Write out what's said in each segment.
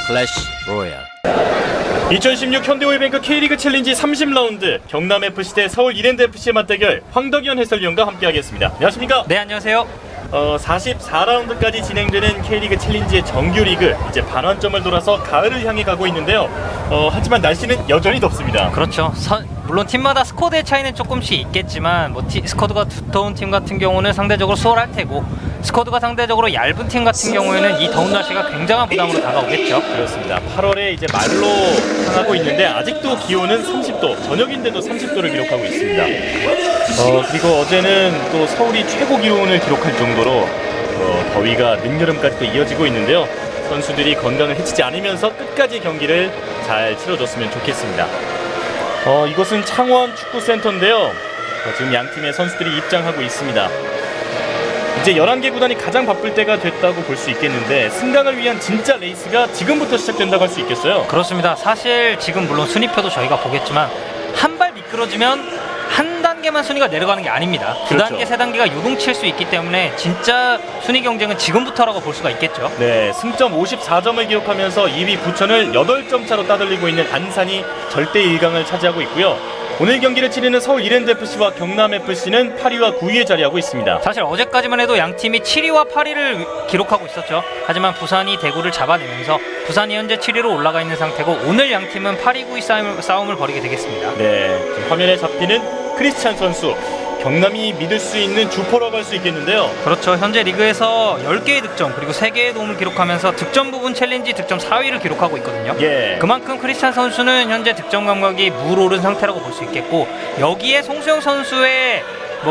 클래시 로얄. 2016 현대오일뱅크 K리그 챌린지 30라운드 경남FC 대 서울 이랜드FC의 맞대결 황덕현 해설위원과 함께하겠습니다. 안녕하십니까? 네, 안녕하세요. 44라운드까지 진행되는 K리그 챌린지의 정규리그 이제 반환점을 돌아서 가을을 향해 가고 있는데요. 하지만 날씨는 여전히 덥습니다. 그렇죠. 물론 팀마다 스쿼드의 차이는 조금씩 있겠지만 스쿼드가 두터운 팀 같은 경우는 상대적으로 수월할 테고 스쿼드가 상대적으로 얇은 팀 같은 경우에는 이 더운 날씨가 굉장한 부담으로 다가오겠죠. 그렇습니다. 8월에 이제 말로 향하고 있는데 아직도 기온은 30도, 저녁인데도 30도를 기록하고 있습니다. 그리고 어제는 또 서울이 최고 기온을 기록할 정도로 더위가 늦여름까지 또 이어지고 있는데요. 선수들이 건강을 해치지 않으면서 끝까지 경기를 잘 치러줬으면 좋겠습니다. 이곳은 창원 축구센터인데요. 지금 양 팀의 선수들이 입장하고 있습니다. 이제 11개 구단이 가장 바쁠 때가 됐다고 볼 수 있겠는데 승강을 위한 진짜 레이스가 지금부터 시작된다고 할 수 있겠어요. 그렇습니다. 사실 지금 물론 순위표도 저희가 보겠지만 한 발 미끄러지면 한 단계만 순위가 내려가는 게 아닙니다. 두 그렇죠. 단계, 세 단계가 요동칠 수 있기 때문에 진짜 순위 경쟁은 지금부터라고 볼 수가 있겠죠. 네, 승점 54점을 기록하면서 2위 부천을 8점 차로 따돌리고 있는 안산이 절대 1강을 차지하고 있고요. 오늘 경기를 치르는 서울 이랜드FC와 경남FC는 8위와 9위에 자리하고 있습니다. 사실 어제까지만 해도 양 팀이 7위와 8위를 기록하고 있었죠. 하지만 부산이 대구를 잡아내면서 부산이 현재 7위로 올라가 있는 상태고 오늘 양 팀은 8위, 9위 싸움을 벌이게 되겠습니다. 네, 지금 화면에 잡히는 크리스찬 선수. 경남이 믿을 수 있는 주포라고 할 수 있겠는데요. 그렇죠. 현재 리그에서 10개의 득점 그리고 3개의 도움을 기록하면서 득점 부분 챌린지 득점 4위를 기록하고 있거든요. 예. 그만큼 크리스찬 선수는 현재 득점 감각이 물 오른 상태라고 볼 수 있겠고 여기에 송수영 선수의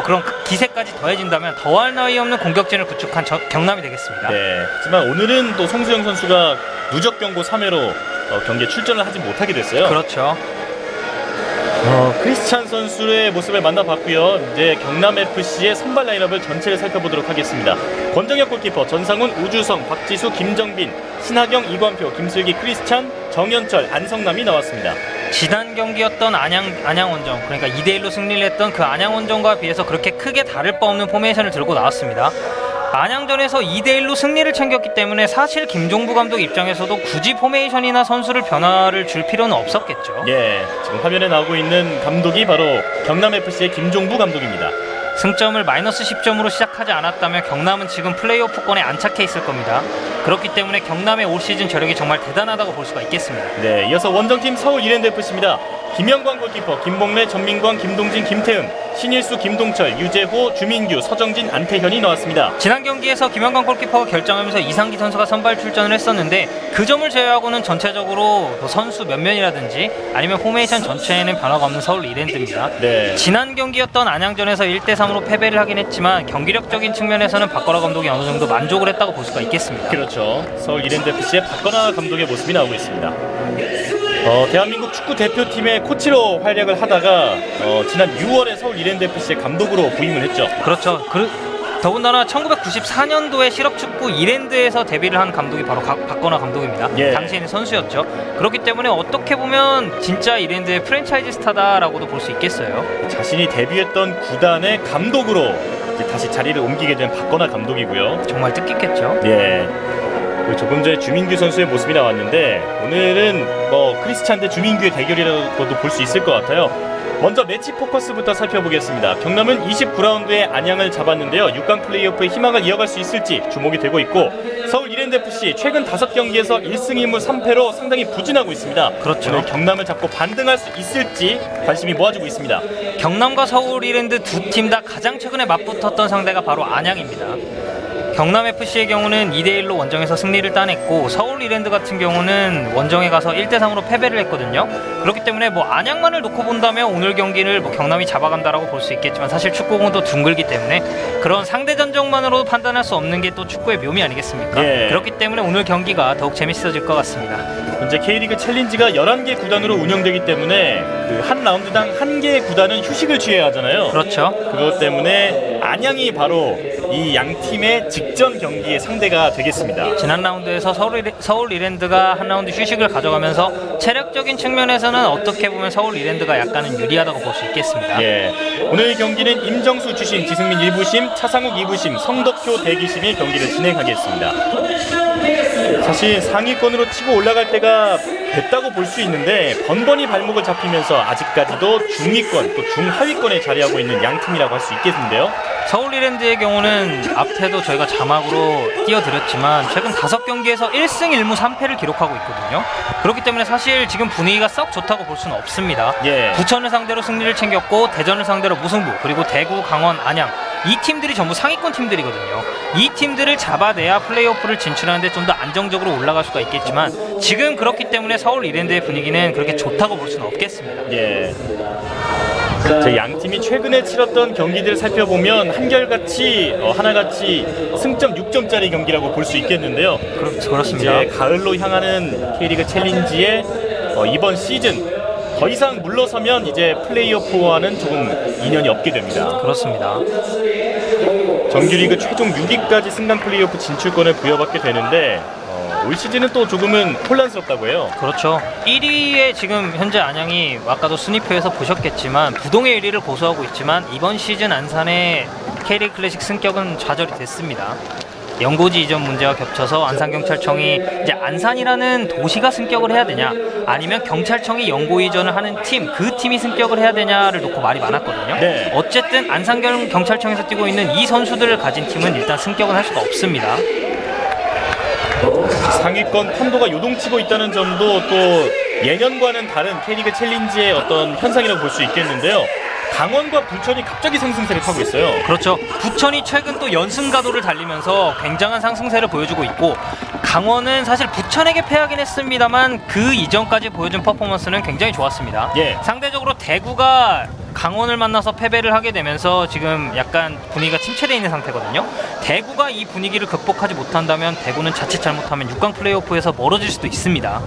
그런 기세까지 더해진다면 더할 나위 없는 공격진을 구축한 경남이 되겠습니다. 네. 하지만 오늘은 또 송수영 선수가 누적 경고 3회로 경기에 출전을 하지 못하게 됐어요. 그렇죠. 크리스찬 선수의 모습을 만나봤고요. 이제 경남FC의 선발 라인업을 전체를 살펴보도록 하겠습니다. 권정혁 골키퍼, 전상훈, 우주성, 박지수, 김정빈, 신하경, 이관표, 김슬기, 크리스찬, 정현철, 안성남이 나왔습니다. 지난 경기였던 안양원정 그러니까 2대1로 승리를 했던 그 안양원정과 비해서 그렇게 크게 다를 바 없는 포메이션을 들고 나왔습니다. 안양전에서 2대1로 승리를 챙겼기 때문에 사실 김종부 감독 입장에서도 굳이 포메이션이나 선수를 변화를 줄 필요는 없었겠죠. 예, 지금 화면에 나오고 있는 감독이 바로 경남FC의 김종부 감독입니다. 승점을 마이너스 10점으로 시작하지 않았다면 경남은 지금 플레이오프권에 안착해 있을 겁니다. 그렇기 때문에 경남의 올 시즌 저력이 정말 대단하다고 볼 수가 있겠습니다. 네, 이어서 원정팀 서울 이랜드FC입니다. 김영광 골키퍼, 김봉래, 전민광, 김동진, 김태은, 신일수, 김동철, 유재호, 주민규, 서정진, 안태현이 나왔습니다. 지난 경기에서 김영광 골키퍼가 결정하면서 이상기 선수가 선발 출전을 했었는데 그 점을 제외하고는 전체적으로 선수 면면이라든지 아니면 포메이션 전체에는 변화가 없는 서울 이랜드입니다. 네. 지난 경기였던 안양전에서 1대3으로 패배를 하긴 했지만 경기력적인 측면에서는 박건하 감독이 어느 정도 만족을 했다고 볼 수가 있겠습니다. 그렇죠. 서울 이랜드FC의 박건하 감독의 모습이 나오고 있습니다. 대한민국 축구 대표팀의 코치로 활약을 하다가 지난 6월에 서울 이랜드FC의 감독으로 부임을 했죠. 그렇죠. 더군다나 1994년도에 실업축구 이랜드에서 데뷔를 한 감독이 바로 박건하 감독입니다. 예. 당시에는 선수였죠. 그렇기 때문에 어떻게 보면 진짜 이랜드의 프랜차이즈 스타다라고도 볼 수 있겠어요. 자신이 데뷔했던 구단의 감독으로 이제 다시 자리를 옮기게 된 박건하 감독이고요. 정말 뜻깊겠죠. 예. 그리고 조금 전에 주민규 선수의 모습이 나왔는데 오늘은 크리스찬 대 주민규의 대결이라고도 볼 수 있을 것 같아요. 먼저 매치 포커스부터 살펴보겠습니다. 경남은 29라운드에 안양을 잡았는데요. 6강 플레이오프의 희망을 이어갈 수 있을지 주목이 되고 있고 서울 이랜드FC 최근 5경기에서 1승 2무 3패로 상당히 부진하고 있습니다. 그렇죠. 오늘 경남을 잡고 반등할 수 있을지 관심이 모아지고 있습니다. 경남과 서울 이랜드 두 팀 다 가장 최근에 맞붙었던 상대가 바로 안양입니다. 경남FC의 경우는 2대1로 원정에서 승리를 따냈고 서울 이랜드 같은 경우는 원정에 가서 1대3으로 패배를 했거든요. 그렇기 때문에 안양만을 놓고 본다면 오늘 경기를 경남이 잡아간다라고 볼 수 있겠지만 사실 축구공은 또 둥글기 때문에 그런 상대 전적만으로도 판단할 수 없는 게 또 축구의 묘미 아니겠습니까? 예. 그렇기 때문에 오늘 경기가 더욱 재밌어질 것 같습니다. 현재 K리그 챌린지가 11개 구단으로 운영되기 때문에 한 라운드당 1개의 구단은 휴식을 취해야 하잖아요. 그렇죠. 그것 때문에 안양이 바로 이 양 팀의 직전 경기의 상대가 되겠습니다. 지난 라운드에서 서울 이랜드가 한 라운드 휴식을 가져가면서 체력적인 측면에서는 어떻게 보면 서울 이랜드가 약간은 유리하다고 볼 수 있겠습니다. 예, 오늘 경기는 임정수 주심, 지승민 1부심, 차상욱 2부심, 성덕효 대기심이 경기를 진행하겠습니다. 사실 상위권으로 치고 올라갈 때가 됐다고 볼 수 있는데 번번이 발목을 잡히면서 아직까지도 중위권 또 중하위권에 자리하고 있는 양 팀이라고 할 수 있겠는데요. 서울 이랜드의 경우는 앞에도 저희가 자막으로 띄워드렸지만 최근 5경기에서 1승 1무 3패를 기록하고 있거든요. 그렇기 때문에 사실 지금 분위기가 썩 좋다고 볼 수는 없습니다. 예. 부천을 상대로 승리를 챙겼고 대전을 상대로 무승부, 그리고 대구, 강원, 안양 이 팀들이 전부 상위권 팀들이거든요. 이 팀들을 잡아내야 플레이오프를 진출하는데 좀 더 안정적으로 올라갈 수가 있겠지만 지금 그렇기 때문에 서울 이랜드의 분위기는 그렇게 좋다고 볼 수는 없겠습니다. 예. 양 팀이 최근에 치렀던 경기들을 살펴보면 한결같이 하나같이 승점 6점짜리 경기라고 볼 수 있겠는데요. 그렇습니다. 이제 가을로 향하는 K리그 챌린지의 이번 시즌 더 이상 물러서면 이제 플레이오프와는 조금 인연이 없게 됩니다. 그렇습니다. 정규리그 최종 6위까지 승강 플레이오프 진출권을 부여받게 되는데 올 시즌은 또 조금은 혼란스럽다고 해요. 그렇죠. 1위에 지금 현재 안양이 아까도 순위표에서 보셨겠지만 부동의 1위를 고수하고 있지만 이번 시즌 안산의 K리그 클래식 승격은 좌절이 됐습니다. 연고지 이전 문제와 겹쳐서 안산경찰청이 이제 안산이라는 도시가 승격을 해야 되냐 아니면 경찰청이 연고 이전을 하는 팀, 그 팀이 승격을 해야 되냐를 놓고 말이 많았거든요. 네. 어쨌든 안산경찰청에서 뛰고 있는 이 선수들을 가진 팀은 일단 승격은 할 수가 없습니다. 상위권 판도가 요동치고 있다는 점도 또 예년과는 다른 K리그 챌린지의 어떤 현상이라고 볼 수 있겠는데요. 강원과 부천이 갑자기 상승세를 타고 있어요. 그렇죠. 부천이 최근 또 연승 가도를 달리면서 굉장한 상승세를 보여주고 있고 강원은 사실 부천에게 패하긴 했습니다만 그 이전까지 보여준 퍼포먼스는 굉장히 좋았습니다. 예. 상대적으로 대구가 강원을 만나서 패배를 하게 되면서 지금 약간 분위기가 침체되어 있는 상태거든요. 대구가 이 분위기를 극복하지 못한다면 대구는 자칫 잘못하면 6강 플레이오프에서 멀어질 수도 있습니다.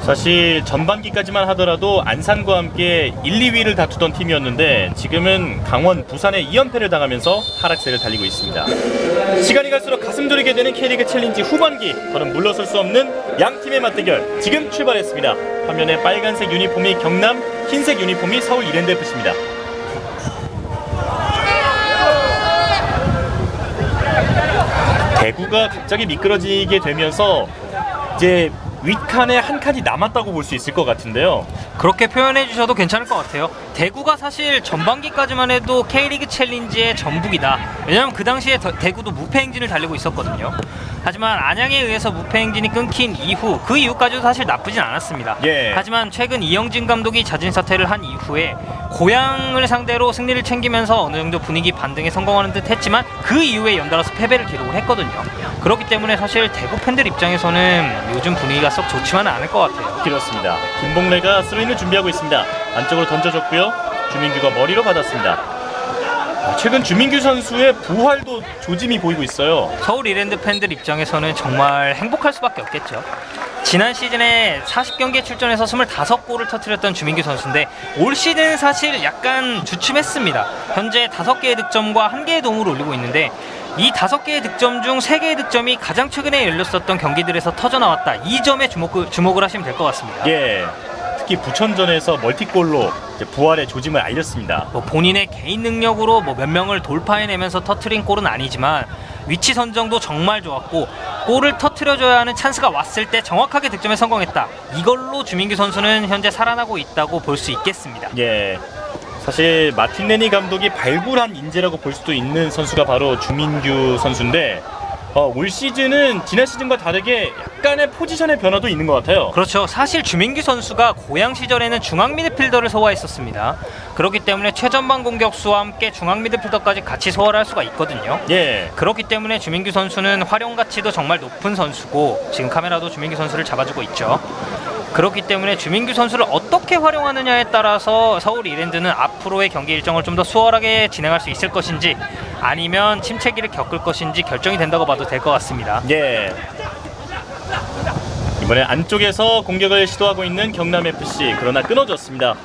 사실 전반기까지만 하더라도 안산과 함께 1, 2위를 다투던 팀이었는데 지금은 강원, 부산에 2연패를 당하면서 하락세를 달리고 있습니다. 시간이 갈수록 가슴 졸이게 되는 K리그 챌린지 후반기, 더는 물러설 수 없는 양 팀의 맞대결 지금 출발했습니다. 화면에 빨간색 유니폼이 경남, 흰색 유니폼이 서울 이랜드 FC입니다. 대구가 갑자기 미끄러지게 되면서 이제 윗칸에 한 칸이 남았다고 볼 수 있을 것 같은데요. 그렇게 표현해 주셔도 괜찮을 것 같아요. 대구가 사실 전반기까지만 해도 K리그 챌린지의 전북이다. 왜냐하면 그 당시에 대구도 무패 행진을 달리고 있었거든요. 하지만 안양에 의해서 무패 행진이 끊긴 이후 그 이후까지도 사실 나쁘진 않았습니다. 예. 하지만 최근 이영진 감독이 자진 사퇴를 한 이후에 고향을 상대로 승리를 챙기면서 어느 정도 분위기 반등에 성공하는 듯 했지만 그 이후에 연달아서 패배를 기록을 했거든요. 그렇기 때문에 사실 대구 팬들 입장에서는 요즘 분위기가 썩 좋지만은 않을 것 같아요. 그렇습니다. 김봉래가 스로인을 준비하고 있습니다. 안쪽으로 던져줬고요. 주민규가 머리로 받았습니다. 최근 주민규 선수의 부활도 조짐이 보이고 있어요. 서울 이랜드 팬들 입장에서는 정말 행복할 수밖에 없겠죠. 지난 시즌에 40경기에 출전해서 25골을 터뜨렸던 주민규 선수인데 올 시즌 사실 약간 주춤했습니다. 현재 5개의 득점과 1개의 도움을 올리고 있는데 이 5개의 득점 중 3개의 득점이 가장 최근에 열렸었던 경기들에서 터져나왔다. 이 점에 주목을 하시면 될 것 같습니다. 예, 특히 부천전에서 멀티골로 이제 부활의 조짐을 알렸습니다. 본인의 개인 능력으로 몇 명을 돌파해내면서 터트린 골은 아니지만 위치 선정도 정말 좋았고 골을 터트려줘야 하는 찬스가 왔을 때 정확하게 득점에 성공했다. 이걸로 주민규 선수는 현재 살아나고 있다고 볼 수 있겠습니다. 예, 사실 마틴 레니 감독이 발굴한 인재라고 볼 수도 있는 선수가 바로 주민규 선수인데 올 시즌은 지난 시즌과 다르게 약간의 포지션의 변화도 있는 것 같아요. 그렇죠. 사실 주민규 선수가 고향 시절에는 중앙 미드필더를 소화했었습니다. 그렇기 때문에 최전방 공격수와 함께 중앙 미드필더까지 같이 소화를 할 수가 있거든요. 예, 그렇기 때문에 주민규 선수는 활용 가치도 정말 높은 선수고 지금 카메라도 주민규 선수를 잡아주고 있죠. 그렇기 때문에 주민규 선수를 어떻게 활용하느냐에 따라서 서울 이랜드는 앞으로의 경기 일정을 좀 더 수월하게 진행할 수 있을 것인지 아니면 침체기를 겪을 것인지 결정이 된다고 봐도 될 것 같습니다. 예. 이번에 안쪽에서 공격을 시도하고 있는 경남 FC, 그러나 끊어졌습니다.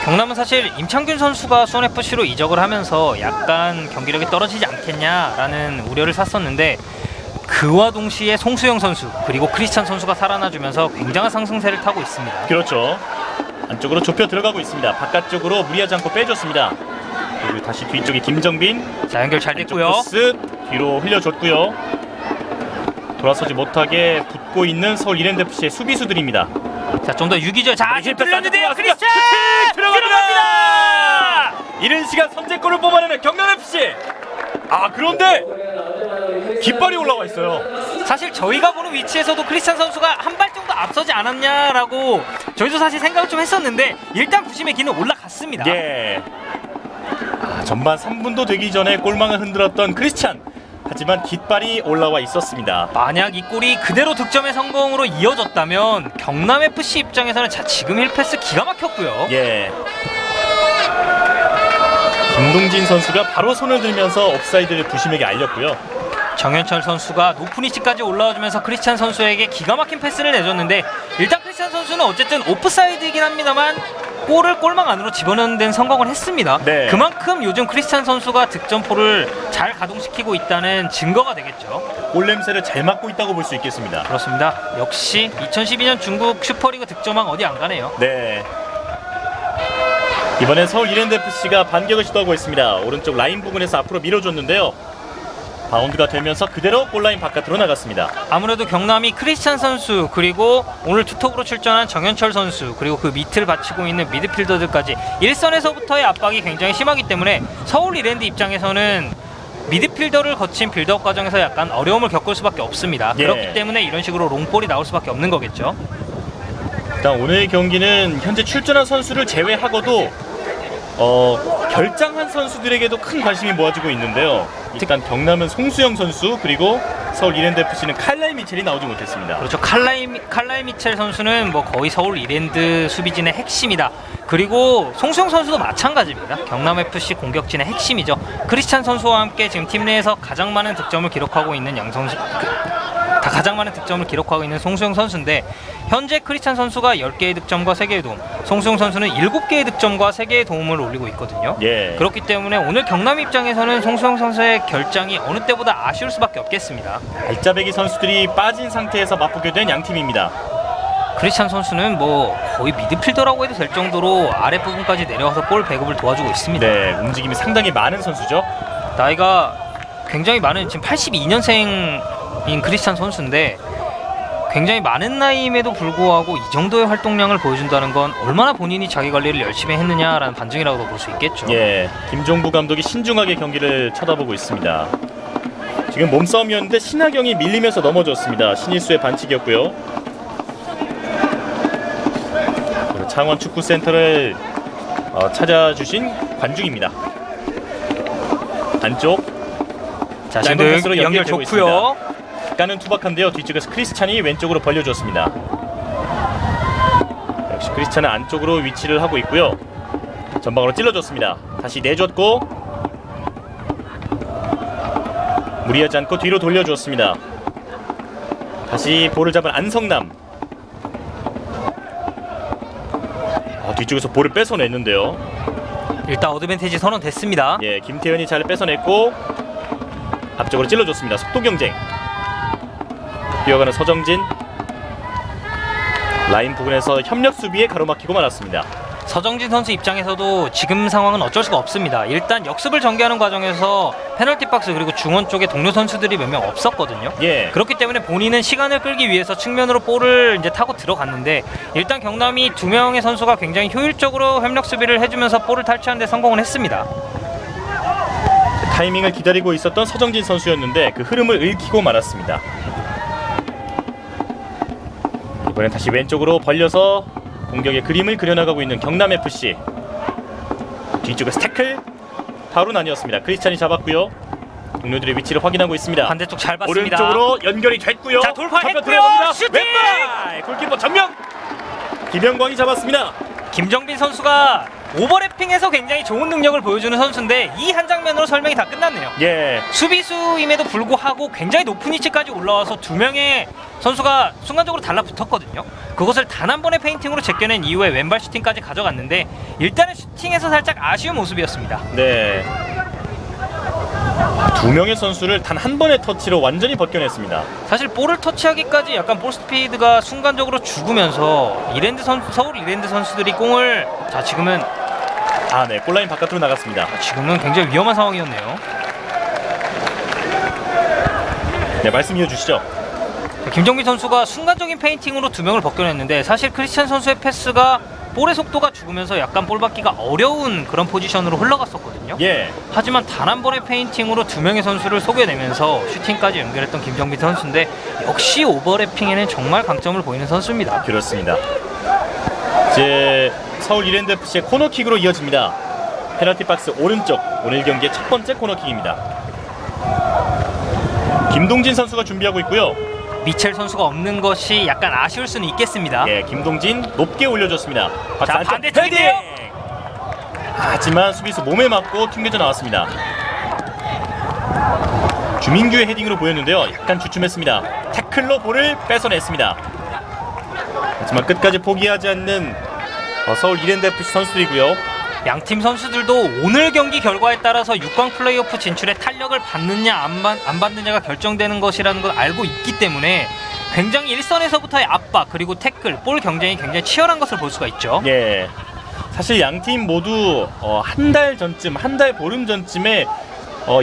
경남은 사실 임창균 선수가 수원FC로 이적을 하면서 약간 경기력이 떨어지지 않겠냐라는 우려를 샀었는데 그와 동시에 송수영 선수 그리고 크리스찬 선수가 살아나주면서 굉장한 상승세를 타고 있습니다. 그렇죠. 안쪽으로 좁혀 들어가고 있습니다. 바깥쪽으로 무리하지 않고 빼줬습니다. 그리고 다시 뒤쪽에 김정빈. 자, 연결 잘 됐고요. 코스 뒤로 흘려줬고요. 돌아서지 못하게 붙고 있는 서울 이랜드FC의 수비수들입니다. 자, 좀 더 유기죠. 자, 지금 뚫렸는데요. 크리스찬 들어갑니다. 이른 시간 선제골을 뽑아내는 경남FC. 아, 그런데 깃발이 올라와 있어요. 사실 저희가 보는 위치에서도 크리스찬 선수가 한 발 정도 앞서지 않았냐라고 저희도 사실 생각을 좀 했었는데 일단 부심의 기는 올라갔습니다. 예. 전반 3분도 되기 전에 골망을 흔들었던 크리스찬. 하지만 깃발이 올라와 있었습니다. 만약 이 골이 그대로 득점의 성공으로 이어졌다면 경남FC 입장에서는 자, 지금 1패스 기가 막혔고요. 예. 김동진 선수가 바로 손을 들면서 옵사이드를 부심에게 알렸고요. 정현철 선수가 높은 위치까지 올라와주면서 크리스찬 선수에게 기가 막힌 패스를 내줬는데 일단 크리스찬 선수는 어쨌든 오프사이드이긴 합니다만 골을 골망 안으로 집어넣는 데는 성공을 했습니다. 네. 그만큼 요즘 크리스찬 선수가 득점포를 잘 가동시키고 있다는 증거가 되겠죠. 골 냄새를 잘 맡고 있다고 볼 수 있겠습니다. 그렇습니다. 역시 2012년 중국 슈퍼리그 득점왕 어디 안 가네요. 네. 이번엔 서울 이랜드FC가 반격을 시도하고 있습니다. 오른쪽 라인 부분에서 앞으로 밀어줬는데요. 바운드가 되면서 그대로 골라인 바깥으로 나갔습니다. 아무래도 경남이 크리스찬 선수 그리고 오늘 투톱으로 출전한 정현철 선수 그리고 그 밑을 받치고 있는 미드필더들까지 일선에서부터의 압박이 굉장히 심하기 때문에 서울 이랜드 입장에서는 미드필더를 거친 빌드업 과정에서 약간 어려움을 겪을 수밖에 없습니다. 예. 그렇기 때문에 이런 식으로 롱볼이 나올 수밖에 없는 거겠죠. 일단 오늘 경기는 현재 출전한 선수를 제외하고도 결장한 선수들에게도 큰 관심이 모아지고 있는데요. 일단 경남은 송수영 선수 그리고 서울 이랜드FC는 칼라이 미첼이 나오지 못했습니다. 그렇죠. 칼라이 미첼 선수는 뭐 거의 서울 이랜드 수비진의 핵심이다. 그리고 송수영 선수도 마찬가지입니다. 경남FC 공격진의 핵심이죠. 크리스찬 선수와 함께 지금 팀 내에서 가장 많은 득점을 기록하고 있는 가장 많은 득점을 기록하고 있는 송수영 선수인데 현재 크리스찬 선수가 10개의 득점과 3개의 도움, 송수영 선수는 7개의 득점과 3개의 도움을 올리고 있거든요. 예. 그렇기 때문에 오늘 경남 입장에서는 송수영 선수의 결장이 어느 때보다 아쉬울 수밖에 없겠습니다. 알짜배기 선수들이 빠진 상태에서 맞붙게 된 양팀입니다. 크리스찬 선수는 뭐 거의 미드필더라고 해도 될 정도로 아랫부분까지 내려와서 볼 배급을 도와주고 있습니다. 네, 움직임이 상당히 많은 선수죠. 나이가 굉장히 많은 지금 82년생인 크리스찬 선수인데 굉장히 많은 나이임에도 불구하고 이 정도의 활동량을 보여준다는 건 얼마나 본인이 자기 관리를 열심히 했느냐라는 반증이라고도 볼 수 있겠죠. 예, 김종부 감독이 신중하게 경기를 쳐다보고 있습니다. 지금 몸싸움이었는데 신하경이 밀리면서 넘어졌습니다. 신일수의 반칙이었고요. 그리고 창원 축구센터를 찾아주신 관중입니다. 안쪽. 자, 짧은 지금 패스로 연결 연결되고 좋고요. 약간은 투박한데요. 뒤쪽에서 크리스찬이 왼쪽으로 벌려줬습니다. 역시 크리스찬은 안쪽으로 위치를 하고 있고요. 전방으로 찔러줬습니다. 다시 내줬고 무리하지 않고 뒤로 돌려주었습니다. 다시 볼을 잡은 안성남. 뒤쪽에서 볼을 뺏어냈는데요. 일단 어드밴티지 선언됐습니다. 예, 김태현이 잘 뺏어냈고 앞쪽으로 찔러줬습니다. 속도 경쟁. 뛰어가는 서정진. 라인 부분에서 협력 수비에 가로막히고 말았습니다. 서정진 선수 입장에서도 지금 상황은 어쩔 수가 없습니다. 일단 역습을 전개하는 과정에서 페널티 박스 그리고 중원 쪽에 동료 선수들이 몇 명 없었거든요. 예. 그렇기 때문에 본인은 시간을 끌기 위해서 측면으로 볼을 이제 타고 들어갔는데 일단 경남이 2명의 선수가 굉장히 효율적으로 협력 수비를 해주면서 볼을 탈취하는 데 성공을 했습니다. 타이밍을 기다리고 있었던 서정진 선수였는데 그 흐름을 읽히고 말았습니다. 이번엔 다시 왼쪽으로 벌려서 공격의 그림을 그려나가고 있는 경남FC. 뒤쪽에서 태클 바로 나뉘었습니다. 크리스찬이 잡았고요. 동료들의 위치를 확인하고 있습니다. 반대쪽 잘 봤습니다. 오른쪽으로 연결이 됐고요. 자, 돌파했고요. 들어갑니다. 슈팅! 왼발! 골키퍼 전면! 김영광이 잡았습니다. 김정빈 선수가 오버래핑에서 굉장히 좋은 능력을 보여주는 선수인데 이 한 장면으로 설명이 다 끝났네요. 예. 수비수임에도 불구하고 굉장히 높은 위치까지 올라와서 두 명의 선수가 순간적으로 달라붙었거든요. 그것을 단 한 번의 페인팅으로 제껴낸 이후에 왼발 슈팅까지 가져갔는데 일단은 슈팅에서 살짝 아쉬운 모습이었습니다. 네. 두 명의 선수를 단 한 번의 터치로 완전히 벗겨냈습니다. 사실 볼을 터치하기까지 약간 볼 스피드가 순간적으로 죽으면서 서울 이랜드 선수들이 공을 지금은 네. 골라인 바깥으로 나갔습니다. 굉장히 위험한 상황이었네요. 네, 말씀 이어주시죠. 김정민 선수가 순간적인 페인팅으로 두 명을 벗겨냈는데 사실 크리스찬 선수의 패스가 볼의 속도가 죽으면서 약간 볼 받기가 어려운 그런 포지션으로 흘러갔었거든요. 예. 하지만 단 한 번의 페인팅으로 두 명의 선수를 속여내면서 슈팅까지 연결했던 김정민 선수인데 역시 오버래핑에는 정말 강점을 보이는 선수입니다. 그렇습니다. 이제 서울 이랜드 FC의 코너킥으로 이어집니다. 페널티 박스 오른쪽, 오늘 경기의 첫 번째 코너킥입니다. 김동진 선수가 준비하고 있고요. 미첼 선수가 없는 것이 약간 아쉬울 수는 있겠습니다. 예, 김동진 높게 올려줬습니다. 자, 반대쪽인데요. 하지만 수비수 몸에 맞고 튕겨져 나왔습니다. 주민규의 헤딩으로 보였는데요. 약간 주춤했습니다. 태클로 볼을 뺏어냈습니다. 하지만 끝까지 포기하지 않는 서울 이랜드 FC 선수들이고요. 양팀 선수들도 오늘 경기 결과에 따라서 6강 플레이오프 진출에 탄력을 받느냐 안 받느냐가 결정되는 것이라는 걸 알고 있기 때문에 굉장히 일선에서부터의 압박 그리고 태클, 볼 경쟁이 굉장히 치열한 것을 볼 수가 있죠. 예, 사실 양팀 모두 한 달 전쯤, 한 달 보름 전쯤에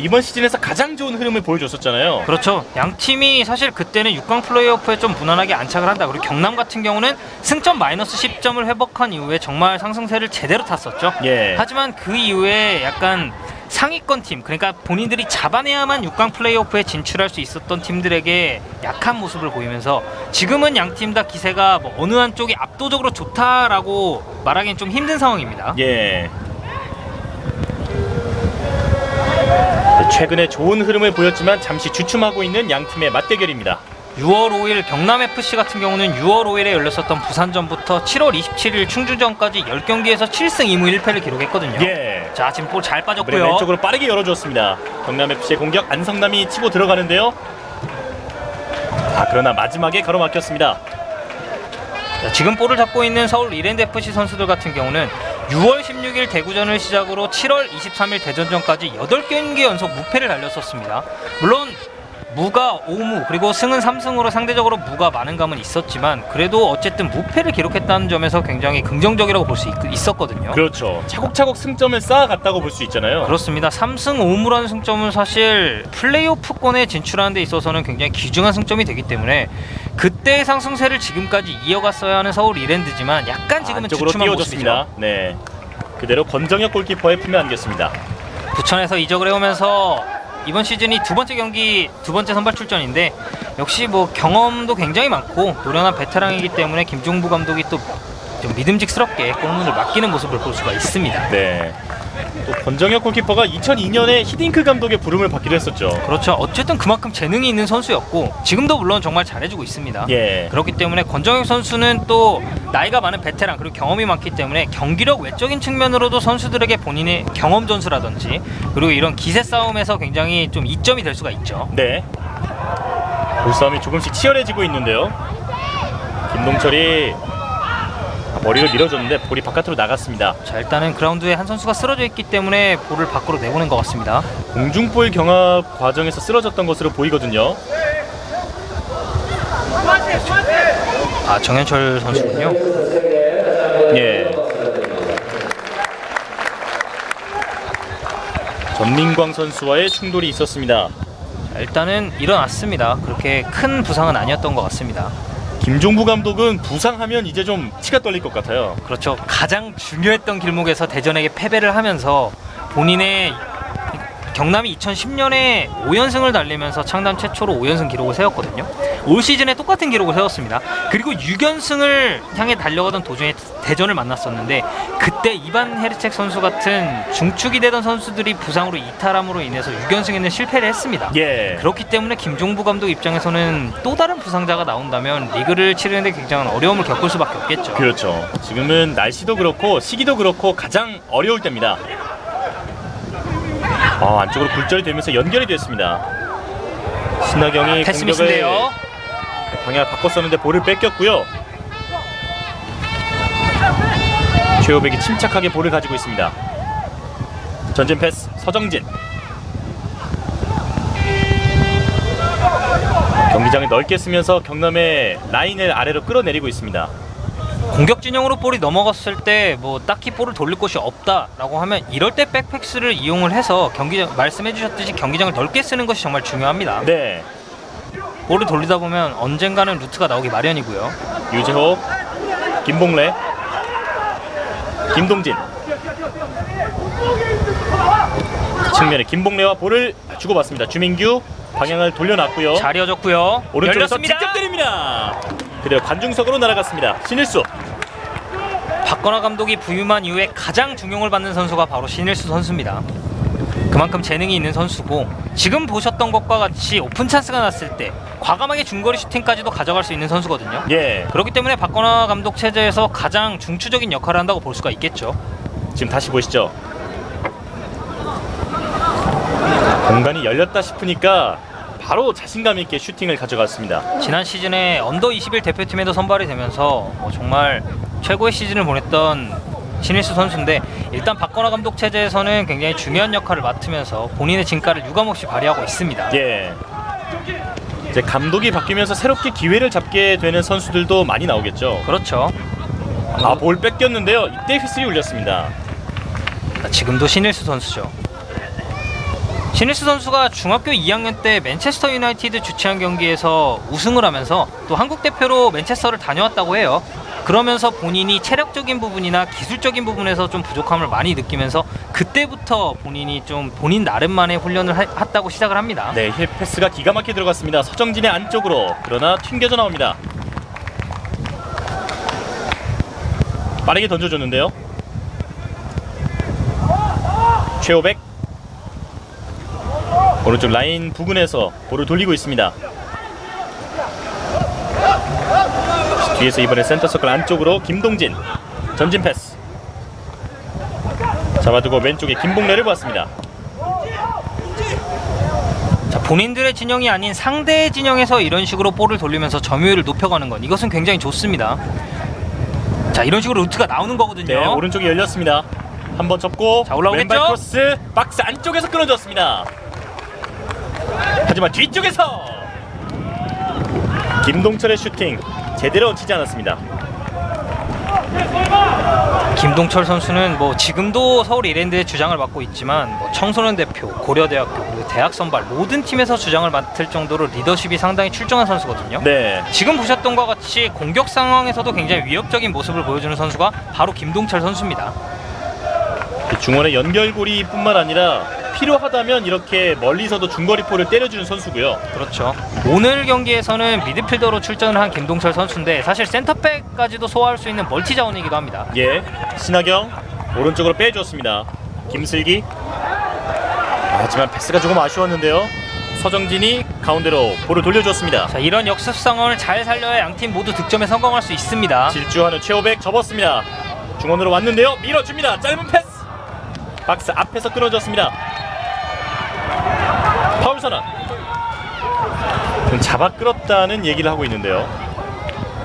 이번 시즌에서 가장 좋은 흐름을 보여줬었잖아요. 그렇죠. 양팀이 사실 그때는 6강 플레이오프에 좀 무난하게 안착을 한다. 그리고 경남 같은 경우는 승점 마이너스 10점을 회복한 이후에 정말 상승세를 제대로 탔었죠. 예. 하지만 그 이후에 약간 상위권 팀, 그러니까 본인들이 잡아내야만 6강 플레이오프에 진출할 수 있었던 팀들에게 약한 모습을 보이면서 지금은 양팀 다 기세가 뭐 어느 한쪽이 압도적으로 좋다라고 말하기는 좀 힘든 상황입니다. 예. 최근에 좋은 흐름을 보였지만 잠시 주춤하고 있는 양팀의 맞대결입니다. 6월 5일 경남FC 같은 경우는 6월 5일에 열렸었던 부산전부터 7월 27일 충주전까지 10경기에서 7승 2무 1패를 기록했거든요. 예. 자, 지금 볼 잘 빠졌고요. 왼쪽으로 빠르게 열어줬습니다. 경남FC의 공격 안성남이 치고 들어가는데요. 그러나 마지막에 가로막혔습니다. 자, 지금 볼을 잡고 있는 서울 이랜드FC 선수들 같은 경우는 6월 16일 대구전을 시작으로 7월 23일 대전전까지 8경기 연속 무패를 달렸었습니다. 물론 무가 5무 그리고 승은 3승으로 상대적으로 무가 많은 감은 있었지만 그래도 어쨌든 무패를 기록했다는 점에서 굉장히 긍정적이라고 볼 수 있었거든요. 그렇죠. 차곡차곡 승점을 쌓아갔다고 볼 수 있잖아요. 그렇습니다. 3승 5무라는 승점은 사실 플레이오프권에 진출하는 데 있어서는 굉장히 귀중한 승점이 되기 때문에 그때의 상승세를 지금까지 이어갔어야 하는 서울 이랜드지만 약간 지금은 주춤한 모습이죠. 네, 그대로 권정혁 골키퍼의 품에 안겼습니다. 부천에서 이적을 해오면서 이번 시즌이 두 번째 선발 출전인데 역시 뭐 경험도 굉장히 많고 노련한 베테랑이기 때문에 김종부 감독이 또 좀 믿음직스럽게 골문을 맡기는 모습을 볼 수가 있습니다. 네. 또 권정혁 골키퍼가 2002년에 히딩크 감독의 부름을 받기도 했었죠. 그렇죠. 어쨌든 그만큼 재능이 있는 선수였고 지금도 물론 정말 잘해주고 있습니다. 예. 그렇기 때문에 권정혁 선수는 또 나이가 많은 베테랑 그리고 경험이 많기 때문에 경기력 외적인 측면으로도 선수들에게 본인의 경험 전수라든지 그리고 이런 기세 싸움에서 굉장히 좀 이점이 될 수가 있죠. 네. 볼싸움이 조금씩 치열해지고 있는데요. 김동철이 머리를 밀어줬는데 볼이 바깥으로 나갔습니다. 자, 일단은 그라운드에 한 선수가 쓰러져 있기 때문에 볼을 밖으로 내보낸 것 같습니다. 공중볼 경합 과정에서 쓰러졌던 것으로 보이거든요. 정현철 선수군요. 예. 전민광 선수와의 충돌이 있었습니다. 자, 일단은 일어났습니다. 그렇게 큰 부상은 아니었던 것 같습니다. 김종부 감독은 부상하면 이제 좀 치가 떨릴 것 같아요. 그렇죠. 가장 중요했던 길목에서 대전에게 패배를 하면서 본인의 경남이 2010년에 5연승을 달리면서 창단 최초로 5연승 기록을 세웠거든요. 올 시즌에 똑같은 기록을 세웠습니다. 그리고 6연승을 향해 달려가던 도중에 대전을 만났었는데 그때 이반 헤르책 선수 같은 중축이 되던 선수들이 부상으로 이탈함으로 인해서 6연승에는 실패를 했습니다. 예. 그렇기 때문에 김종부 감독 입장에서는 또 다른 부상자가 나온다면 리그를 치르는데 굉장한 어려움을 겪을 수밖에 없겠죠. 그렇죠. 지금은 날씨도 그렇고 시기도 그렇고 가장 어려울 때입니다. 안쪽으로 굴절이 되면서 연결이 됐습니다. 신나경이 패스 공격을 미스인데요. 방향을 바꿨었는데 볼을 뺏겼고요. 최호백이 침착하게 볼을 가지고 있습니다. 전진 패스 서정진. 경기장을 넓게 쓰면서 경남의 라인을 아래로 끌어내리고 있습니다. 공격 진영으로 볼이 넘어갔을 때 뭐 딱히 볼을 돌릴 곳이 없다라고 하면 이럴 때 백패스를 이용을 해서 경기장 말씀해 주셨듯이 경기장을 넓게 쓰는 것이 정말 중요합니다. 네. 볼을 돌리다 보면 언젠가는 루트가 나오기 마련이고요. 유재호, 김봉래, 김동진. 측면에 김봉래와 볼을 주고받습니다. 주민규 방향을 돌려놨고요. 잘 이어졌고요. 오른쪽에서 열렸습니다. 직접 때립니다. 그대로 관중석으로 날아갔습니다. 신일수. 박건하 감독이 부임한 이후에 가장 중용을 받는 선수가 바로 신일수 선수입니다. 그만큼 재능이 있는 선수고 지금 보셨던 것과 같이 오픈 찬스가 났을 때 과감하게 중거리 슈팅까지도 가져갈 수 있는 선수거든요. 예. 그렇기 때문에 박건하 감독 체제에서 가장 중추적인 역할을 한다고 볼 수가 있겠죠. 지금 다시 보시죠. 공간이 열렸다 싶으니까 바로 자신감 있게 슈팅을 가져갔습니다. 지난 시즌에 언더 21 대표팀에도 선발이 되면서 정말 최고의 시즌을 보냈던 신일수 선수인데 일단 박건하 감독 체제에서는 굉장히 중요한 역할을 맡으면서 본인의 진가를 유감없이 발휘하고 있습니다. 예. 이제 감독이 바뀌면서 새롭게 기회를 잡게 되는 선수들도 많이 나오겠죠. 그렇죠. 볼 뺏겼는데요. 이때 휘슬이 울렸습니다. 지금도 신일수 선수죠. 신일수 선수가 중학교 2학년 때 맨체스터 유나이티드 주최한 경기에서 우승을 하면서 또 한국 대표로 맨체스터를 다녀왔다고 해요. 그러면서 본인이 체력적인 부분이나 기술적인 부분에서 좀 부족함을 많이 느끼면서 그때부터 본인이 좀 본인 나름만의 훈련을 했다고 시작을 합니다. 네, 힐 패스가 기가 막히게 들어갔습니다. 서정진의 안쪽으로. 그러나 튕겨져 나옵니다. 빠르게 던져줬는데요. 최호백. 오른쪽 라인 부근에서 볼을 돌리고 있습니다. 뒤에서 이번에 센터서클 안쪽으로 김동진. 전진 패스. 잡아두고 왼쪽에 김봉래를 보았습니다. 자, 본인들의 진영이 아닌 상대의 진영에서 이런 식으로 볼을 돌리면서 점유율을 높여가는 건 이것은 굉장히 좋습니다. 자, 이런 식으로 루트가 나오는 거거든요. 네, 오른쪽이 열렸습니다. 한번 접고 자, 올라오겠죠? 왼발 크로스 박스 안쪽에서 끊어졌습니다. 하지만 뒤쪽에서 김동철의 슈팅 제대로 치지 않았습니다. 김동철 선수는 뭐 지금도 서울 이랜드의 주장을 맡고 있지만 뭐 청소년 대표, 고려대학교, 그리고 대학 선발 모든 팀에서 주장을 맡을 정도로 리더십이 상당히 출중한 선수거든요. 네, 지금 보셨던 것 같이 공격 상황에서도 굉장히 위협적인 모습을 보여주는 선수가 바로 김동철 선수입니다. 중원의 연결고리뿐만 아니라 필요하다면 이렇게 멀리서도 중거리포를 때려주는 선수고요. 그렇죠. 오늘 경기에서는 미드필더로 출전을 한 김동철 선수인데 사실 센터백까지도 소화할 수 있는 멀티 자원이기도 합니다. 예, 신하경 오른쪽으로 빼주었습니다. 김슬기. 하지만 패스가 조금 아쉬웠는데요. 서정진이 가운데로 볼을 돌려줬습니다. 자, 이런 역습 상황을 잘 살려야 양팀 모두 득점에 성공할 수 있습니다. 질주하는 최호백 접었습니다. 중원으로 왔는데요. 밀어줍니다. 짧은 패스. 박스 앞에서 끊어졌습니다. 파울 선언. 잡아 끌었다는 얘기를 하고 있는데요.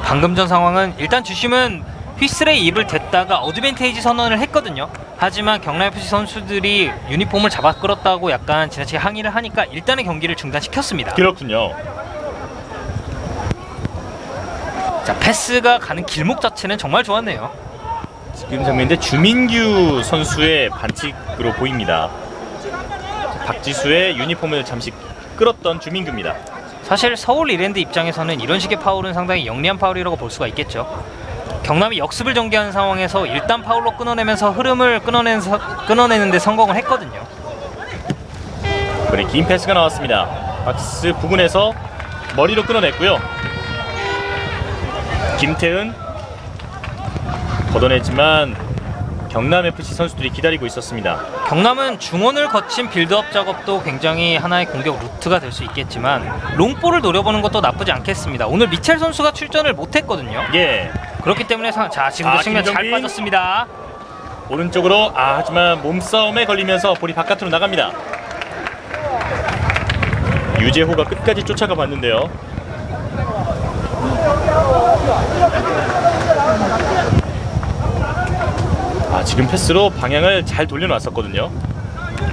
방금 전 상황은 일단 주심은 휘슬의 입을 댔다가 어드밴테이지 선언을 했거든요. 하지만 경남FC 선수들이 유니폼을 잡아 끌었다고 약간 지나치게 항의를 하니까 일단은 경기를 중단시켰습니다. 그렇군요. 자, 패스가 가는 길목 자체는 정말 좋았네요. 지금 장면인데 주민규 선수의 반칙으로 보입니다. 박지수의 유니폼을 잠시 끌었던 주민규입니다. 사실 서울 이랜드 입장에서는 이런 식의 파울은 상당히 영리한 파울이라고 볼 수가 있겠죠. 경남이 역습을 전개하는 상황에서 일단 파울로 끊어내면서 흐름을 끊어내는 데 성공을 했거든요. 이번에 긴 패스가 나왔습니다. 박스 부근에서 머리로 끊어냈고요. 김태은 걷어냈지만 경남FC 선수들이 기다리고 있었습니다. 경남은 중원을 거친 빌드업 작업도 굉장히 하나의 공격 루트가 될 수 있겠지만 롱볼을 노려보는 것도 나쁘지 않겠습니다. 오늘 미첼 선수가 출전을 못했거든요. 예, 그렇기 때문에 자 지금도 측면 잘 김정빈. 빠졌습니다. 오른쪽으로 하지만 몸싸움에 걸리면서 볼이 바깥으로 나갑니다. 유재호가 끝까지 쫓아가 봤는데요. 지금 패스로 방향을 잘 돌려놨었거든요.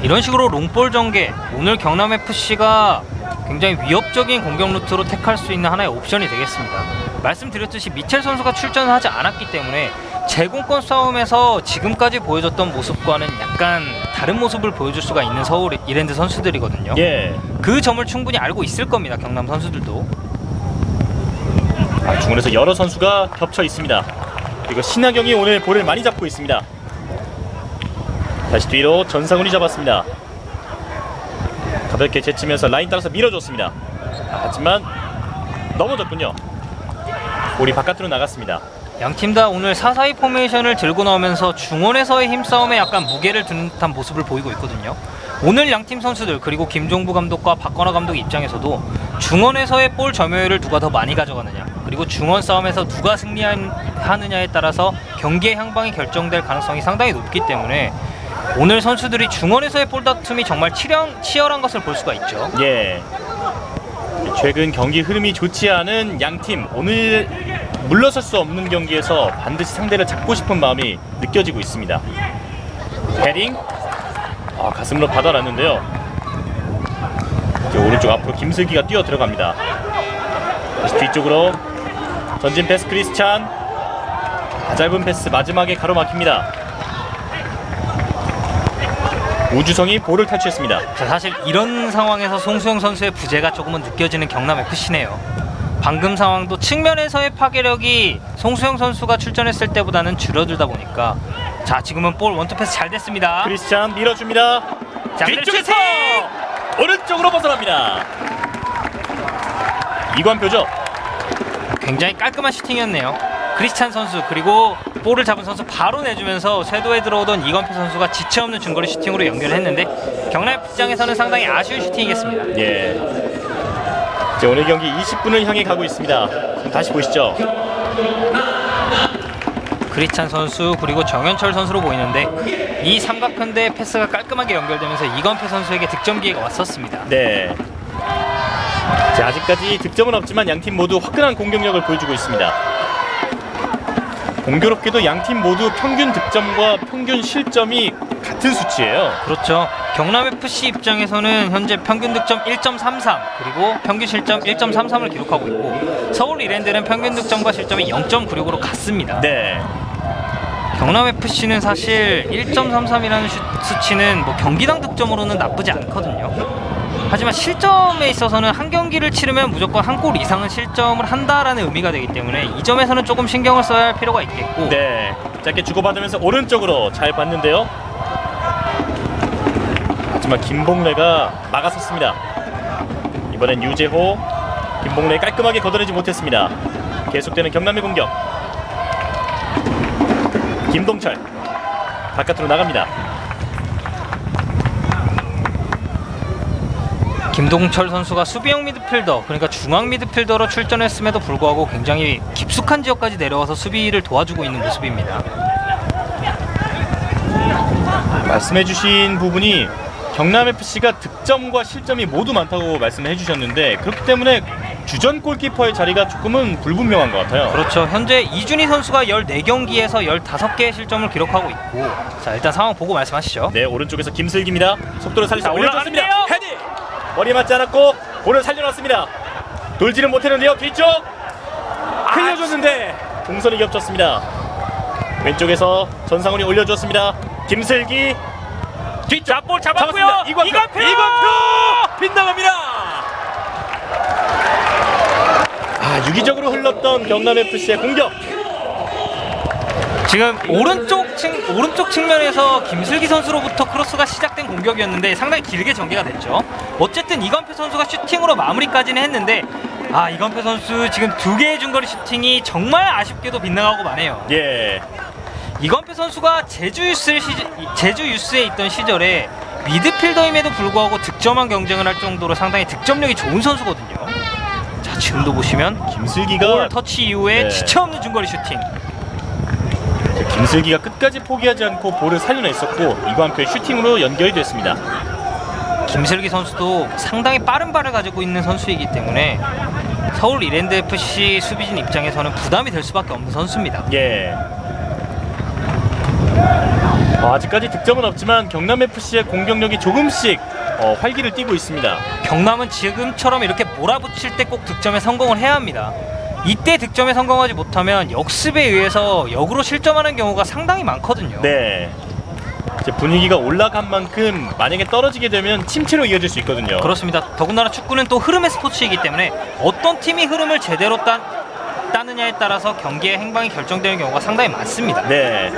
이런 식으로 롱볼 전개, 오늘 경남FC가 굉장히 위협적인 공격 루트로 택할 수 있는 하나의 옵션이 되겠습니다. 말씀드렸듯이 미첼 선수가 출전을 하지 않았기 때문에 제공권 싸움에서 지금까지 보여줬던 모습과는 약간 다른 모습을 보여줄 수가 있는 서울 이랜드 선수들이거든요. 예, 그 점을 충분히 알고 있을 겁니다. 경남 선수들도. 중원에서 여러 선수가 겹쳐 있습니다. 그리고 신하경이 오늘 볼을 많이 잡고 있습니다. 다시 뒤로 전상훈이 잡았습니다. 가볍게 제치면서 라인 따라서 밀어줬습니다. 하지만 넘어졌군요. 볼이 바깥으로 나갔습니다. 양팀 다 오늘 4-4-2 포메이션을 들고 나오면서 중원에서의 힘싸움에 약간 무게를 두는 듯한 모습을 보이고 있거든요. 오늘 양팀 선수들 그리고 김종부 감독과 박건하 감독 입장에서도 중원에서의 볼 점유율을 누가 더 많이 가져가느냐, 그리고 중원 싸움에서 누가 승리하느냐에 따라서 경기의 향방이 결정될 가능성이 상당히 높기 때문에 오늘 선수들이 중원에서의 볼 다툼이 정말 치열한 것을 볼 수가 있죠. 예, 최근 경기 흐름이 좋지 않은 양팀, 오늘 물러설 수 없는 경기에서 반드시 상대를 잡고 싶은 마음이 느껴지고 있습니다. 헤딩, 가슴으로 받아놨는데요. 이제 오른쪽 앞으로 김슬기가 뛰어 들어갑니다. 다시 뒤쪽으로 전진 패스 크리스찬, 짧은 패스 마지막에 가로막힙니다. 우주성이 볼을 탈취했습니다. 자, 사실 이런 상황에서 송수영 선수의 부재가 조금은 느껴지는 경남FC네요. 방금 상황도 측면에서의 파괴력이 송수영 선수가 출전했을 때보다는 줄어들다 보니까 자 지금은 볼 원투 패스 잘 됐습니다. 크리스찬 밀어줍니다. 자, 뒤쪽에서 오른쪽으로 벗어납니다. 이관표죠. 굉장히 깔끔한 슈팅이었네요. 크리스찬 선수 그리고 볼을 잡은 선수 바로 내주면서 쇄도에 들어오던 이건표 선수가 지체 없는 중거리 슈팅으로 연결했는데 경남 입장에서는 상당히 아쉬운 슈팅이겠습니다. 예. 이제 오늘 경기 20분을 향해 가고 있습니다. 다시 보시죠. 크리스찬 선수 그리고 정현철 선수로 보이는데 이 삼각편대의 패스가 깔끔하게 연결되면서 이건표 선수에게 득점 기회가 왔었습니다. 네. 자, 아직까지 득점은 없지만 양팀 모두 화끈한 공격력을 보여주고 있습니다. 공교롭게도 양팀 모두 평균 득점과 평균 실점이 같은 수치예요. 그렇죠. 경남FC 입장에서는 현재 평균 득점 1.33 그리고 평균 실점 1.33을 기록하고 있고 서울 이랜드는 평균 득점과 실점이 0.96으로 같습니다. 네. 경남FC는 사실 1.33이라는 수치는 뭐 경기당 득점으로는 나쁘지 않거든요. 하지만 실점에 있어서는 한 경기를 치르면 무조건 한 골 이상은 실점을 한다라는 의미가 되기 때문에 이 점에서는 조금 신경을 써야 할 필요가 있겠고. 네. 짧게 주고받으면서 오른쪽으로 잘 봤는데요. 하지만 김봉래가 막아섰습니다. 이번엔 유재호, 김봉래 깔끔하게 걷어내지 못했습니다. 계속되는 경남의 공격. 김동철 바깥으로 나갑니다. 김동철 선수가 수비형 미드필더, 그러니까 중앙 미드필더로 출전했음에도 불구하고 굉장히 깊숙한 지역까지 내려와서 수비를 도와주고 있는 모습입니다. 말씀해주신 부분이 경남FC가 득점과 실점이 모두 많다고 말씀해 주셨는데 그렇기 때문에 주전 골키퍼의 자리가 조금은 불분명한 것 같아요. 그렇죠. 현재 이준희 선수가 14경기에서 15개의 실점을 기록하고 있고, 자 일단 상황 보고 말씀하시죠. 네, 오른쪽에서 김슬기입니다. 속도를 살려서 올려줬습니다. 올라가는데요. 헤딩! 머리에 맞지 않았고 볼을 살려놨습니다. 돌지는 못했는데요. 뒤쪽 흘려줬는데 동선이 겹쳤습니다. 왼쪽에서 전상훈이 올려줬습니다. 김슬기 뒤쪽 볼 잡았고요. 이관표 빗나갑니다. 유기적으로 흘렀던 경남FC의 공격. 지금 오른쪽 측면에서 김슬기 선수로부터 크로스가 시작된 공격이었는데 상당히 길게 전개가 됐죠. 어쨌든 이건표 선수가 슈팅으로 마무리까지는 했는데 이건표 선수 지금 2개의 중거리 슈팅이 정말 아쉽게도 빗나가고 마네요. 예. 이건표 선수가 제주 유스에 있던 시절에 미드필더임에도 불구하고 득점왕 경쟁을 할 정도로 상당히 득점력이 좋은 선수거든요. 자, 지금도 보시면 김슬기가 볼 터치 이후에 네. 지쳐없는 중거리 슈팅. 김슬기가 끝까지 포기하지 않고 볼을 살려냈었고 이관표의 슈팅으로 연결이 됐습니다. 김슬기 선수도 상당히 빠른 발을 가지고 있는 선수이기 때문에 서울 이랜드 FC 수비진 입장에서는 부담이 될 수밖에 없는 선수입니다. 예. 아직까지 득점은 없지만 경남 FC의 공격력이 조금씩 활기를 띠고 있습니다. 경남은 지금처럼 이렇게 몰아붙일 때 꼭 득점에 성공을 해야 합니다. 이때 득점에 성공하지 못하면 역습에 의해서 역으로 실점하는 경우가 상당히 많거든요. 네. 이제 분위기가 올라간 만큼 만약에 떨어지게 되면 침체로 이어질 수 있거든요. 그렇습니다. 더군다나 축구는 또 흐름의 스포츠이기 때문에 어떤 팀이 흐름을 제대로 따느냐에 따라서 경기의 행방이 결정되는 경우가 상당히 많습니다. 네.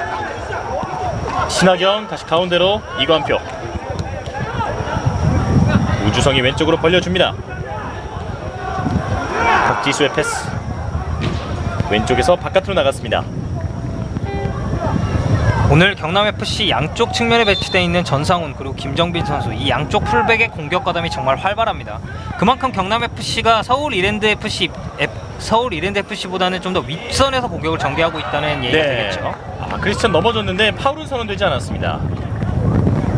신하경 다시 가운데로 이관표. 우주성이 왼쪽으로 벌려줍니다. 박지수의 패스. 왼쪽에서 바깥으로 나갔습니다. 오늘 경남FC 양쪽 측면에 배치되어 있는 전상훈 그리고 김정빈 선수 이 양쪽 풀백의 공격 가담이 정말 활발합니다. 그만큼 경남FC가 서울 이랜드 FC보다는 좀 더 윗선에서 공격을 전개하고 있다는 얘기가 되겠죠. 크리스찬 넘어졌는데 파울은 선언되지 않았습니다.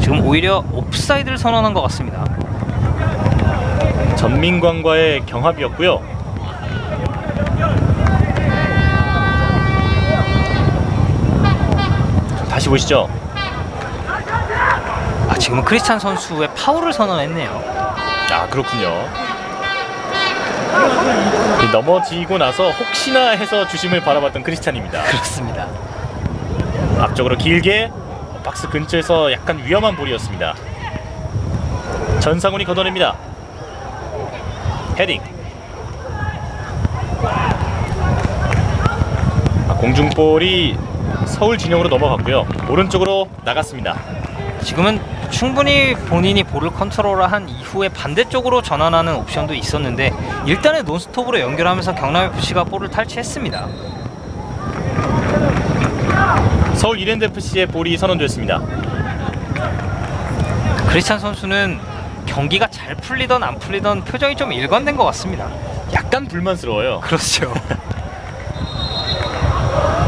지금 오히려 옵사이드를 선언한 것 같습니다. 전민광과의 경합이었고요. 다시 보시죠. 지금은 크리스찬 선수의 파울을 선언했네요. 그렇군요. 넘어지고 나서 혹시나 해서 주심을 바라봤던 크리스찬입니다. 그렇습니다. 앞쪽으로 길게 박스 근처에서 약간 위험한 볼이었습니다. 전상훈이 걷어냅니다. 헤딩. 공중볼이 서울 진영으로 넘어갔고요. 오른쪽으로 나갔습니다. 지금은 충분히 본인이 볼을 컨트롤한 이후에 반대쪽으로 전환하는 옵션도 있었는데 일단은 논스톱으로 연결하면서 경남FC가 볼을 탈취했습니다. 서울 이랜드 FC의 볼이 선언됐습니다. 크리스찬 선수는 경기가 잘 풀리던 안 풀리던 표정이 좀 일관된 것 같습니다. 약간 불만스러워요. 그렇죠.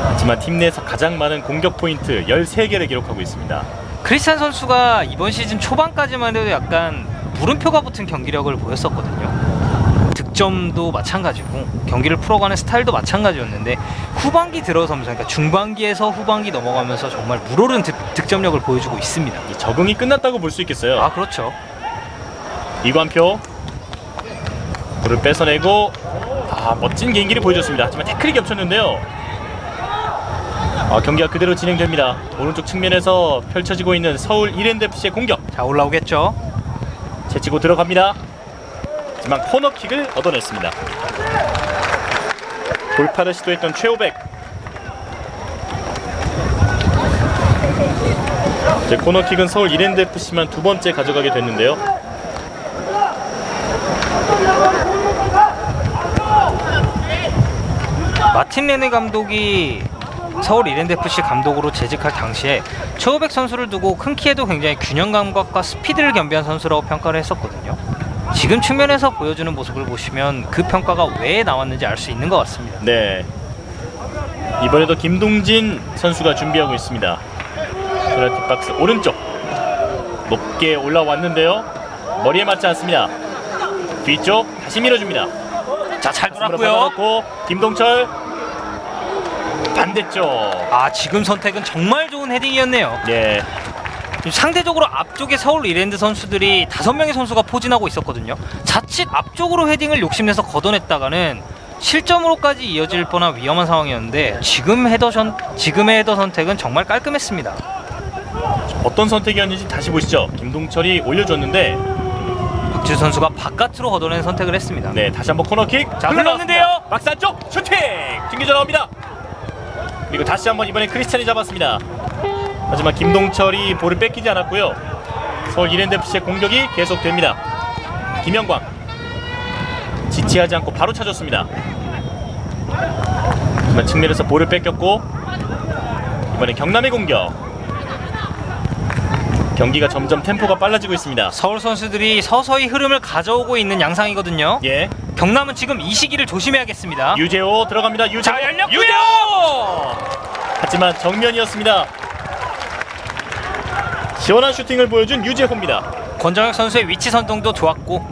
하지만 팀 내에서 가장 많은 공격 포인트 13개를 기록하고 있습니다. 크리스찬 선수가 이번 시즌 초반까지만 해도 약간 물음표가 붙은 경기력을 보였었거든요. 득점도 마찬가지고 경기를 풀어가는 스타일도 마찬가지였는데 후반기 들어서면서 그러니까 중반기에서 후반기 넘어가면서 정말 물오른 득점력을 보여주고 있습니다. 적응이 끝났다고 볼 수 있겠어요. 그렇죠. 이관표 볼을 뺏어내고 멋진 개인기를 보여줬습니다. 하지만 태클이 겹쳤는데요. 경기가 그대로 진행됩니다. 오른쪽 측면에서 펼쳐지고 있는 서울 이랜드 FC의 공격. 자, 올라오겠죠. 제치고 들어갑니다. 하지만 코너킥을 얻어냈습니다. 돌파를 시도했던 최호백. 이제 코너킥은 서울 이랜드 FC만 2번째 가져가게 됐는데요. 마틴 레네 감독이 서울 이랜드FC 감독으로 재직할 당시에 최호백 선수를 두고 큰 키에도 굉장히 균형 감각과 스피드를 겸비한 선수라고 평가를 했었거든요. 지금 측면에서 보여주는 모습을 보시면 그 평가가 왜 나왔는지 알 수 있는 것 같습니다. 네. 이번에도 김동진 선수가 준비하고 있습니다. 페널티 박스 오른쪽 높게 올라왔는데요. 머리에 맞지 않습니다. 뒤쪽 다시 밀어줍니다. 자, 잘 돌았고요. 김동철 반대쪽. 지금 선택은 정말 좋은 헤딩이었네요. 네. 상대적으로 앞쪽에 서울 이랜드 선수들이 5명의 선수가 포진하고 있었거든요. 자칫 앞쪽으로 헤딩을 욕심내서 걷어냈다가는 실점으로까지 이어질 뻔한 위험한 상황이었는데 지금의 헤더 선택은 정말 깔끔했습니다. 어떤 선택이었는지 다시 보시죠. 김동철이 올려줬는데 박지수 선수가 바깥으로 걷어내는 선택을 했습니다. 네, 다시 한번 코너킥. 자, 흘렀는데요. 박스 안쪽 슈팅 튕겨져 나옵니다. 그리고 다시 한번 이번에 크리스찬이 잡았습니다. 하지만 김동철이 볼을 뺏기지 않았고요. 서울 이랜드 FC의 공격이 계속됩니다. 김영광 지체하지 않고 바로 차줬습니다. 하지만 측면에서 볼을 뺏겼고 이번엔 경남의 공격. 경기가 점점 템포가 빨라지고 있습니다. 서울 선수들이 서서히 흐름을 가져오고 있는 양상이거든요. 예, 경남은 지금 이 시기를 조심해야겠습니다. 유재호 들어갑니다. 유재호. 자, 열렸고요. 유재호! 하지만 정면이었습니다. 시원한 슈팅을 보여준 유재호입니다. 권정혁 선수의 위치 선동도 좋았고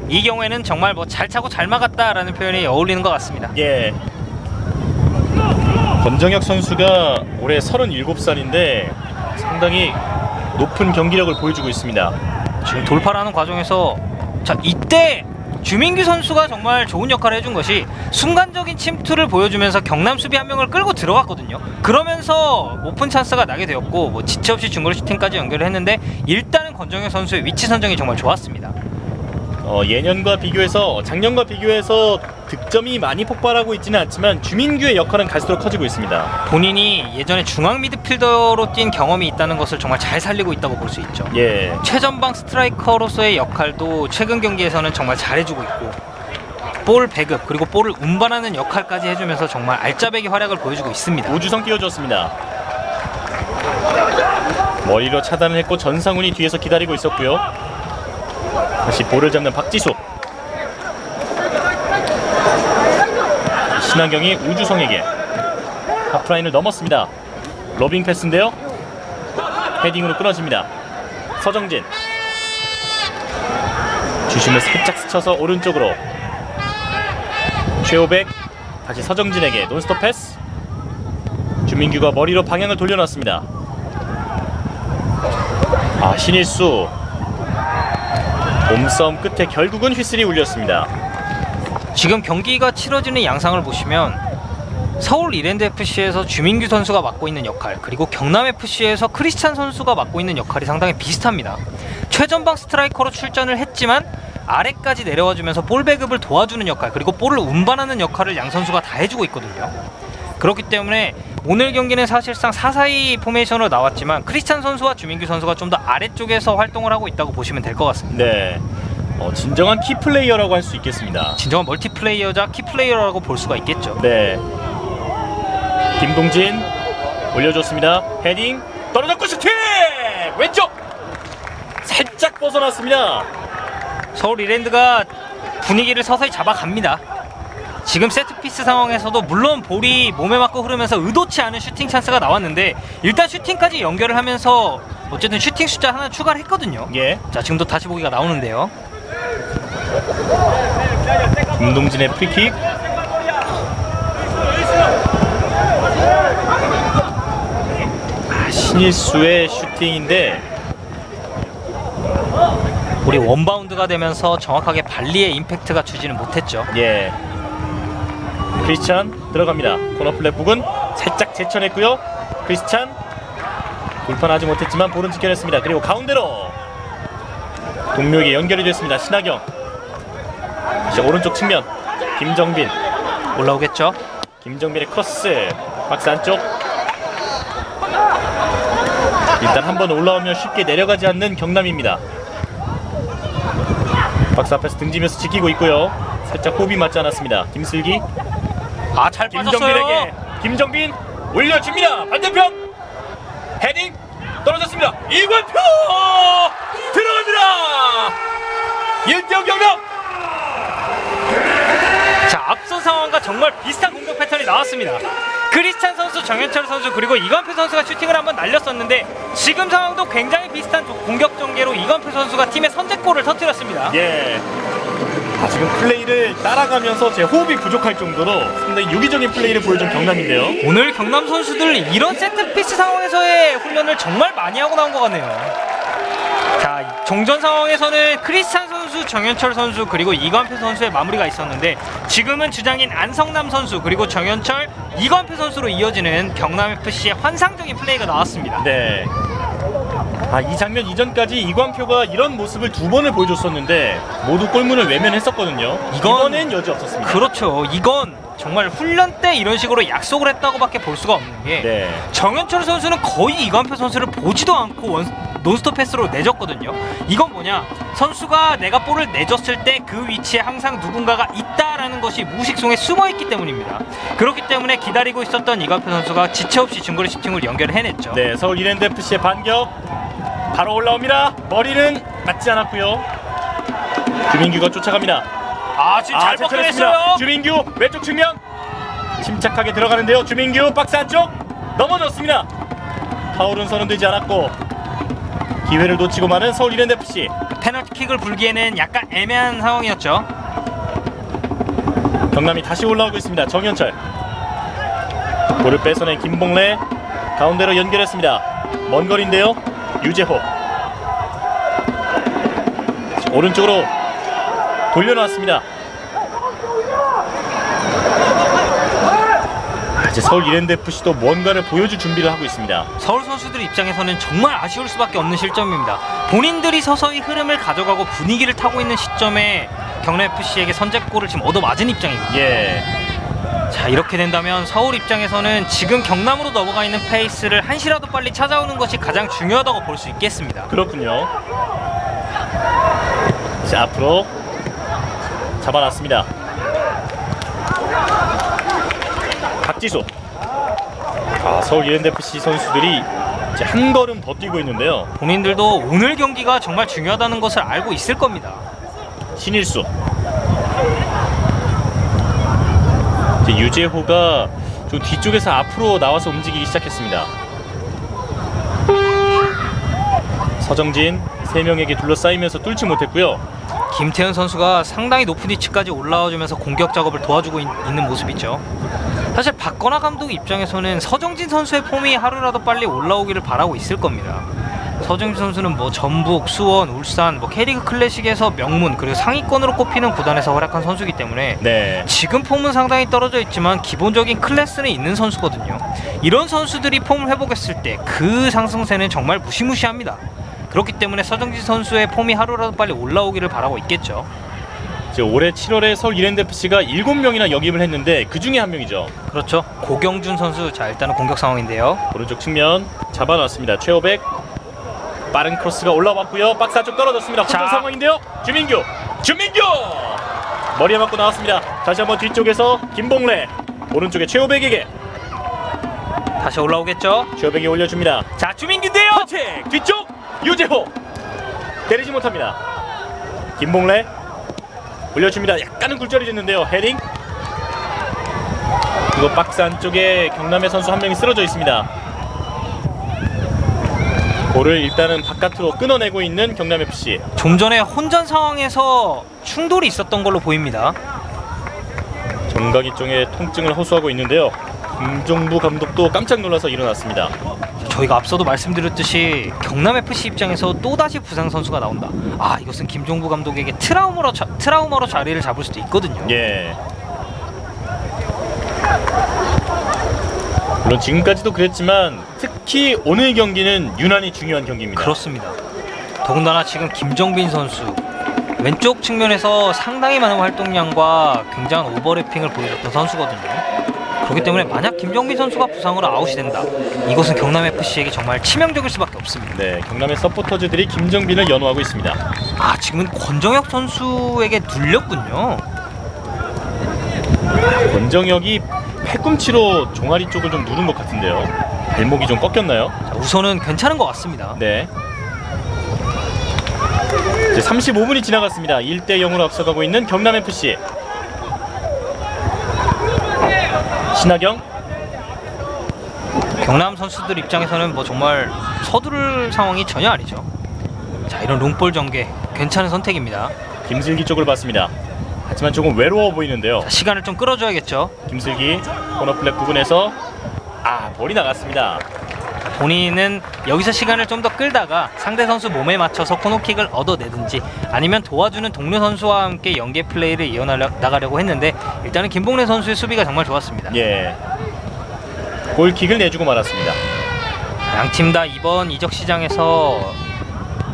이 경우에는 정말 뭐 잘 차고 잘 막았다라는 표현이 어울리는 것 같습니다. 예. 권정혁 선수가 올해 37살인데 상당히 높은 경기력을 보여주고 있습니다. 지금 돌파를 하는 과정에서 자 이때 주민규 선수가 정말 좋은 역할을 해준 것이 순간적인 침투를 보여주면서 경남 수비 한 명을 끌고 들어갔거든요. 그러면서 오픈 찬스가 나게 되었고 뭐 지체 없이 중거리 슈팅까지 연결을 했는데 일단은 권정혁 선수의 위치 선정이 정말 좋았습니다. 예년과 비교해서 작년과 비교해서 득점이 많이 폭발하고 있지는 않지만 주민규의 역할은 갈수록 커지고 있습니다. 본인이 예전에 중앙 미드필더로 뛴 경험이 있다는 것을 정말 잘 살리고 있다고 볼 수 있죠. 예. 최전방 스트라이커로서의 역할도 최근 경기에서는 정말 잘해주고 있고 볼 배급 그리고 볼을 운반하는 역할까지 해주면서 정말 알짜배기 활약을 보여주고 있습니다. 우주성 띄워줬습니다. 머리로 차단을 했고 전상훈이 뒤에서 기다리고 있었고요. 다시 볼을 잡는 박지수. 신한경이 우주성에게 하프라인을 넘었습니다. 로빙 패스인데요. 헤딩으로 끊어집니다. 서정진 주심을 살짝 스쳐서 오른쪽으로 최호백 다시 서정진에게 논스톱 패스. 주민규가 머리로 방향을 돌려놨습니다. 신일수 몸싸움 끝에 결국은 휘슬이 울렸습니다. 지금 경기가 치러지는 양상을 보시면 서울 이랜드FC에서 주민규 선수가 맡고 있는 역할 그리고 경남FC에서 크리스찬 선수가 맡고 있는 역할이 상당히 비슷합니다. 최전방 스트라이커로 출전을 했지만 아래까지 내려와주면서 볼 배급을 도와주는 역할 그리고 볼을 운반하는 역할을 양 선수가 다 해주고 있거든요. 그렇기 때문에 오늘 경기는 사실상 4-4-2 포메이션으로 나왔지만 크리스찬 선수와 주민규 선수가 좀 더 아래쪽에서 활동을 하고 있다고 보시면 될 것 같습니다. 네, 진정한 키플레이어라고 할 수 있겠습니다. 진정한 멀티플레이어자 키플레이어라고 볼 수가 있겠죠. 네, 김동진 올려줬습니다. 헤딩 떨어졌고 슈팅! 왼쪽! 살짝 벗어났습니다. 서울 이랜드가 분위기를 서서히 잡아갑니다. 지금 세트피스 상황에서도 물론 볼이 몸에 맞고 흐르면서 의도치 않은 슈팅 찬스가 나왔는데 일단 슈팅까지 연결을 하면서 어쨌든 슈팅 숫자 하나 추가를 했거든요. 예. 자, 지금도 다시 보기가 나오는데요. 김동진의 프리킥. 신일수의 슈팅인데 볼이 원바운드가 되면서 정확하게 발리의 임팩트가 주지는 못했죠. 예. 크리스찬 들어갑니다. 코너 플랫 부근 살짝 제쳐냈고요. 크리스찬 돌파하지 못했지만 볼은 지켜냈습니다. 그리고 가운데로 동료에게 연결이 됐습니다. 신하경 이제 오른쪽 측면 김정빈 올라오겠죠. 김정빈의 크로스 박스 안쪽. 일단 한번 올라오면 쉽게 내려가지 않는 경남입니다. 박스 앞에서 등지면서 지키고 있고요. 살짝 호흡이 맞지 않았습니다. 김슬기 잘 김정빈에게 빠졌어요. 김정빈 올려줍니다. 반대편 헤딩 떨어졌습니다. 이관표 들어갑니다. 1대0 경남. 자, 앞선 상황과 정말 비슷한 공격 패턴이 나왔습니다. 크리스찬 선수, 정현철 선수 그리고 이관표 선수가 슈팅을 한번 날렸었는데 지금 상황도 굉장히 비슷한 공격 전개로 이관표 선수가 팀의 선제골을 터뜨렸습니다. 예. 지금 플레이를 따라가면서 제 호흡이 부족할 정도로 상당히 유기적인 플레이를 보여준 경남인데요. 오늘 경남 선수들 이런 세트피스 상황에서의 훈련을 정말 많이 하고 나온 것 같네요. 자, 종전 상황에서는 크리스찬 선수, 정현철 선수 그리고 이관표 선수의 마무리가 있었는데 지금은 주장인 안성남 선수 그리고 정현철, 이관표 선수로 이어지는 경남FC의 환상적인 플레이가 나왔습니다. 네. 이 장면 이전까지 이관표가 이런 모습을 2번을 보여줬었는데 모두 골문을 외면했었거든요. 이번엔 여지 없었습니다. 그렇죠. 이건 정말 훈련 때 이런 식으로 약속을 했다고밖에 볼 수가 없는 게 네. 정현철 선수는 거의 이관표 선수를 보지도 않고 논스톱 패스로 내줬거든요. 이건 뭐냐? 선수가 내가 볼을 내줬을 때 그 위치에 항상 누군가가 있다라는 것이 무의식 속에 숨어있기 때문입니다. 그렇기 때문에 기다리고 있었던 이관표 선수가 지체 없이 중거리 슈팅을 연결을 해냈죠. 네, 서울 이랜드 FC의 반격 바로 올라옵니다. 머리는 맞지 않았고요. 주민규가 쫓아갑니다. 지금 잘 벗겨냈어요. 주민규 왼쪽 측면 침착하게 들어가는데요. 주민규 박스 안쪽 넘어졌습니다. 파울은 선언되지 않았고 기회를 놓치고 마는 서울 이랜드 FC. 페널티킥을 불기에는 약간 애매한 상황이었죠. 경남이 다시 올라오고 있습니다. 정현철 볼을 뺏어낸 김봉래 가운데로 연결했습니다. 먼 거리인데요. 유재호 오른쪽으로 돌려놨습니다. 이제 서울 이랜드 FC도 뭔가를 보여줄 준비를 하고 있습니다. 서울 선수들 입장에서는 정말 아쉬울 수밖에 없는 실점입니다. 본인들이 서서히 흐름을 가져가고 분위기를 타고 있는 시점에 경남FC에게 선제골을 지금 얻어맞은 입장입니다. 예. 자, 이렇게 된다면 서울 입장에서는 지금 경남으로 넘어가 있는 페이스를 한시라도 빨리 찾아오는 것이 가장 중요하다고 볼 수 있겠습니다. 그렇군요. 자, 앞으로 잡아놨습니다. 박지수. 서울 이랜드 FC 선수들이 이제 한 걸음 더 뛰고 있는데요. 본인들도 오늘 경기가 정말 중요하다는 것을 알고 있을 겁니다. 신일수. 이제 유재호가 좀 뒤쪽에서 앞으로 나와서 움직이기 시작했습니다. 서정진 3명에게 둘러싸이면서 뚫지 못했고요. 김태현 선수가 상당히 높은 위치까지 올라와주면서 공격 작업을 도와주고 있는 모습이죠. 사실 박건하 감독 입장에서는 서정진 선수의 폼이 하루라도 빨리 올라오기를 바라고 있을 겁니다. 서정진 선수는 뭐 전북, 수원, 울산, K리그 클래식에서 명문 그리고 상위권으로 꼽히는 구단에서 활약한 선수이기 때문에 네. 지금 폼은 상당히 떨어져 있지만 기본적인 클래스는 있는 선수거든요. 이런 선수들이 폼을 회복했을 때 그 상승세는 정말 무시무시합니다. 그렇기 때문에 서정진 선수의 폼이 하루라도 빨리 올라오기를 바라고 있겠죠. 이제 올해 7월에 서울 이랜드 FC가 7명이나 영입을 했는데 그 중에 한 명이죠. 그렇죠. 고경준 선수. 자, 일단은 공격 상황인데요. 오른쪽 측면 잡아놨습니다. 최호백 빠른 크로스가 올라왔고요. 박스 안쪽 떨어졌습니다. 혼전 상황인데요. 주민규 머리에 맞고 나왔습니다. 다시 한번 뒤쪽에서 김봉래 오른쪽에 최호백에게 다시 올라오겠죠. 최호백이 올려줍니다. 자, 주민규인데요. 터치 뒤쪽 유재호 때리지 못합니다. 김봉래 올려줍니다. 약간은 굴절이 됐는데요. 헤딩. 그리고 박스 안쪽에 경남의 선수 한 명이 쓰러져 있습니다. 볼을 일단은 바깥으로 끊어내고 있는 경남FC. 좀 전에 혼전 상황에서 충돌이 있었던 걸로 보입니다. 정강이 쪽에 통증을 호소하고 있는데요. 김종부 감독도 깜짝 놀라서 일어났습니다. 저희가 앞서도 말씀드렸듯이 경남FC 입장에서 또다시 부상 선수가 나온다. 이것은 김종부 감독에게 트라우마로 자리를 잡을 수도 있거든요. 예. 물론 지금까지도 그랬지만 특히 오늘 경기는 유난히 중요한 경기입니다. 그렇습니다. 더군다나 지금 김정빈 선수 왼쪽 측면에서 상당히 많은 활동량과 굉장한 오버래핑을 보여줬던 선수거든요. 그렇기 때문에 만약 김정빈 선수가 부상으로 아웃이 된다, 이것은 경남FC에게 정말 치명적일 수밖에 없습니다. 네, 경남의 서포터즈들이 김정빈을 연호하고 있습니다. 지금은 권정혁 선수에게 눌렸군요. 권정혁이 팔꿈치로 종아리 쪽을 좀 누른 것 같은데요. 발목이 좀 꺾였나요? 자, 우선은 괜찮은 것 같습니다. 네. 이제 35분이 지나갔습니다. 1대0으로 앞서가고 있는 경남FC. 신하경. 경남 선수들 입장에서는 뭐 정말 서두를 상황이 전혀 아니죠. 자, 이런 롱볼 전개 괜찮은 선택입니다. 김슬기 쪽을 봤습니다. 하지만 조금 외로워 보이는데요. 자, 시간을 좀 끌어줘야겠죠. 김슬기 코너플랫 부근에서 볼이 나갔습니다. 본인은 여기서 시간을 좀 더 끌다가 상대 선수 몸에 맞춰서 코너킥을 얻어내든지 아니면 도와주는 동료 선수와 함께 연계 플레이를 이어나가려고 했는데 일단은 김봉래 선수의 수비가 정말 좋았습니다. 예. 골킥을 내주고 말았습니다. 양팀 다 이번 이적 시장에서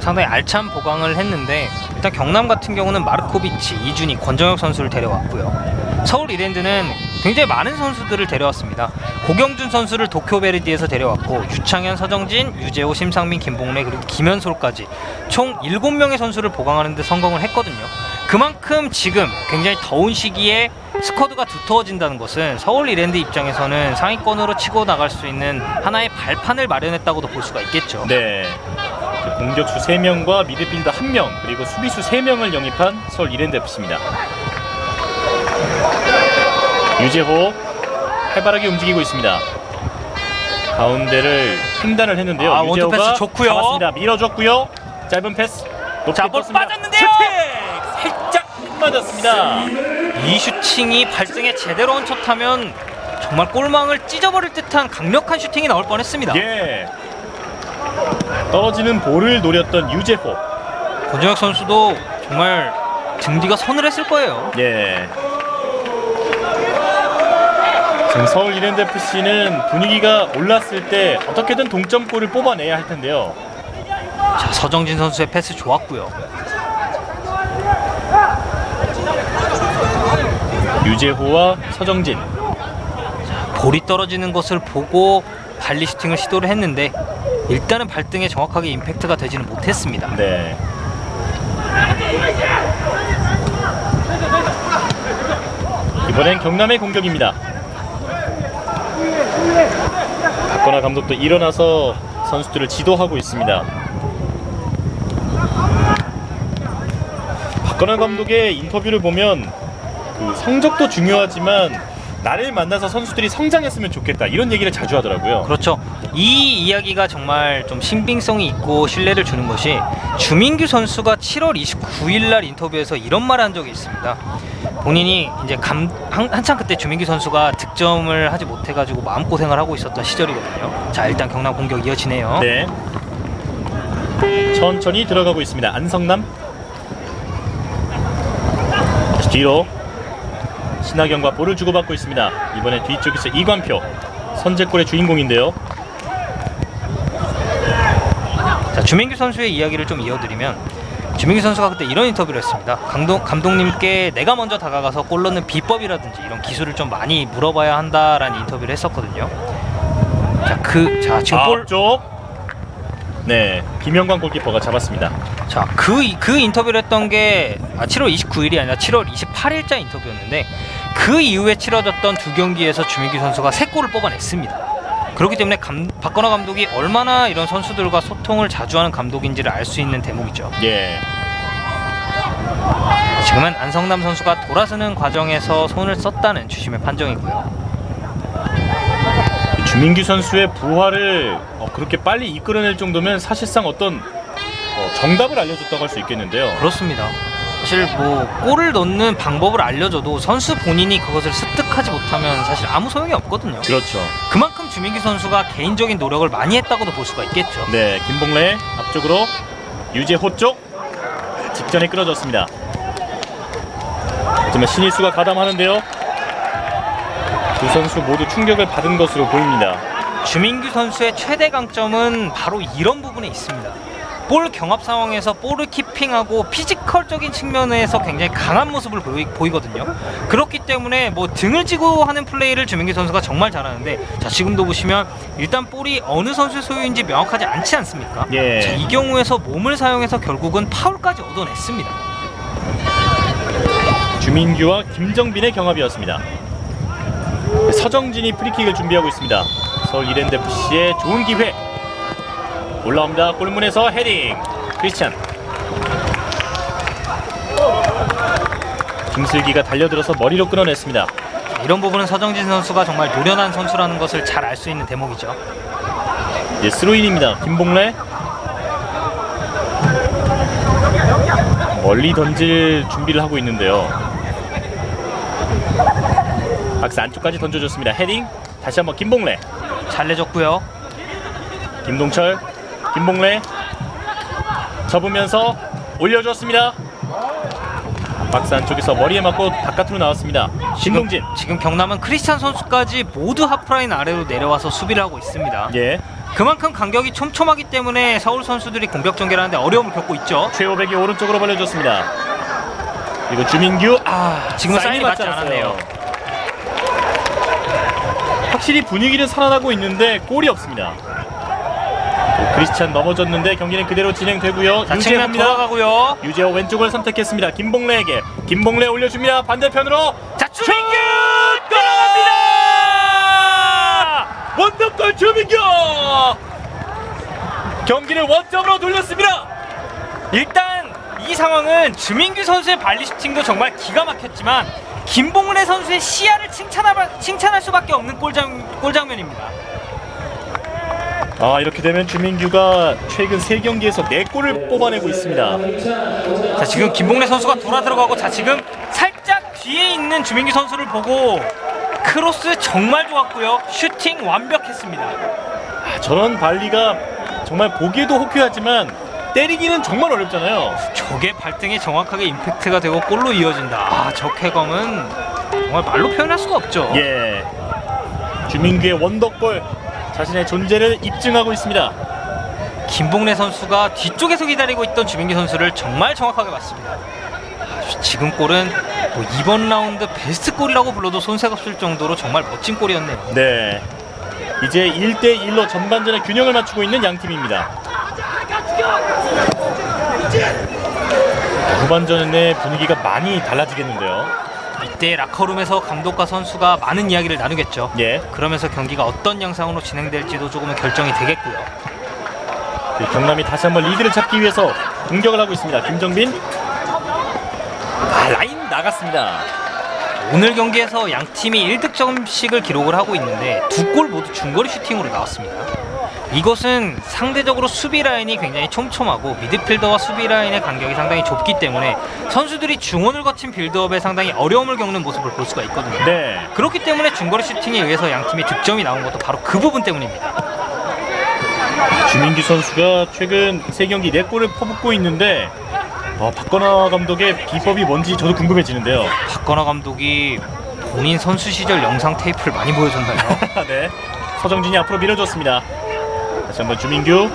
상당히 알찬 보강을 했는데 일단 경남 같은 경우는 마르코비치, 이준희, 권정혁 선수를 데려왔고요. 서울 이랜드는 굉장히 많은 선수들을 데려왔습니다. 고경준 선수를 도쿄베르디에서 데려왔고 유창현, 서정진, 유재호, 심상민, 김봉래 그리고 김현솔까지 총 7명의 선수를 보강하는 데 성공을 했거든요. 그만큼 지금 굉장히 더운 시기에 스쿼드가 두터워진다는 것은 서울 이랜드 입장에서는 상위권으로 치고 나갈 수 있는 하나의 발판을 마련했다고도 볼 수가 있겠죠. 네. 공격수 3명과 미드필더 1명 그리고 수비수 3명을 영입한 서울 이랜드 FC입니다. 유재호 활발하게 움직이고 있습니다. 가운데를 횡단을 했는데요. 원투 유재호가 패스 좋고요. 잡았습니다. 밀어줬고요. 짧은 패스 높게 자, 볼 떴습니다. 빠졌는데요. 슈팅! 살짝 못 맞았습니다. 이 슈팅이 발등에 제대로 얹혔다면 정말 골망을 찢어버릴 듯한 강력한 슈팅이 나올 뻔했습니다. 예. 떨어지는 볼을 노렸던 유재호. 권정혁 선수도 정말 등 뒤가 서늘했을 거예요. 예. 지금 서울 이랜드 FC는 분위기가 올랐을 때 어떻게든 동점골을 뽑아내야 할 텐데요. 자, 서정진 선수의 패스 좋았고요. 유재호와 서정진. 볼이 떨어지는 것을 보고 발리 슈팅을 시도를 했는데 일단은 발등에 정확하게 임팩트가 되지는 못했습니다. 네. 이번엔 경남의 공격입니다. 박건하 감독도 일어나서 선수들을 지도하고 있습니다. 박건하 감독의 인터뷰를 보면 그 성적도 중요하지만 나를 만나서 선수들이 성장했으면 좋겠다 이런 얘기를 자주 하더라고요. 그렇죠. 이 이야기가 정말 좀 신빙성이 있고 신뢰를 주는 것이 주민규 선수가 7월 29일 날 인터뷰에서 이런 말을 한 적이 있습니다. 본인이 이제 한창 그때 주민규 선수가 득점을 하지 못해가지고 마음고생을 하고 있었던 시절이거든요. 자, 일단 경남 공격 이어지네요. 네. 천천히 들어가고 있습니다. 안성남. 다시 뒤로. 신하경과 볼을 주고받고 있습니다. 이번에 뒤쪽에서 이관표. 선제골의 주인공인데요. 자, 주민규 선수의 이야기를 좀 이어드리면 주민규 선수가 그때 이런 인터뷰를 했습니다. 감독님께 내가 먼저 다가가서 골 넣는 비법이라든지 이런 기술을 좀 많이 물어봐야 한다라는 인터뷰를 했었거든요. 자, 지금 볼 쪽. 네, 김영광 골키퍼가 잡았습니다. 자, 그 인터뷰를 했던 게 7월 29일이 아니라 7월 28일자 인터뷰였는데 그 이후에 치러졌던 두 경기에서 주민규 선수가 3골을 뽑아냈습니다. 그렇기 때문에 박건하 감독이 얼마나 이런 선수들과 소통을 자주 하는 감독인지를 알 수 있는 대목이죠. 예. 지금은 안성남 선수가 돌아서는 과정에서 손을 썼다는 주심의 판정이고요. 주민규 선수의 부활을 그렇게 빨리 이끌어낼 정도면 사실상 어떤 정답을 알려줬다고 할 수 있겠는데요. 그렇습니다. 사실 뭐 골을 넣는 방법을 알려줘도 선수 본인이 그것을 습득하지 못하면 사실 아무 소용이 없거든요. 그렇죠. 그만큼 주민규 선수가 개인적인 노력을 많이 했다고도 볼 수가 있겠죠. 네, 김봉래 앞쪽으로 유재호 쪽 직전에 끌어졌습니다. 하지만 신일수가 가담하는데요. 두 선수 모두 충격을 받은 것으로 보입니다. 주민규 선수의 최대 강점은 바로 이런 부분에 있습니다. 볼 경합 상황에서 볼을 키핑하고 피지컬적인 측면에서 굉장히 강한 모습을 보이거든요. 그렇기 때문에 뭐 등을 쥐고 하는 플레이를 주민규 선수가 정말 잘하는데, 자, 지금도 보시면 일단 볼이 어느 선수의 소유인지 명확하지 않지 않습니까? 예. 자, 이 경우에서 몸을 사용해서 결국은 파울까지 얻어냈습니다. 주민규와 김정빈의 경합이었습니다. 서정진이 프리킥을 준비하고 있습니다. 서울 이랜드 FC의 좋은 기회. 올라옵니다. 골문에서 헤딩. 크리스찬. 김슬기가 달려들어서 머리로 끊어냈습니다. 이런 부분은 서정진 선수가 정말 노련한 선수라는 것을 잘 알 수 있는 대목이죠. 이제 스로인입니다. 김봉래. 멀리 던질 준비를 하고 있는데요. 박스 안쪽까지 던져줬습니다. 헤딩. 다시 한번 김봉래. 잘 내줬고요. 김동철. 김봉래 접으면서 올려줬습니다. 박스 안쪽에서 머리에 맞고 바깥으로 나왔습니다. 신동진. 지금 경남은 크리스찬 선수까지 모두 하프라인 아래로 내려와서 수비를 하고 있습니다. 예. 그만큼 간격이 촘촘하기 때문에 서울 선수들이 공격 전개하는데 어려움을 겪고 있죠. 최호백이 오른쪽으로 벌려줬습니다. 그리고 주민규. 지금 사인이 맞지 않았네요. 확실히 분위기는 살아나고 있는데 골이 없습니다. 크리스찬 넘어졌는데 경기는 그대로 진행되고요. 측면 유재호입니다. 돌아가고요. 유재호 왼쪽을 선택했습니다. 김봉래에게. 김봉래 올려줍니다. 반대편으로. 자, 주민규 들어갑니다. 원더골 주민규. 경기를 원점으로 돌렸습니다. 일단 이 상황은 주민규 선수의 발리슈팅도 정말 기가 막혔지만 김봉래 선수의 시야를 칭찬할 수밖에 없는 골장면입니다. 이렇게 되면 주민규가 최근 3경기에서 4골을 뽑아내고 있습니다. 자, 지금 김봉래 선수가 돌아 들어가고, 자, 지금 살짝 뒤에 있는 주민규 선수를 보고 크로스 정말 좋았고요. 슈팅 완벽했습니다. 저런 발리가 정말 보기에도 호쾌하지만 때리기는 정말 어렵잖아요. 저게 발등에 정확하게 임팩트가 되고 골로 이어진다. 저 쾌감은 정말 말로 표현할 수가 없죠. 예, 주민규의 원더골, 자신의 존재를 입증하고 있습니다. 김봉래 선수가 뒤쪽에서 기다리고 있던 주민규 선수를 정말 정확하게 봤습니다. 지금 골은 뭐 이번 라운드 베스트 골이라고 불러도 손색 없을 정도로 정말 멋진 골이었네요. 네, 이제 1대1로 전반전의 균형을 맞추고 있는 양팀입니다. 후반전의 분위기가 많이 달라지겠는데요. 이때 라커룸에서 감독과 선수가 많은 이야기를 나누겠죠. 예, 그러면서 경기가 어떤 양상으로 진행될지도 조금은 결정이 되겠고요. 경남이 다시 한번 리드를 잡기 위해서 공격을 하고 있습니다. 김정빈. 라인 나갔습니다. 오늘 경기에서 양 팀이 1득점씩을 기록을 하고 있는데 2골 모두 중거리 슈팅으로 나왔습니다. 이것은 상대적으로 수비 라인이 굉장히 촘촘하고 미드필더와 수비 라인의 간격이 상당히 좁기 때문에 선수들이 중원을 거친 빌드업에 상당히 어려움을 겪는 모습을 볼 수가 있거든요. 네, 그렇기 때문에 중거리 슈팅에 의해서 양 팀이 득점이 나온 것도 바로 그 부분 때문입니다. 주민규 선수가 최근 3경기 4골을 퍼붓고 있는데 박건하 감독의 비법이 뭔지 저도 궁금해지는데요. 박건하 감독이 본인 선수 시절 영상 테이프를 많이 보여줬나요? 네, 서정진이 앞으로 밀어줬습니다. 다시 한번 주민규.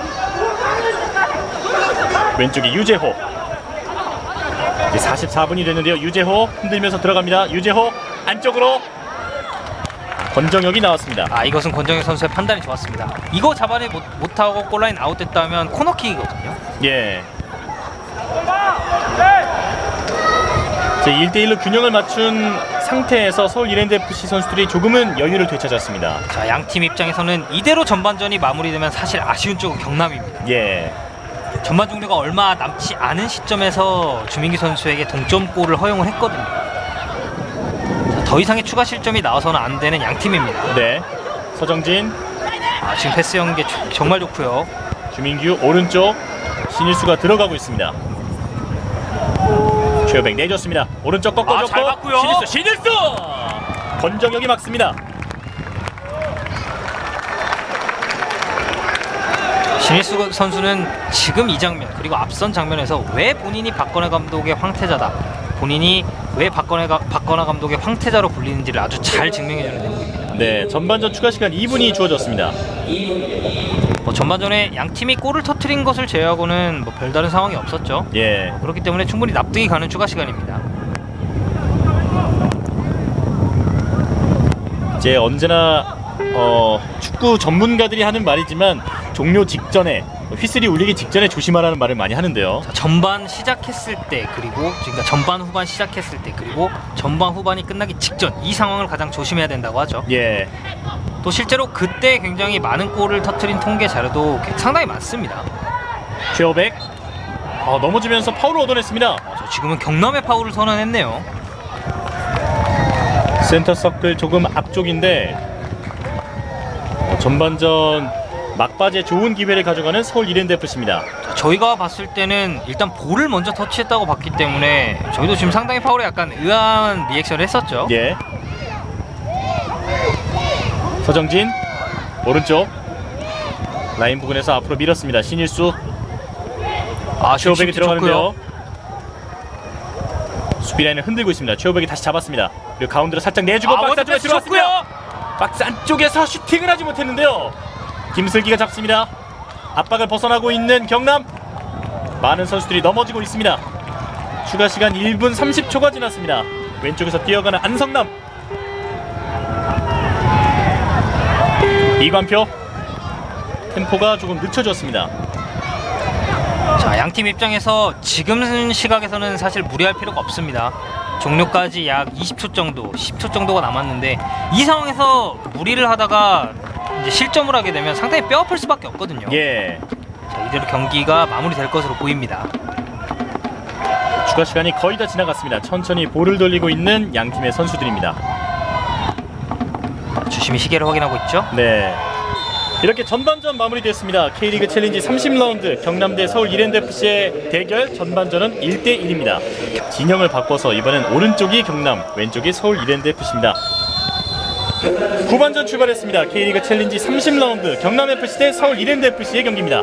왼쪽에 유재호. 이제 44분이 됐는데요. 유재호 흔들면서 들어갑니다. 유재호 안쪽으로. 권정혁이 나왔습니다. 이것은 권정혁 선수의 판단이 좋았습니다. 이거 잡아내 못하고 골라인 아웃됐다면 코너킥이거든요. 예. 제 1대1로 균형을 맞춘 상태에서 서울 이랜드FC 선수들이 조금은 여유를 되찾았습니다. 자, 양팀 입장에서는 이대로 전반전이 마무리되면 사실 아쉬운 쪽은 경남입니다. 예. 전반 종료가 얼마 남지 않은 시점에서 주민기 선수에게 동점골을 허용을 했거든요. 자, 더 이상의 추가 실점이 나와서는 안 되는 양팀입니다. 네. 서정진. 지금 패스 연계 정말 좋고요. 주민규 오른쪽. 신일수가 들어가고 있습니다. 최호백 내줬습니다. 오른쪽 꺾어줬고 잘 봤고요. 신일수! 권정혁이 막습니다. 신일수 선수는 지금 이 장면 그리고 앞선 장면에서 왜 본인이 박건하 감독의 황태자다, 본인이 왜 박건하 감독의 황태자로 불리는지를 아주 잘 증명해주는 대목입니다. 네, 전반전 추가 시간 2분이 주어졌습니다. 전반전에 양 팀이 골을 터뜨린 것을 제외하고는 별다른 상황이 없었죠. 예. 그렇기 때문에 충분히 납득이 가는 추가 시간입니다. 이제 언제나 축구 전문가들이 하는 말이지만 종료 직전에, 휘슬이 울리기 직전에 조심하라는 말을 많이 하는데요. 자, 전반 시작했을 때 그러니까 전반 후반 시작했을 때 그리고 전반 후반이 끝나기 직전, 이 상황을 가장 조심해야 된다고 하죠. 예. 또 실제로 그때 굉장히 많은 골을 터뜨린 통계 자료도 상당히 많습니다. 최호백 넘어지면서 파울을 얻어냈습니다. 지금은 경남의 파울을 선언했네요. 센터 서클 조금 앞쪽인데 전반전 막바지에 좋은 기회를 가져가는 서울 이랜드FC입니다. 저희가 봤을 때는 일단 볼을 먼저 터치했다고 봤기 때문에 저희도 지금 상당히 파울에 약간 의아한 리액션을 했었죠. 예. 서정진 오른쪽 라인 부근에서 앞으로 밀었습니다. 신일수. 최호백이 들어가는데요. 수비 라인을 흔들고 있습니다. 최호백이 다시 잡았습니다. 그리고 가운데로 살짝 내주고 박스 안쪽에 들어왔습니다. 박스 안쪽에서 슈팅을 하지 못했는데요. 김슬기가 잡습니다. 압박을 벗어나고 있는 경남. 많은 선수들이 넘어지고 있습니다. 추가 시간 1분 30초가 지났습니다. 왼쪽에서 뛰어가는 안성남. 이관표 템포가 조금 늦춰졌습니다. 자, 양팀 입장에서 지금 시각에서는 사실 무리할 필요가 없습니다. 종료까지 약 20초 정도, 10초 정도가 남았는데 이 상황에서 무리를 하다가 이제 실점을 하게 되면 상당히 뼈 아플 수밖에 없거든요. 예. 자, 이대로 경기가 마무리될 것으로 보입니다. 추가 시간이 거의 다 지나갔습니다. 천천히 볼을 돌리고 있는 양팀의 선수들입니다. 주심이 시계를 확인하고 있죠. 네. 이렇게 전반전 마무리됐습니다. K리그 챌린지 30라운드 경남대 서울 이랜드FC의 대결 전반전은 1대1입니다. 진영을 바꿔서 이번엔 오른쪽이 경남, 왼쪽이 서울 이랜드FC입니다. 후반전 출발했습니다. K리그 챌린지 30라운드 경남FC 대 서울 이랜드FC의 경기입니다.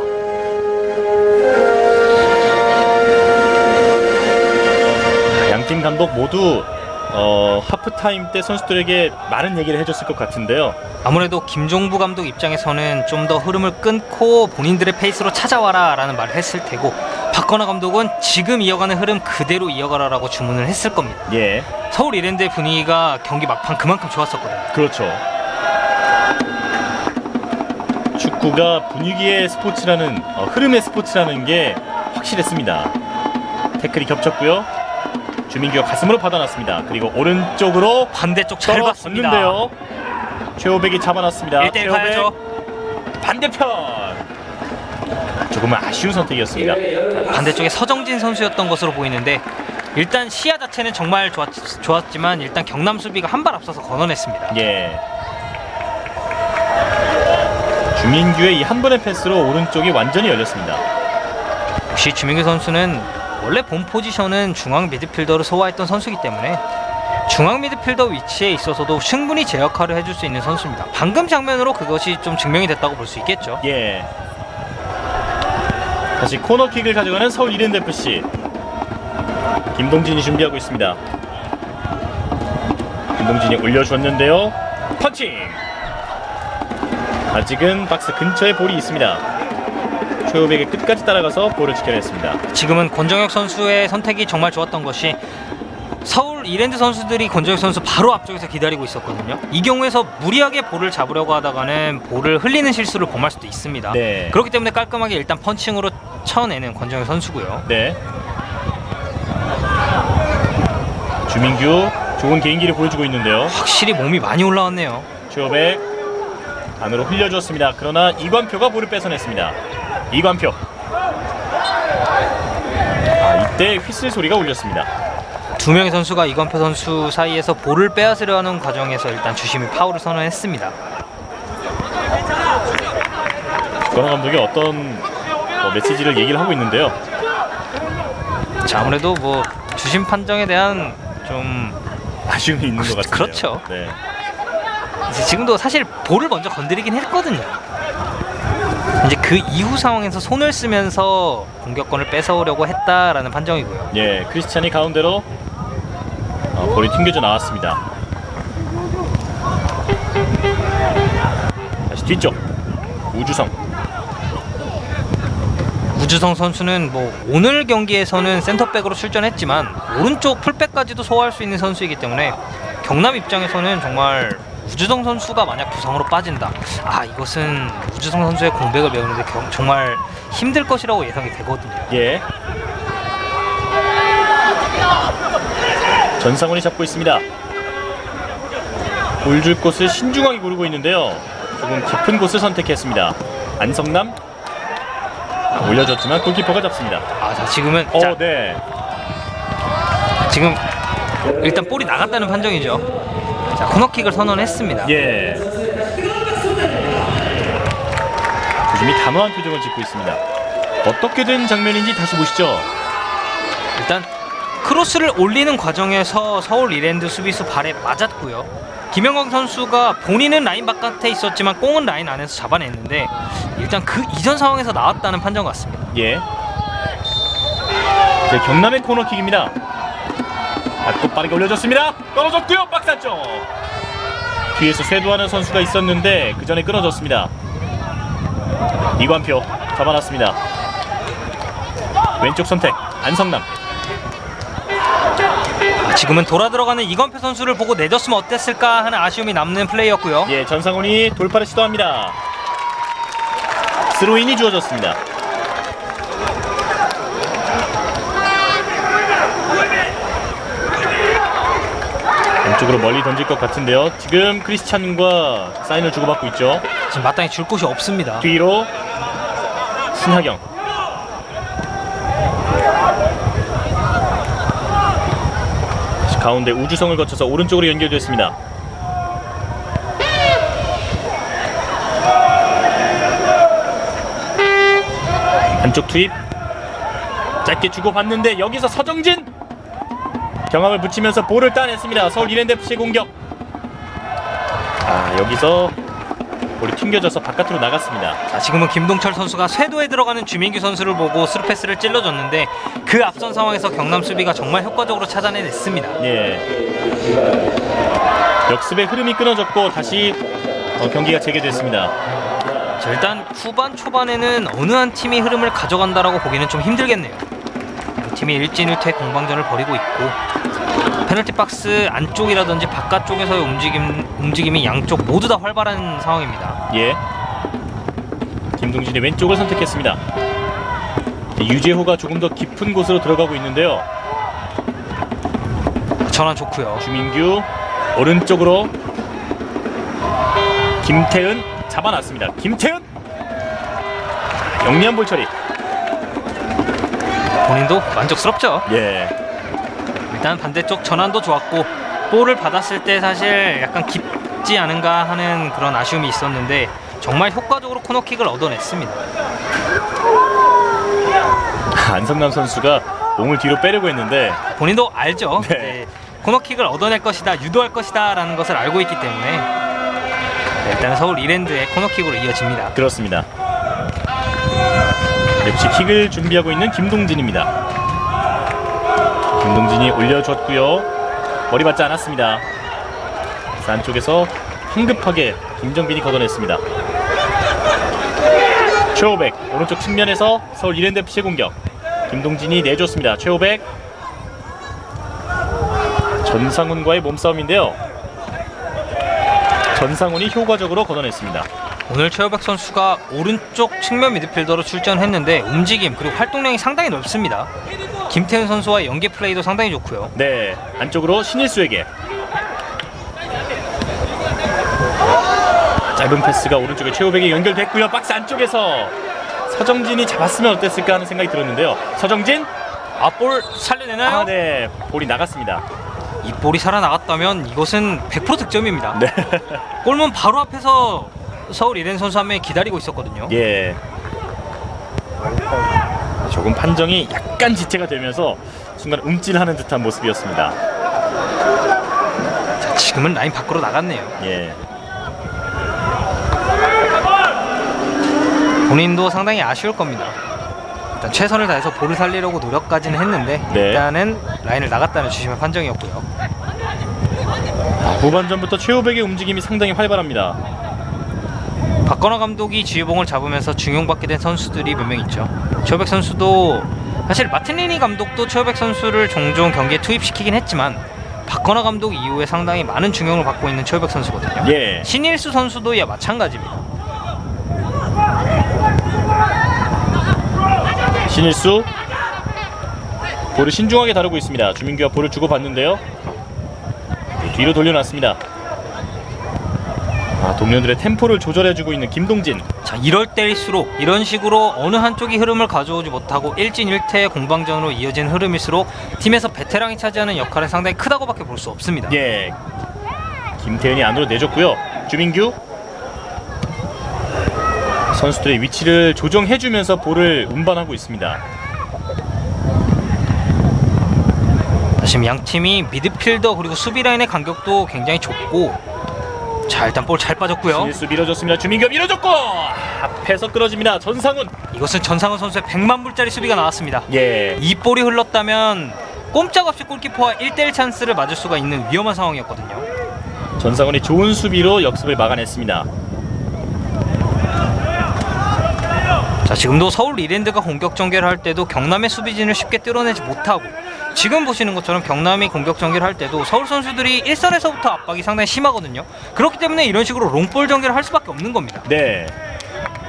양팀 감독 모두 하프타임 때 선수들에게 많은 얘기를 해줬을 것 같은데요. 아무래도 김종부 감독 입장에서는 좀 더 흐름을 끊고 본인들의 페이스로 찾아와라 라는 말을 했을 테고, 박건하 감독은 지금 이어가는 흐름 그대로 이어가라라고 주문을 했을 겁니다. 예, 서울 이랜드의 분위기가 경기 막판 그만큼 좋았었거든요. 그렇죠. 축구가 분위기의 스포츠라는 흐름의 스포츠라는 게 확실했습니다. 태클이 겹쳤고요. 주민규가 가슴으로 받아놨습니다. 그리고 오른쪽으로 반대쪽 잘 봤습니다. 떨어졌는데요. 최호백이 잡아놨습니다. 1대1 가야죠. 반대편 조금은 아쉬운 선택이었습니다. 반대쪽에 서정진 선수였던 것으로 보이는데, 일단 시야 자체는 정말 좋았지만 일단 경남 수비가 한 발 앞서서 걷어냈습니다. 예. 주민규의 이 한 번의 패스로 오른쪽이 완전히 열렸습니다. 역시 주민규 선수는 원래 본 포지션은 중앙 미드필더를 소화했던 선수이기 때문에 중앙 미드필더 위치에 있어서도 충분히 제 역할을 해줄 수 있는 선수입니다. 방금 장면으로 그것이 좀 증명이 됐다고 볼 수 있겠죠. 예. 다시 코너킥을 가져가는 서울 이랜드FC. 김동진이 준비하고 있습니다. 김동진이 올려주었는데요. 펀칭! 아직은 박스 근처에 볼이 있습니다. 최호백이 끝까지 따라가서 볼을 지켜냈습니다. 지금은 권정혁 선수의 선택이 정말 좋았던 것이, 서울 이랜드 선수들이 권정혁 선수 바로 앞쪽에서 기다리고 있었거든요. 이 경우에서 무리하게 볼을 잡으려고 하다가는 볼을 흘리는 실수를 범할 수도 있습니다. 네. 그렇기 때문에 깔끔하게 일단 펀칭으로 쳐내는 권정혁 선수고요. 네. 주민규 좋은 개인기를 보여주고 있는데요. 확실히 몸이 많이 올라왔네요. 최호백 안으로 흘려주었습니다. 그러나 이관표가 볼을 뺏어냈습니다. 이관표. 이때 휘슬 소리가 울렸습니다. 두 명의 선수가 이관표 선수 사이에서 볼을 빼앗으려 하는 과정에서 일단 주심이 파울을 선언했습니다. 박건하 감독이 어떤 메시지를 얘기를 하고 있는데요. 자, 아무래도 뭐 주심 판정에 대한 좀 아쉬움이 있는 것 같은데요. 그렇죠. 네. 지금도 사실 볼을 먼저 건드리긴 했거든요. 이제 그 이후 상황에서 손을 쓰면서 공격권을 뺏어오려고 했다라는 판정이고요. 예, 크리스찬이 가운데로 볼이 튕겨져 나왔습니다. 다시 뒤쪽 우주성. 우주성 선수는 뭐 오늘 경기에서는 센터백으로 출전했지만 오른쪽 풀백까지도 소화할 수 있는 선수이기 때문에 경남 입장에서는 정말 우주성 선수가 만약 부상으로 빠진다, 이것은 우주성 선수의 공백을 메우는데 정말 힘들 것이라고 예상이 되거든요. 예. 전상훈이 잡고 있습니다. 볼 줄 곳을 신중하게 고르고 있는데요. 조금 깊은 곳을 선택했습니다. 안성남 올려줬지만 골키퍼가 잡습니다. 자, 지금은 네. 지금 일단 볼이 나갔다는 판정이죠. 자, 코너킥을 선언했습니다. 예. 조심히 단호한 표정을 짓고 있습니다. 어떻게 된 장면인지 다시 보시죠. 일단 크로스를 올리는 과정에서 서울 이랜드 수비수 발에 맞았고요. 김영광 선수가 본인은 라인 바깥에 있었지만 공은 라인 안에서 잡아냈는데 일단 그 이전 상황에서 나왔다는 판정 같습니다. 예. 이제 경남의 코너킥입니다. 또 빠르게 올려줬습니다. 떨어졌고요. 박스 안쪽. 뒤에서 쇄도하는 선수가 있었는데 그 전에 끊어졌습니다. 이관표 잡아놨습니다. 왼쪽 선택 안성남. 지금은 돌아 들어가는 이건표 선수를 보고 내줬으면 어땠을까 하는 아쉬움이 남는 플레이였고요. 예, 전상훈이 돌파를 시도합니다. 스로인이 주어졌습니다. 왼쪽으로 멀리 던질 것 같은데요. 지금 크리스찬과 사인을 주고받고 있죠. 지금 마땅히 줄 곳이 없습니다. 뒤로 신하경. 다시 가운데 우주성을 거쳐서 오른쪽으로 연결됐습니다. 한쪽 투입. 짧게 주고받는데 여기서 서정진 경합을 붙이면서 볼을 따냈습니다. 서울 이랜드FC의 공격. 여기서 볼이 튕겨져서 바깥으로 나갔습니다. 자, 지금은 김동철 선수가 쇄도에 들어가는 주민규 선수를 보고 스루패스를 찔러줬는데 그 앞선 상황에서 경남 수비가 정말 효과적으로 찾아내냈습니다. 예. 역습의 흐름이 끊어졌고 다시 경기가 재개됐습니다. 자, 일단 후반 초반에는 어느 한 팀이 흐름을 가져간다라고 보기는 좀 힘들겠네요. 두 팀이 일진일퇴 공방전을 벌이고 있고 페널티 박스 안쪽이라든지 바깥쪽에서의 움직임이 양쪽 모두 다 활발한 상황입니다. 예. 김동진이 왼쪽을 선택했습니다. 유재호가 조금 더 깊은 곳으로 들어가고 있는데요. 전환 좋고요. 주민규 오른쪽으로 김태은 잡아놨습니다. 김태은 영리한 볼 처리. 본인도 만족스럽죠. 예. 일단 반대쪽 전환도 좋았고 볼을 받았을 때 사실 약간 깊지 않은가 하는 그런 아쉬움이 있었는데 정말 효과적으로 코너킥을 얻어냈습니다. 안성남 선수가 몸을 뒤로 빼려고 했는데 본인도 알죠. 네. 이제 코너킥을 얻어낼 것이다, 유도할 것이다 라는 것을 알고 있기 때문에 일단 서울 이랜드의 코너킥으로 이어집니다. 그렇습니다. 역시 킥을 준비하고 있는 김동진입니다. 김동진이 올려줬고요. 머리 맞지 않았습니다. 안쪽에서 황급하게 김정빈이 걷어냈습니다. 최호백 오른쪽 측면에서 서울 이랜드FC의 공격. 김동진이 내줬습니다. 최호백 전상훈과의 몸싸움인데요. 전상훈이 효과적으로 걷어냈습니다. 오늘 최호백 선수가 오른쪽 측면 미드필더로 출전했는데 움직임 그리고 활동량이 상당히 넓습니다. 김태훈 선수와의 연계 플레이도 상당히 좋고요. 네, 안쪽으로 신일수에게 짧은 패스가 오른쪽에 최호백에 연결됐고요. 박스 안쪽에서 서정진이 잡았으면 어땠을까 하는 생각이 들었는데요. 서정진 앞볼 살려내나요? 네, 볼이 나갔습니다. 이 볼이 살아나갔다면 이것은 100% 득점입니다. 네. 골문 바로 앞에서 서울 이랜드 선수 한 명이 기다리고 있었거든요. 예. 조금 판정이 약간 지체가 되면서 순간 움찔하는 듯한 모습이었습니다. 자, 지금은 라인 밖으로 나갔네요. 예. 본인도 상당히 아쉬울 겁니다. 일단 최선을 다해서 볼을 살리려고 노력까지는 했는데 네. 일단은 라인을 나갔다는 주심의 판정이었고요. 후반전부터 최호백의 움직임이 상당히 활발합니다. 박건화 감독이 지휘봉을 잡으면서 중용받게 된 선수들이 몇 명 있죠. 최호백 선수도 사실 마틴리니 감독도 최호백 선수를 종종 경기에 투입시키긴 했지만 박건화 감독 이후에 상당히 많은 중용을 받고 있는 최호백 선수거든요. 예. 신일수 선수도 이와 마찬가지입니다. 신일수 볼을 신중하게 다루고 있습니다. 주민규가 볼을 주고받는데요. 뒤로 돌려놨습니다. 동료들의 템포를 조절해주고 있는 김동진. 자, 이럴 때일수록 이런 식으로 어느 한쪽이 흐름을 가져오지 못하고 일진일퇴의 공방전으로 이어진 흐름일수록 팀에서 베테랑이 차지하는 역할은 상당히 크다고밖에 볼 수 없습니다. 예. 김태현이 안으로 내줬고요. 주민규 선수들의 위치를 조정해주면서 볼을 운반하고 있습니다. 지금 양 팀이 미드필더 그리고 수비 라인의 간격도 굉장히 좁고 자, 일단 볼 잘 빠졌고요. 신일수 밀어줬습니다. 주민규 밀어줬고 앞에서 끌어집니다. 전상훈. 이것은 전상훈 선수의 100만 불짜리 수비가 나왔습니다. 예. 이 볼이 흘렀다면 꼼짝없이 골키퍼와 1대1 찬스를 맞을 수가 있는 위험한 상황이었거든요. 전상훈이 좋은 수비로 역습을 막아냈습니다. 자, 지금도 서울 이랜드가 공격 전개를 할 때도 경남의 수비진을 쉽게 뚫어내지 못하고 지금 보시는 것처럼 경남이 공격 전개를 할 때도 서울 선수들이 일선에서부터 압박이 상당히 심하거든요. 그렇기 때문에 이런 식으로 롱볼 전개를 할 수밖에 없는 겁니다. 네.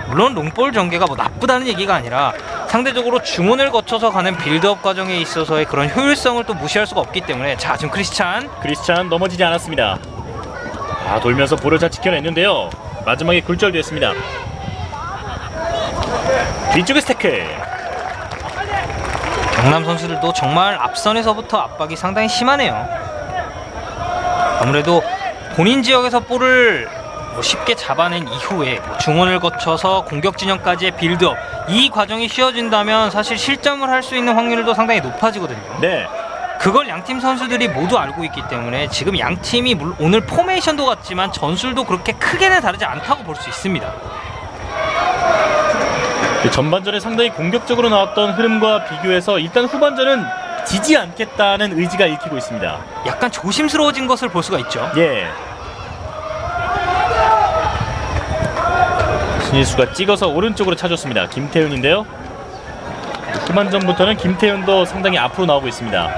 물론 롱볼 전개가 뭐 나쁘다는 얘기가 아니라 상대적으로 중원을 거쳐서 가는 빌드업 과정에 있어서의 그런 효율성을 또 무시할 수가 없기 때문에 자, 지금 크리스찬 넘어지지 않았습니다. 돌면서 볼을 잘 지켜냈는데요. 마지막에 굴절됐습니다. 뒤쪽에 스태클. 경남 선수들도 정말 앞선에서부터 압박이 상당히 심하네요. 아무래도 본인 지역에서 볼을 쉽게 잡아낸 이후에 중원을 거쳐서 공격 진영까지의 빌드업, 이 과정이 쉬워진다면 사실 실점을 할 수 있는 확률도 상당히 높아지거든요. 네. 그걸 양팀 선수들이 모두 알고 있기 때문에 지금 양팀이 오늘 포메이션도 같지만 전술도 그렇게 크게는 다르지 않다고 볼 수 있습니다. 전반전에 상당히 공격적으로 나왔던 흐름과 비교해서 일단 후반전은 지지 않겠다는 의지가 읽히고 있습니다. 약간 조심스러워진 것을 볼 수가 있죠. 예. 신일수가 찍어서 오른쪽으로 차줬습니다. 김태훈인데요. 후반전부터는 김태훈도 상당히 앞으로 나오고 있습니다.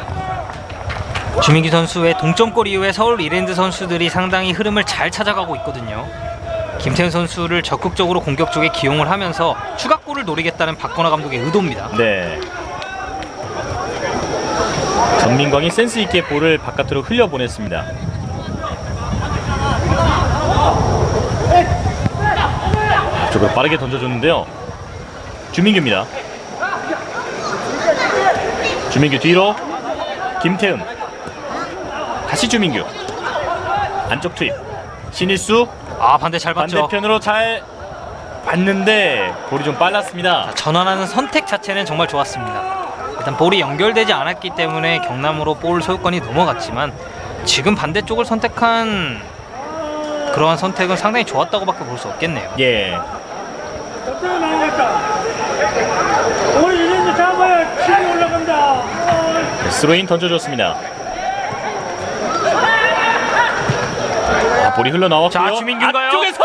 주민규 선수의 동점골 이후에 서울 이랜드 선수들이 상당히 흐름을 잘 찾아가고 있거든요. 김태훈 선수를 적극적으로 공격 쪽에 기용을 하면서 추가골을 노리겠다는 박건하 감독의 의도입니다. 네. 전민광이 센스 있게 볼을 바깥으로 흘려보냈습니다. 쪽으로 빠르게 던져줬는데요. 주민규입니다. 주민규 뒤로 김태훈, 다시 주민규, 안쪽 투입. 신일수 반대 잘 봤죠. 반대편으로 잘 봤는데 볼이 좀 빨랐습니다. 전환하는 선택 자체는 정말 좋았습니다. 일단 볼이 연결되지 않았기 때문에 경남으로 볼 소유권이 넘어갔지만 지금 반대쪽을 선택한 그러한 선택은 상당히 좋았다고밖에 볼 수 없겠네요. 예. 오늘 이랜드 잡아야 힘이 올라간다. 스로인 던져줬습니다. 볼이 흘러나왔고요. 자, 주민규인가요? 앞쪽에서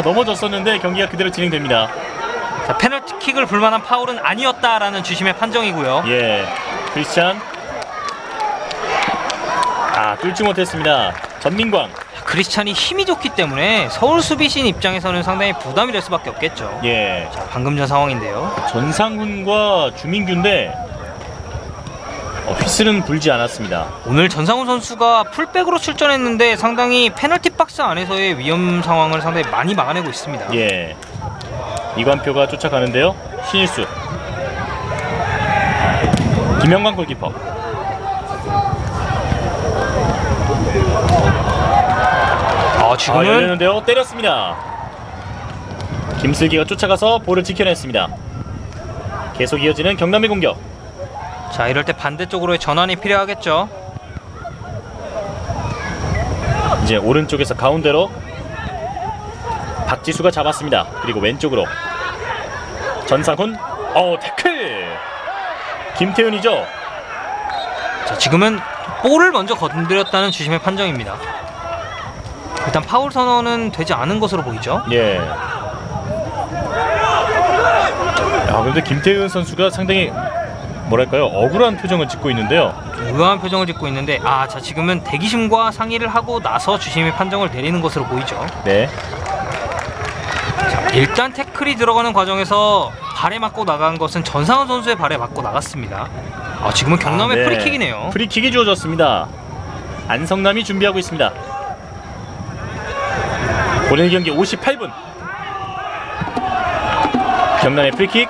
넘어졌었는데 경기가 그대로 진행됩니다. 자, 페널티킥을 불만한 파울은 아니었다라는 주심의 판정이고요. 예. 크리스찬 뚫지 못했습니다. 전민광. 크리스찬이 힘이 좋기 때문에 서울 수비진 입장에서는 상당히 부담이 될 수밖에 없겠죠. 예. 자, 방금 전 상황인데요. 전상훈과 주민규인데 휘슬은 불지 않았습니다. 오늘 전상훈 선수가 풀백으로 출전했는데 상당히 페널티 박스 안에서의 위험 상황을 상당히 많이 막아내고 있습니다. 예. 이관표가 쫓아가는데요. 신일수, 김영광 골키퍼. 지금은 열렸는데요. 때렸습니다. 김슬기가 쫓아가서 볼을 지켜냈습니다. 계속 이어지는 경남의 공격. 자, 이럴 때 반대쪽으로의 전환이 필요하겠죠. 이제 오른쪽에서 가운데로 박지수가 잡았습니다. 그리고 왼쪽으로 전상훈. 태클. 김태훈이죠. 자, 지금은 볼을 먼저 건드렸다는 주심의 판정입니다. 일단 파울 선언은 되지 않은 것으로 보이죠. 예. 그런데 김태훈 선수가 상당히 뭐랄까요, 억울한 표정을 짓고 있는데요. 의아한 표정을 짓고 있는데 자, 지금은 대기심과 상의를 하고 나서 주심이 판정을 내리는 것으로 보이죠. 네. 자, 일단 태클이 들어가는 과정에서 발에 맞고 나간 것은 전상훈 선수의 발에 맞고 나갔습니다. 지금은 경남의 네. 프리킥이네요. 프리킥이 주어졌습니다. 안성남이 준비하고 있습니다. 오늘 경기 58분. 경남의 프리킥.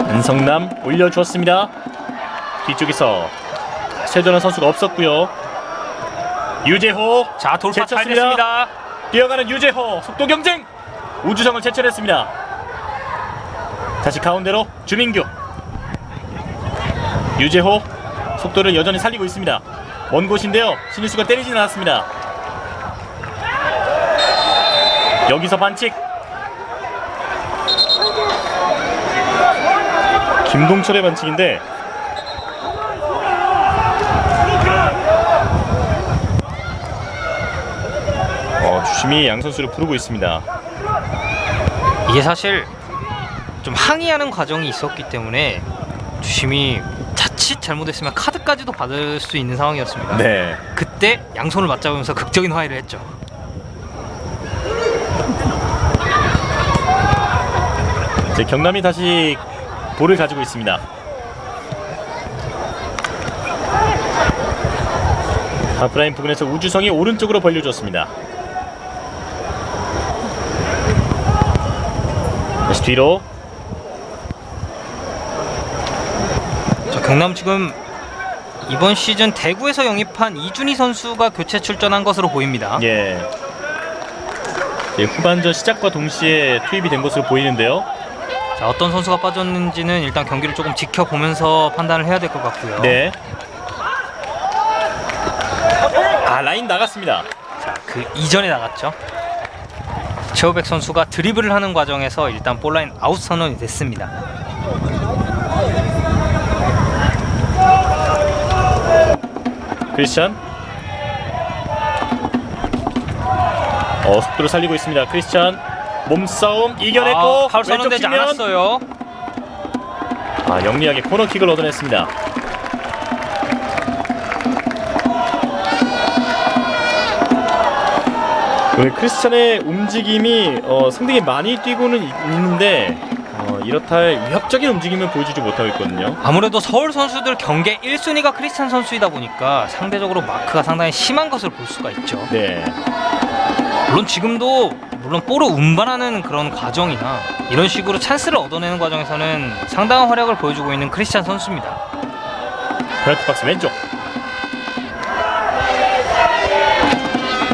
안성남 올려주었습니다. 뒤쪽에서 쇄도하는 선수가 없었고요. 유재호. 자, 돌파 잘 제쳤습니다. 됐습니다. 뛰어가는 유재호. 속도 경쟁. 우주성을 제쳐냈습니다. 다시 가운데로 주민규. 유재호 속도를 여전히 살리고 있습니다. 먼 곳인데요. 신일수가 때리지는 않았습니다. 여기서 반칙. 김동철의 반칙인데 주심이 양 선수를 부르고 있습니다. 이게 사실 좀 항의하는 과정이 있었기 때문에 주심이 자칫 잘못했으면 카드까지도 받을 수 있는 상황이었습니다. 네. 그때 양손을 맞잡으면서 극적인 화해를 했죠. 이제 경남이 다시 볼을 가지고 있습니다. 하프라인 부근에서 우주성이 오른쪽으로 벌려줬습니다. 다시 뒤로. 자, 경남 지금 이번 시즌 대구에서 영입한 이준희 선수가 교체 출전한 것으로 보입니다. 예. 예, 후반전 시작과 동시에 투입이 된 것으로 보이는데요. 자, 어떤 선수가 빠졌는지는 일단 경기를 조금 지켜보면서 판단을 해야 될 것 같고요. 네. 아, 라인 나갔습니다. 자, 그 이전에 나갔죠. 최호백 선수가 드리블을 하는 과정에서 일단 볼라인 아웃 선언이 됐습니다. 크리스찬. 속도를 살리고 있습니다. 크리스찬 몸싸움 이겨냈고 파울 선언되지 측면. 않았어요. 영리하게 코너킥을 얻어냈습니다. 오늘 크리스찬의 움직임이 상당히 많이 뛰고는 있는데 이렇다 할 위협적인 움직임을 보여주지 못하고 있거든요. 아무래도 서울 선수들 경계 1순위가 크리스찬 선수이다 보니까 상대적으로 마크가 상당히 심한 것을 볼 수가 있죠. 네. 물론 지금도 볼을 운반하는 그런 과정이나 이런 식으로 찬스를 얻어내는 과정에서는 상당한 활약을 보여주고 있는 크리스찬 선수입니다. 페널티 박스 왼쪽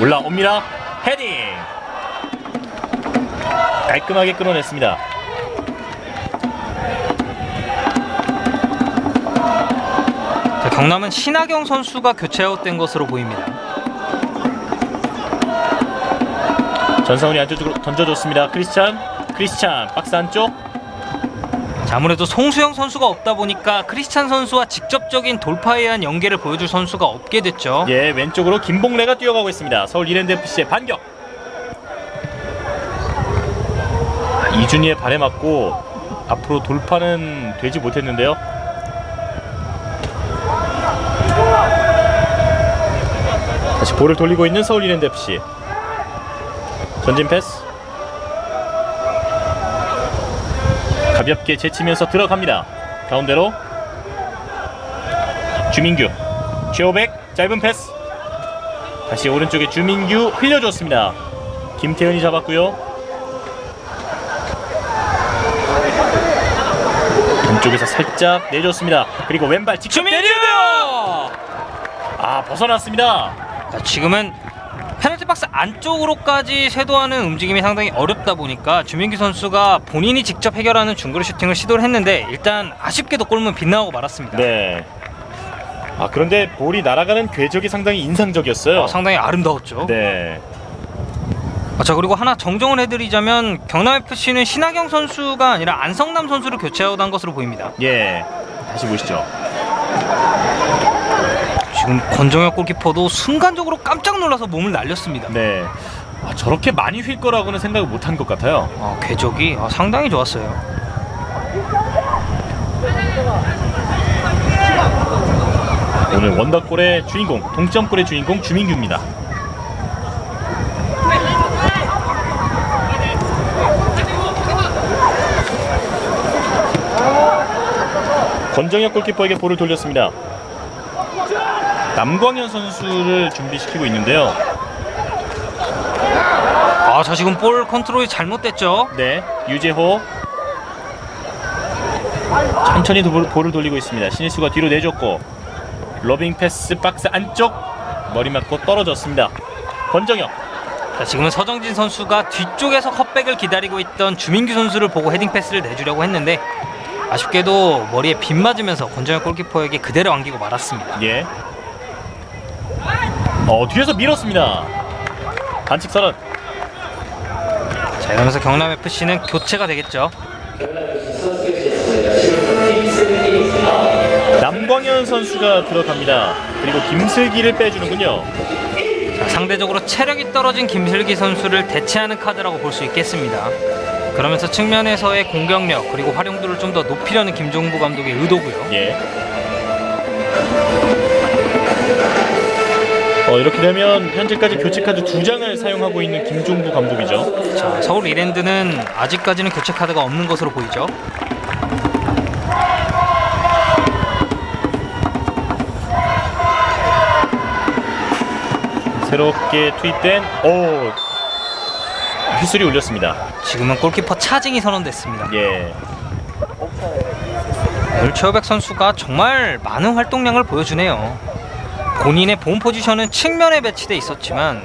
올라옵니다. 헤딩 깔끔하게 끊어냈습니다. 자, 경남은 신하경 선수가 교체 아웃된 것으로 보입니다. 전상훈이 안쪽으로 던져줬습니다. 크리스찬 박스 안쪽. 자, 아무래도 송수영 선수가 없다 보니까 크리스찬 선수와 직접적인 돌파에 의한 연계를 보여줄 선수가 없게 됐죠. 예, 왼쪽으로 김봉래가 뛰어가고 있습니다. 서울 이랜드 FC의 반격. 이준희의 발에 맞고 앞으로 돌파는 되지 못했는데요. 다시 볼을 돌리고 있는 서울 이랜드 FC. 전진 패스. 가볍게 제치면서 들어갑니다. 가운데로 주민규, 최호백 짧은 패스. 다시 오른쪽에 주민규 흘려줬습니다. 김태현이 잡았고요. 왼쪽에서 살짝 내줬습니다. 그리고 왼발 직접 때리는데요. 벗어났습니다. 자, 지금은 페널티 박스 안쪽으로까지 쇄도하는 움직임이 상당히 어렵다 보니까 주민규 선수가 본인이 직접 해결하는 중거리 슈팅을 시도를 했는데 일단 아쉽게도 골문 빗나가고 말았습니다. 네. 그런데 볼이 날아가는 궤적이 상당히 인상적이었어요. 상당히 아름다웠죠. 네. 자, 그리고 하나 정정을 해드리자면 경남FC는 신하경 선수가 아니라 안성남 선수를 교체하던 것으로 보입니다. 예. 다시 보시죠. 지금 권정혁 골키퍼도 순간적으로 깜짝 놀라서 몸을 날렸습니다. 네. 저렇게 많이 휠 거라고는 생각을 못한 것 같아요. 궤적이 상당히 좋았어요. 오늘 원더골의 주인공, 동점골의 주인공 주민규입니다. 권정혁 골키퍼에게 볼을 돌렸습니다. 남광현 선수를 준비시키고 있는데요. 자, 지금 볼 컨트롤이 잘못됐죠. 네, 유재호 천천히 볼을 돌리고 있습니다. 신일수가 뒤로 내줬고 러빙 패스 박스 안쪽 머리 맞고 떨어졌습니다. 권정혁. 자, 지금은 서정진 선수가 뒤쪽에서 컵백을 기다리고 있던 주민규 선수를 보고 헤딩 패스를 내주려고 했는데 아쉽게도 머리에 빗 맞으면서 권정혁 골키퍼에게 그대로 안기고 말았습니다. 예. 뒤에서 밀었습니다. 반칙 선언. 자, 이러면서 경남FC는 교체가 되겠죠. 남광현 선수가 들어갑니다. 그리고 김슬기를 빼주는군요. 자, 상대적으로 체력이 떨어진 김슬기 선수를 대체하는 카드라고 볼 수 있겠습니다. 그러면서 측면에서의 공격력 그리고 활용도를 좀 더 높이려는 김종부 감독의 의도고요. 예. 이렇게 되면 현재까지 교체 카드 2장을 사용하고 있는 김종부 감독이죠. 자, 서울 이랜드는 아직까지는 교체 카드가 없는 것으로 보이죠. 새롭게 투입된 휘슬이 울렸습니다. 지금은 골키퍼 차징이 선언됐습니다. 예. 오늘 최호백 선수가 정말 많은 활동량을 보여주네요. 본인의 본 포지션은 측면에 배치돼 있었지만,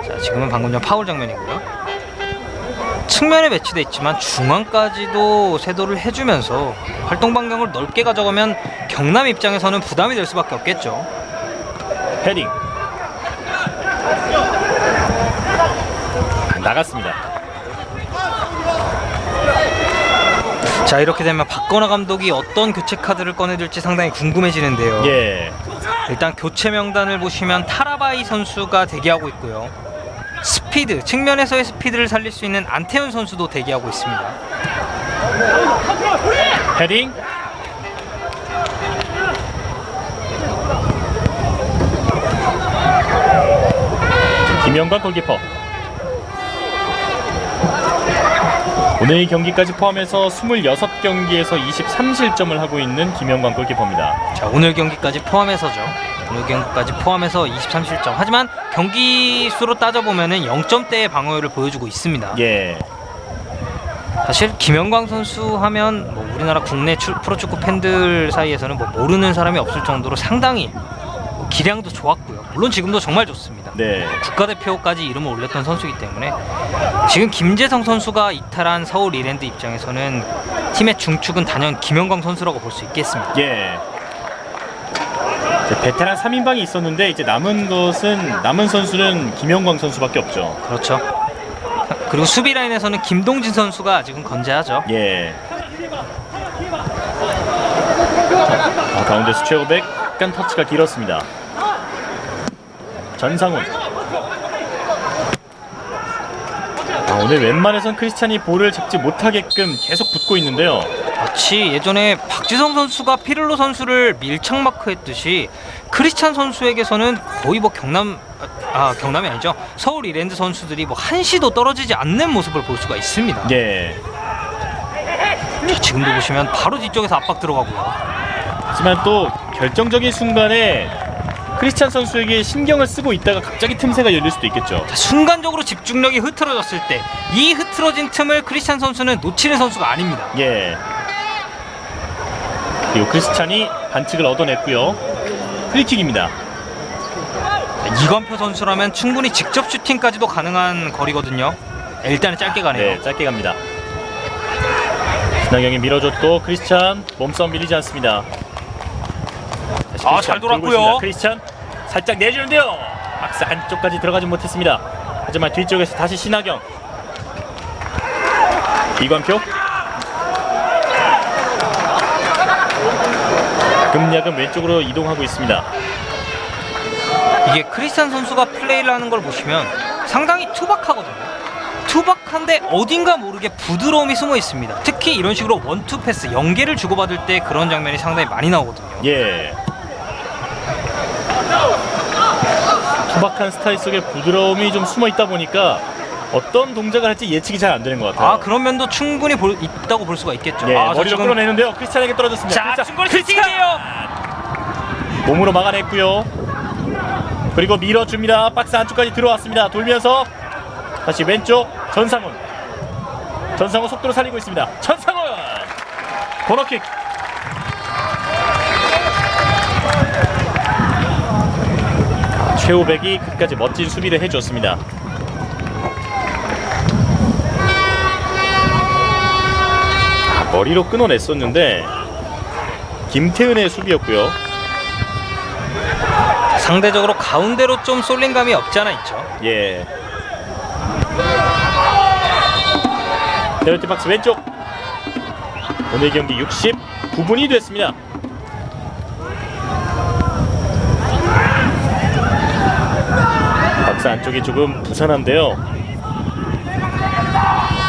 자, 지금은 방금 전 파울 장면이고요. 측면에 배치돼 있지만 중앙까지도 세도를 해주면서 활동 반경을 넓게 가져가면 경남 입장에서는 부담이 될 수밖에 없겠죠. 헤딩 나갔습니다. 자, 이렇게 되면 박건하 감독이 어떤 교체 카드를 꺼내들지 상당히 궁금해지는데요. 예. 일단 교체 명단을 보시면 타라바이 선수가 대기하고 있고요. 스피드, 측면에서의 스피드를 살릴 수 있는 안태현 선수도 대기하고 있습니다. 헤딩 김영관 골키퍼. 오늘 경기까지 포함해서 26경기에서 23실점을 하고 있는 김영관 골키퍼입니다. 자, 오늘 경기까지 포함해서죠. 오늘 경기까지 포함해서 23실점. 하지만 경기 수로 따져보면은 0점대의 방어율을 보여주고 있습니다. 예. 사실 김영광 선수 하면 뭐 우리나라 국내 프로축구 팬들 사이에서는 뭐 모르는 사람이 없을 정도로 상당히 기량도 좋았고요. 물론 지금도 정말 좋습니다. 네. 국가대표까지 이름을 올렸던 선수이기 때문에 지금 김재성 선수가 이탈한 서울 이랜드 입장에서는 팀의 중축은 단연 김영광 선수라고 볼 수 있겠습니다. 예. 베테랑 3인방이 있었는데 이제 남은 선수는 김영광 선수밖에 없죠. 그렇죠. 그리고 수비 라인에서는 김동진 선수가 아직은 건재하죠. 예. 가운데서 최호백 약간 터치가 길었습니다. 전상훈. 오늘 웬만해선 크리스찬이 볼을 잡지 못하게끔 계속 붙고 있는데요. 마치 예전에 박지성 선수가 피를로 선수를 밀착 마크했듯이 크리스찬 선수에게서는 거의 뭐 경남이 아니죠. 서울 이랜드 선수들이 뭐 한시도 떨어지지 않는 모습을 볼 수가 있습니다. 예. 자, 지금도 보시면 바로 뒤쪽에서 압박 들어가고요. 하지만 또 결정적인 순간에 크리스찬 선수에게 신경을 쓰고 있다가 갑자기 틈새가 열릴 수도 있겠죠. 자, 순간적으로 집중력이 흐트러졌을 때 이 흐트러진 틈을 크리스찬 선수는 놓치는 선수가 아닙니다. 예. 그리고 크리스찬이 반칙을 얻어냈고요. 프리킥입니다. 이관표 선수라면 충분히 직접 슈팅까지도 가능한 거리거든요. 일단은 짧게 가네요. 네, 짧게 갑니다. 신하경이 밀어줬고 크리스찬 몸싸움 밀리지 않습니다. 잘 돌았고요. 크리스찬 살짝 내주는데요. 박스 안쪽까지 들어가지 못했습니다. 하지만 뒤쪽에서 다시 신하경. 이관표. 야금야금 왼쪽으로 이동하고 있습니다. 이게 크리스찬 선수가 플레이를 하는 걸 보시면 상당히 투박하거든요. 투박한데 어딘가 모르게 부드러움이 숨어 있습니다. 특히 이런 식으로 원투 패스, 연계를 주고받을 때 그런 장면이 상당히 많이 나오거든요. 예. 투박한 스타일 속에 부드러움이 좀 숨어 있다 보니까 어떤 동작을 할지 예측이 잘 안 되는 것 같아요. 그런 면도 충분히 있다고 볼 수가 있겠죠. 예, 머리로 끌어내는데요. 크리스찬에게 떨어졌습니다. 자, 중거리 슈팅이에요. 몸으로 막아냈고요. 그리고 밀어줍니다. 박스 안쪽까지 들어왔습니다. 돌면서 다시 왼쪽 전상훈 속도를 살리고 있습니다. 전상훈 코너킥. 최호백이 끝까지 멋진 수비를 해줬습니다. 머리로 끊어냈었는데 김태은의 수비였고요. 상대적으로 가운데로 좀 쏠린 감이 없지 않아 있죠. 예. 페널티 박스 왼쪽. 오늘 경기 69분이 됐습니다. 박스 안쪽이 조금 부산한데요.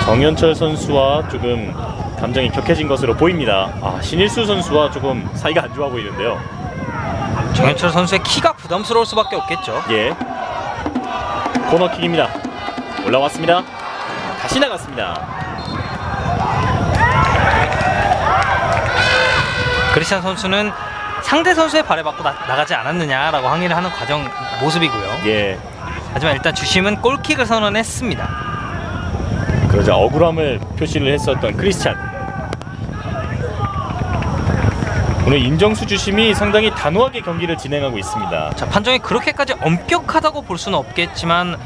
정현철 선수와 조금 감정이 격해진 것으로 보입니다. 신일수 선수와 조금 사이가 안 좋아 보이는데요. 정현철 선수의 키가 부담스러울 수밖에 없겠죠. 예. 코너킥입니다. 올라왔습니다. 다시 나갔습니다. 크리스찬 선수는 상대 선수의 발에 맞고 나가지 않았느냐라고 항의를 하는 과정 모습이고요. 예. 하지만 일단 주심은 골킥을 선언했습니다. 그러자 억울함을 표시를 했었던 크리스찬. 오늘 인정수 주심이 상당히 단호하게 경기를 진행하고 있습니다. 자, 판정이 그렇게까지 엄격하다고 볼 수는 없겠지만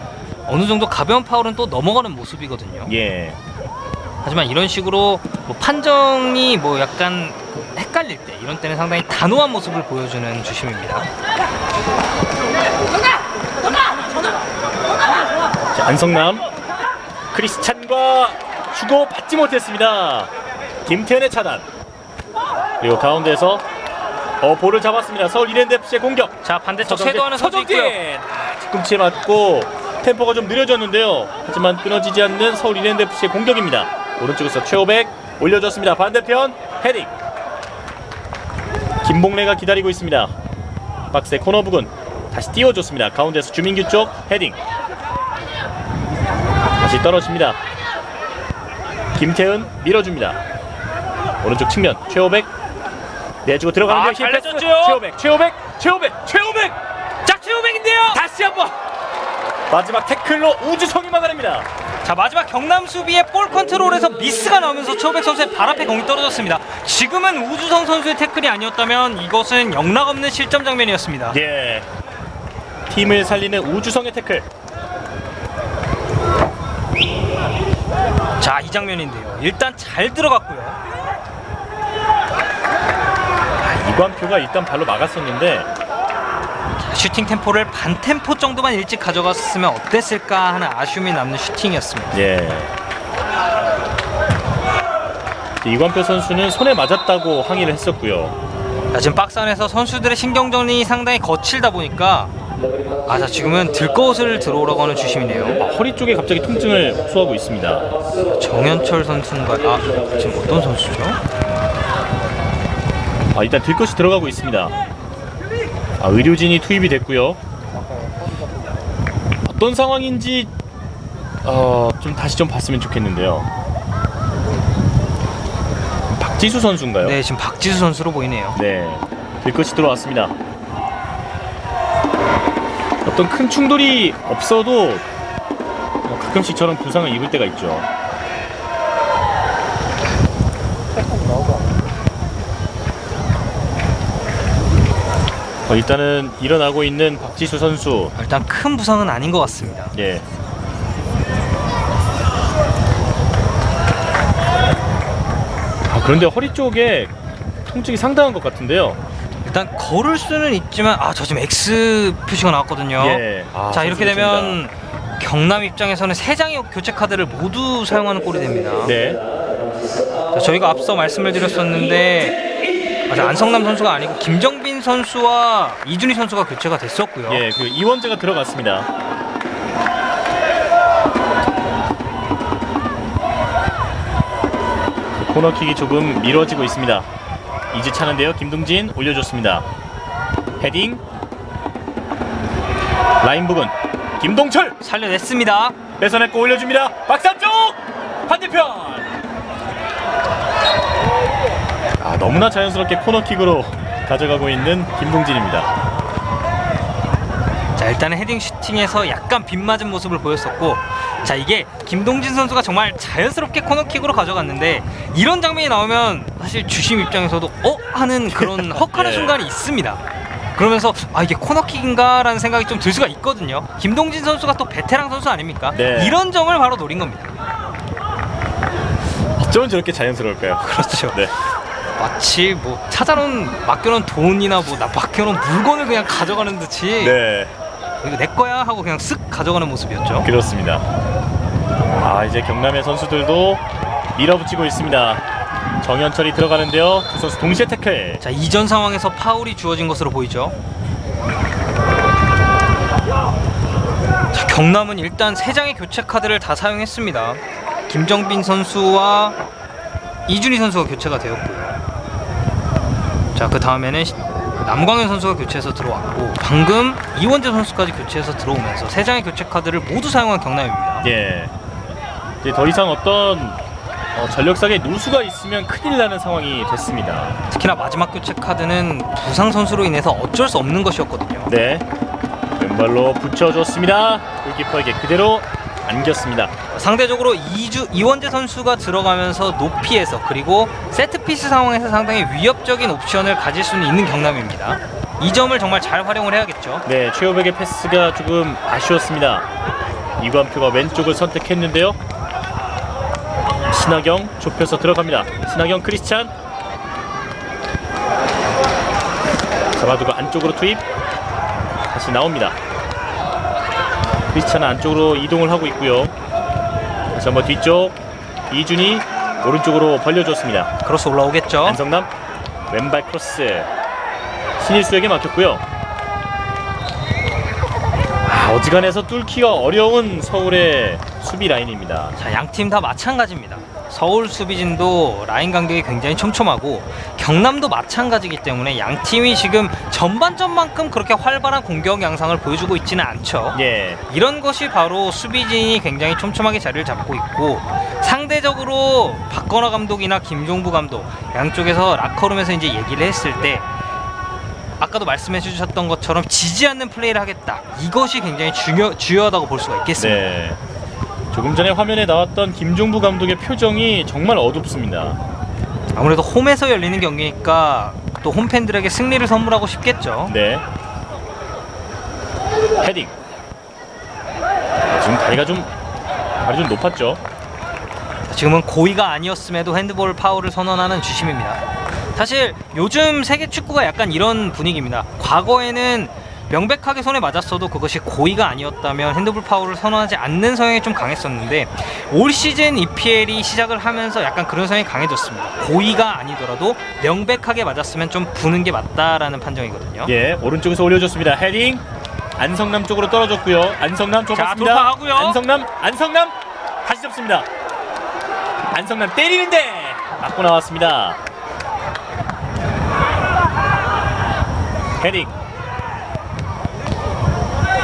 어느 정도 가벼운 파울은 또 넘어가는 모습이거든요. 예. 하지만 이런 식으로 뭐 판정이 뭐 약간 헷갈릴 때 이런 때는 상당히 단호한 모습을 보여주는 주심입니다. 자, 안성남 크리스찬과 주고 받지 못했습니다. 김태현의 차단. 그리고 가운데서 볼을 잡았습니다. 서울 이랜드FC의 공격. 자, 반대쪽 쇄도하는 선수 있고요. 뒤꿈치에 맞고 템포가 좀 느려졌는데요. 하지만 끊어지지 않는 서울 이랜드FC의 공격입니다. 오른쪽에서 최호백 올려줬습니다. 반대편 헤딩. 김봉래가 기다리고 있습니다. 박스의 코너 부근 다시 띄워줬습니다. 가운데서 주민규 쪽 헤딩. 다시 떨어집니다. 김태은 밀어줍니다. 오른쪽 측면 최호백 내주고 들어가는데요. 잘 내줬죠. 최호백. 자, 최우백인데요. 다시 한번 마지막 태클로 우주성이 막아냅니다. 자, 마지막 경남 수비의 볼 컨트롤에서 미스가 나오면서 최우백 선수의 발 앞에 공이 떨어졌습니다. 지금은 우주성 선수의 태클이 아니었다면 이것은 영락없는 실점 장면이었습니다. 예. 팀을 살리는 우주성의 태클. 자, 이 장면인데요. 일단 잘 들어갔고요. 이관표가 일단 발로 막았었는데 자, 슈팅 템포를 반 템포 정도만 일찍 가져갔으면 어땠을까 하는 아쉬움이 남는 슈팅이었습니다. 예. 이관표 선수는 손에 맞았다고 항의를 했었고요. 자, 지금 박스 안에서 선수들의 신경전이 상당히 거칠다 보니까 자, 지금은 들것을 들어오라고 하는 주심이네요. 허리 쪽에 갑자기 통증을 호소하고 있습니다. 정현철 선수인가? 지금 어떤 선수죠? 일단 들것이 들어가고 있습니다. 의료진이 투입이 됐고요. 어떤 상황인지 좀 다시 좀 봤으면 좋겠는데요. 박지수 선수인가요? 네, 지금 박지수 선수로 보이네요. 네, 들것이 들어왔습니다. 어떤 큰 충돌이 없어도 가끔씩 저런 부상을 입을 때가 있죠. 일단은 일어나고 있는 박지수 선수. 일단 큰 부상은 아닌 것 같습니다. 예. 그런데 허리 쪽에 통증이 상당한 것 같은데요. 일단 걸을 수는 있지만 저 지금 X 표시가 나왔거든요. 예. 자, 이렇게 되면 경남 입장에서는 3장의 교체 카드를 모두 사용하는 꼴이 됩니다. 네. 자, 저희가 앞서 말씀을 드렸었는데 안성남 선수가 아니고 김정빈 선수와 이준희 선수가 교체가 됐었고요. 예, 그 이원재가 들어갔습니다. 코너킥이 조금 미뤄지고 있습니다. 이제 차는데요. 김동진 올려줬습니다. 헤딩. 라인 부근. 김동철 살려냈습니다. 뺏어냈고 올려줍니다. 박스 안쪽 반대편. 너무나 자연스럽게 코너킥으로 가져가고 있는 김동진입니다. 자, 일단은 헤딩 슈팅에서 약간 빗맞은 모습을 보였었고, 자, 이게 김동진 선수가 정말 자연스럽게 코너킥으로 가져갔는데 이런 장면이 나오면 사실 주심 입장에서도 하는 그런 헉하는 예. 순간이 있습니다. 그러면서 이게 코너킥인가 라는 생각이 좀 들 수가 있거든요. 김동진 선수가 또 베테랑 선수 아닙니까? 네. 이런 점을 바로 노린 겁니다. 어쩌면 저렇게 자연스러울까요? 그렇죠. 네. 마치 뭐 맡겨놓은 돈이나 맡겨놓은 물건을 그냥 가져가는 듯이 네. 이거 내 거야 하고 그냥 쓱 가져가는 모습이었죠. 그렇습니다. 이제 경남의 선수들도 밀어붙이고 있습니다. 정현철이 들어가는데요. 두 선수 동시에 태클. 자, 이전 상황에서 파울이 주어진 것으로 보이죠. 자, 경남은 일단 3장의 교체 카드를 다 사용했습니다. 김정빈 선수와 이준희 선수가 교체가 되었고요. 자, 그 다음에는 남광현 선수가 교체해서 들어왔고 방금 이원재 선수까지 교체해서 들어오면서 세 장의 교체 카드를 모두 사용한 경남입니다. 예. 이제 더 이상 어떤 전력상의 누수가 있으면 큰일 나는 상황이 됐습니다. 특히나 마지막 교체 카드는 부상 선수로 인해서 어쩔 수 없는 것이었거든요. 네. 왼발로 붙여줬습니다. 골키퍼에게 그대로 안겼습니다. 상대적으로 이원재 선수가 들어가면서 높이에서 그리고 세트피스 상황에서 상당히 위협적인 옵션을 가질 수는 있는 경남입니다. 이 점을 정말 잘 활용을 해야겠죠. 네, 최호백의 패스가 조금 아쉬웠습니다. 이관표가 왼쪽을 선택했는데요. 신하경 좁혀서 들어갑니다. 신하경 크리스찬 잡아두고 안쪽으로 투입. 다시 나옵니다. 크리스찬은 안쪽으로 이동을 하고 있고요. 다시 한번 뒤쪽 이준이 오른쪽으로 벌려줬습니다. 크로스 올라오겠죠. 안성남 왼발 크로스 신일수에게 막혔고요. 어지간해서 뚫기가 어려운 서울의 수비 라인입니다. 자, 양팀 다 마찬가지입니다. 서울 수비진도 라인 간격이 굉장히 촘촘하고 경남도 마찬가지이기 때문에 양 팀이 지금 전반전만큼 그렇게 활발한 공격 양상을 보여주고 있지는 않죠. 예. 이런 것이 바로 수비진이 굉장히 촘촘하게 자리를 잡고 있고 상대적으로 박건화 감독이나 김종부 감독 양쪽에서 라커룸에서 이제 얘기를 했을 때 아까도 말씀해 주셨던 것처럼 지지 않는 플레이를 하겠다. 이것이 굉장히 중요하다고 볼 수가 있겠습니다. 네. 조금 전에 화면에 나왔던 김종부 감독의 표정이 정말 어둡습니다. 아무래도 홈에서 열리는 경기니까 또 홈팬들에게 승리를 선물하고 싶겠죠. 네. 헤딩. 지금 발이 좀 높았죠. 지금은 고의가 아니었음에도 핸드볼 파울을 선언하는 주심입니다. 사실 요즘 세계 축구가 약간 이런 분위기입니다. 과거에는 명백하게 손에 맞았어도 그것이 고의가 아니었다면 핸드볼 파울을 선언하지 않는 성향이 좀 강했었는데 올 시즌 EPL이 시작을 하면서 약간 그런 성향이 강해졌습니다. 고의가 아니더라도 명백하게 맞았으면 좀 부는 게 맞다라는 판정이거든요. 예, 오른쪽에서 올려줬습니다. 헤딩. 안성남 쪽으로 떨어졌고요. 안성남 좁았습니다. 자, 돌파하고요. 안성남 다시 잡습니다. 안성남 때리는데 맞고 나왔습니다. 헤딩.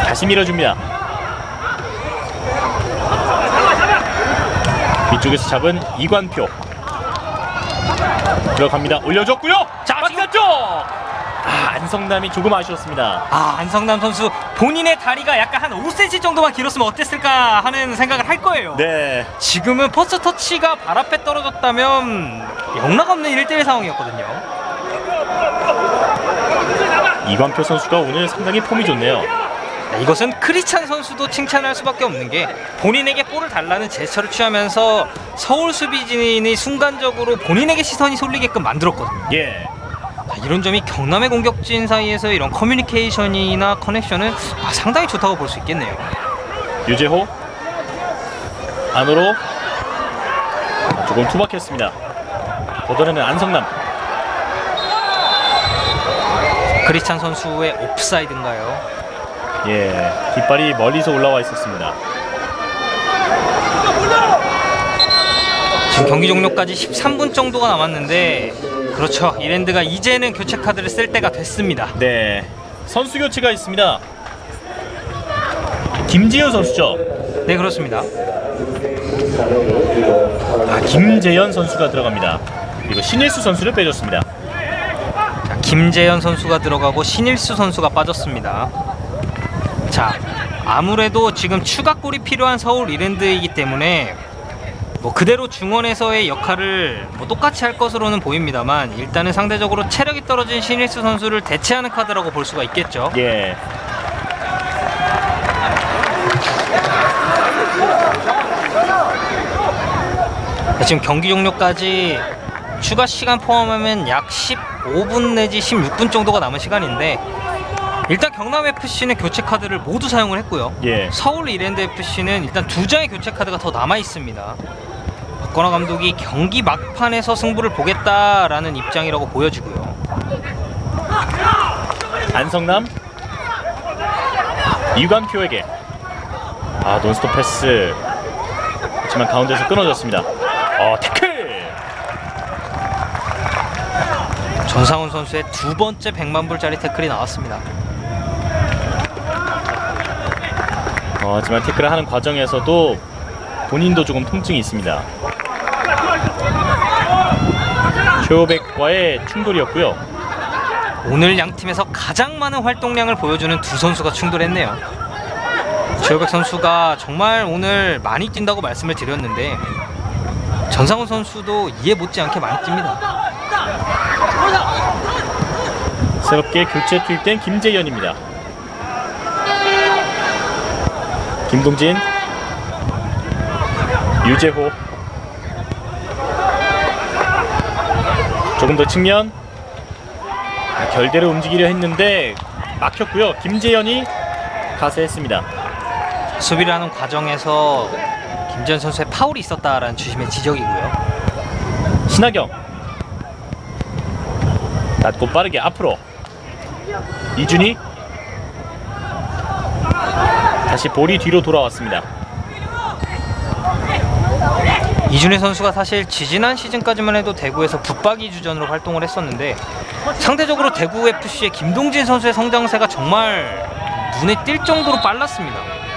다시 밀어줍니다. 뒤쪽에서 잡은 이관표 들어갑니다. 올려줬고요. 자, 박스 쪽. 안성남이 조금 아쉬웠습니다. 안성남 선수 본인의 다리가 약간 한 5cm 정도만 길었으면 어땠을까 하는 생각을 할 거예요. 네. 지금은 퍼스트 터치가 발 앞에 떨어졌다면 영락없는 1대1 상황이었거든요. 이관표 선수가 오늘 상당히 폼이 좋네요. 이것은 크리스찬 선수도 칭찬할 수밖에 없는 게 본인에게 볼을 달라는 제스처를 취하면서 서울 수비진이 순간적으로 본인에게 시선이 쏠리게끔 만들었거든요. 예. 이런 점이 경남의 공격진 사이에서 이런 커뮤니케이션이나 커넥션은 상당히 좋다고 볼 수 있겠네요. 유재호 안으로 조금 투박했습니다. 걷어내는 안성남. 크리스찬 선수의 옵사이드인가요? 예, 뒷발이 멀리서 올라와 있었습니다. 지금 경기 종료까지 13분 정도가 남았는데 그렇죠. 이랜드가 이제는 교체 카드를 쓸 때가 됐습니다. 네, 선수 교체가 있습니다. 김지현 선수죠? 네, 그렇습니다. 김재현 선수가 들어갑니다. 그리고 신일수 선수를 빼줬습니다. 자, 김재현 선수가 들어가고 신일수 선수가 빠졌습니다. 자, 아무래도 지금 추가골이 필요한 서울 이랜드이기 때문에 그대로 중원에서의 역할을 똑같이 할 것으로는 보입니다만 일단은 상대적으로 체력이 떨어진 신일수 선수를 대체하는 카드라고 볼 수가 있겠죠. 예. 지금 경기 종료까지 추가 시간 포함하면 약 15분 내지 16분 정도가 남은 시간인데 일단 경남FC는 교체 카드를 모두 사용을 했고요. 예. 서울 이랜드FC는 일단 2장의 교체 카드가 더 남아 있습니다. 박건화 감독이 경기 막판에서 승부를 보겠다라는 입장이라고 보여지고요. 안성남 이관표에게 논스톱 패스 하지만 가운데서 끊어졌습니다. 태클! 전상훈 선수의 두 번째 100만 불짜리 태클이 나왔습니다. 하지만 태클을 하는 과정에서도 본인도 조금 통증이 있습니다. 최호백과의 충돌이었고요. 오늘 양 팀에서 가장 많은 활동량을 보여주는 두 선수가 충돌했네요. 최호백 선수가 정말 오늘 많이 뛴다고 말씀을 드렸는데 전상훈 선수도 이해 못지않게 많이 뜁니다. 새롭게 교체 투입된 김재현입니다. 김동진, 유재호, 조금 더 측면, 결대로 움직이려 했는데 막혔고요. 김재현이 가세했습니다. 수비를 하는 과정에서 김재현 선수의 파울이 있었다라는 주심의 지적이고요. 신하경, 낮고 빠르게 앞으로, 이준희, 다시 볼이 뒤로 돌아왔습니다. 이준희 선수가 사실 지지난 시즌까지만 해도 대구에서 붙박이 주전으로 활동을 했었는데 상대적으로 대구 FC의 김동진 선수의 성장세가 정말 눈에 띌 정도로 빨랐습니다.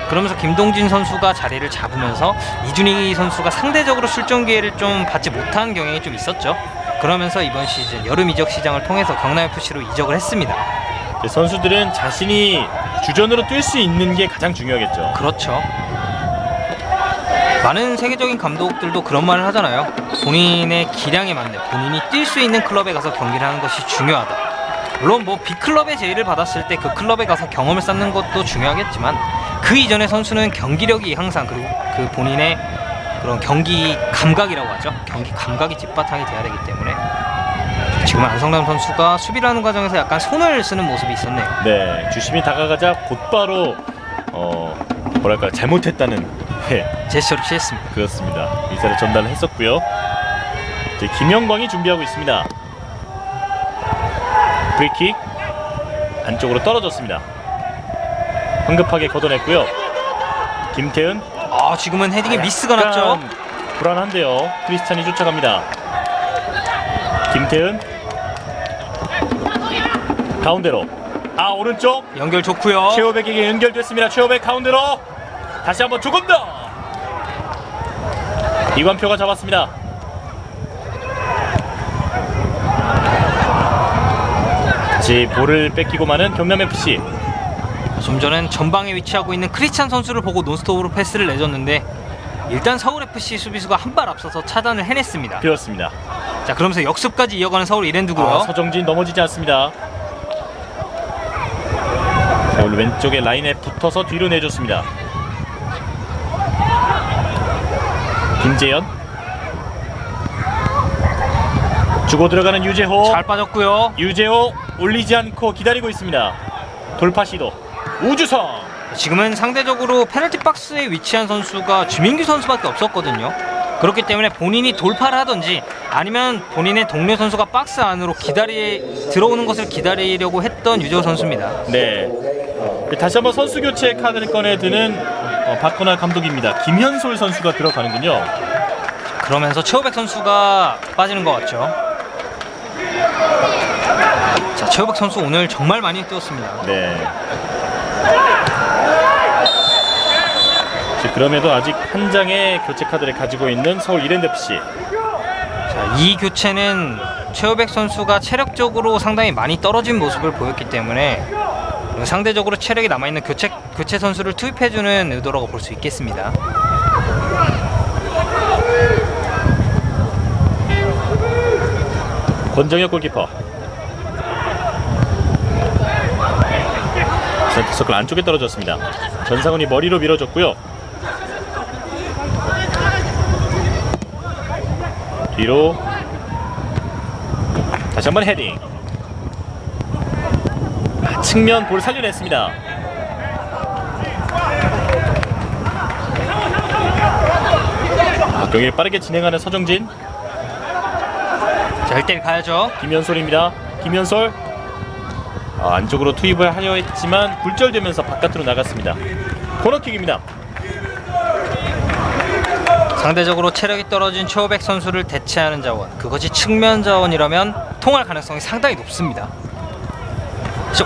그러면서 김동진 선수가 자리를 잡으면서 이준희 선수가 상대적으로 출전 기회를 좀 받지 못한 경향이 좀 있었죠. 그러면서 이번 시즌 여름 이적 시장을 통해서 경남 FC로 이적을 했습니다. 선수들은 자신이 주전으로 뛸 수 있는 게 가장 중요하겠죠. 그렇죠. 많은 세계적인 감독들도 그런 말을 하잖아요. 본인의 기량에 맞는 본인이 뛸 수 있는 클럽에 가서 경기를 하는 것이 중요하다. 물론 뭐 B클럽의 제의를 받았을 때 그 클럽에 가서 경험을 쌓는 것도 중요하겠지만 그 이전의 선수는 경기력이 항상 그리고 그 본인의 그런 경기 감각이라고 하죠. 경기 감각이 뒷바탕이 돼야 되기 때문에 지금 안성남 선수가 수비를 하는 과정에서 약간 손을 쓰는 모습이 있었네요. 네, 주심이 다가가자 곧바로 뭐랄까 잘못했다는 제스처를 취했습니다. 그렇습니다. 의사를 전달을 했었고요. 이제 김영광이 준비하고 있습니다. 프리킥 안쪽으로 떨어졌습니다. 황급하게 걷어냈고요. 김태은, 지금은 헤딩에 미스가 났죠. 불안한데요. 크리스찬이 쫓아갑니다. 김태은 가운데로, 오른쪽 연결 좋고요. 최호백에게 연결됐습니다. 최호백 가운데로 다시 한번 조금 더. 이관표가 잡았습니다. 다시 볼을 뺏기고 마는 경남FC. 좀 전엔 전방에 위치하고 있는 크리스찬 선수를 보고 논스톱으로 패스를 내줬는데 일단 서울FC 수비수가 한 발 앞서서 차단을 해냈습니다. 그렇습니다. 자, 그러면서 역습까지 이어가는 서울 이랜드고요. 서정진 넘어지지 않습니다. 서울 왼쪽에 라인에 붙어서 뒤로 내줬습니다. 김재현, 주고 들어가는 유재호. 잘 빠졌고요. 유재호 올리지 않고 기다리고 있습니다. 돌파 시도. 우주성. 지금은 상대적으로 페널티 박스에 위치한 선수가 주민규 선수밖에 없었거든요. 그렇기 때문에 본인이 돌파를 하든지 아니면 본인의 동료 선수가 박스 안으로 들어오는 것을 기다리려고 했던 유재호 선수입니다. 네. 다시 한번 선수 교체 카드를 꺼내드는 박건하 감독입니다. 김현솔 선수가 들어가는군요. 그러면서 최호백 선수가 빠지는 것 같죠. 자, 최호백 선수 오늘 정말 많이 뛰었습니다. 네. 그럼에도 아직 한 장의 교체 카드를 가지고 있는 서울 이랜드FC. 자, 이 교체는 최호백 선수가 체력적으로 상당히 많이 떨어진 모습을 보였기 때문에 상대적으로 체력이 남아있는 교체 선수를 투입해주는 의도라고 볼 수 있겠습니다. 권정혁 골키퍼. 센터서클 안쪽에 떨어졌습니다. 전상훈이 머리로 밀어줬고요. 뒤로 다시 한번 헤딩. 측면 볼 살려냈습니다. 경기 빠르게 진행하는 서정진. 자, 1대1 가야죠. 김현솔입니다. 김현솔 안쪽으로 투입을 하려 했지만 굴절되면서 바깥으로 나갔습니다. 코너킥입니다. 상대적으로 체력이 떨어진 최호백 선수를 대체하는 자원, 그것이 측면 자원이라면 통할 가능성이 상당히 높습니다.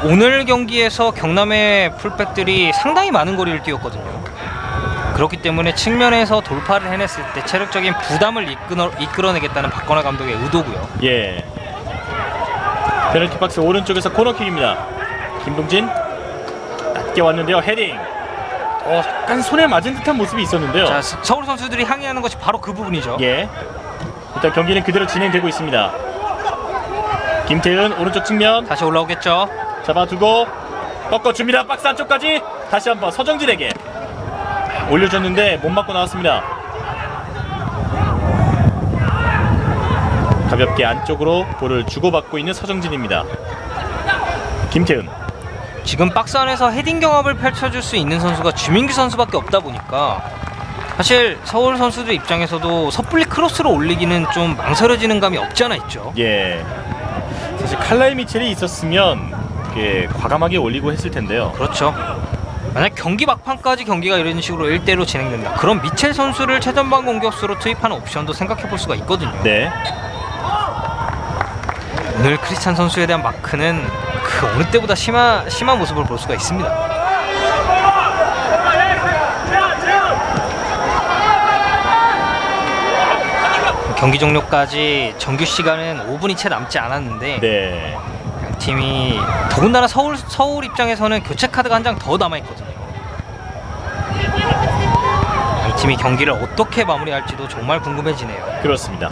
오늘 경기에서 경남의 풀백들이 상당히 많은 거리를 뛰었거든요. 그렇기 때문에 측면에서 돌파를 해냈을 때 체력적인 부담을 이끌어내겠다는 박건하 감독의 의도고요. 예. 페널티 박스 오른쪽에서 코너킥입니다. 김동진 낮게 왔는데요. 헤딩. 약간 손에 맞은 듯한 모습이 있었는데요. 자, 서울 선수들이 항의하는 것이 바로 그 부분이죠. 예. 일단 경기는 그대로 진행되고 있습니다. 김태은 오른쪽 측면 다시 올라오겠죠. 잡아두고 꺾어줍니다. 박스 안쪽까지 다시 한번 서정진에게 올려줬는데 못 맞고 나왔습니다. 가볍게 안쪽으로 볼을 주고받고 있는 서정진입니다. 김태은 지금 박스 안에서 헤딩 경합을 펼쳐줄 수 있는 선수가 주민규 선수밖에 없다 보니까 사실 서울 선수들 입장에서도 섣불리 크로스로 올리기는 좀 망설여지는 감이 없지 않아 있죠. 예. 사실 칼라이 미첼이 있었으면 과감하게 올리고 했을 텐데요. 그렇죠. 만약 경기 막판까지 경기가 이런 식으로 1대1로 진행된다, 그럼 미첼 선수를 최전방 공격수로 투입하는 옵션도 생각해 볼 수가 있거든요. 네. 오늘 크리스찬 선수에 대한 마크는 그 어느 때보다 심한 모습을 볼 수가 있습니다. 경기 종료까지 정규 시간은 5분이 채 남지 않았는데 네. 양 팀이 더군다나 서울 입장에서는 교체 카드가 한 장 더 남아있거든요. 양 팀이 경기를 어떻게 마무리할지도 정말 궁금해지네요. 그렇습니다.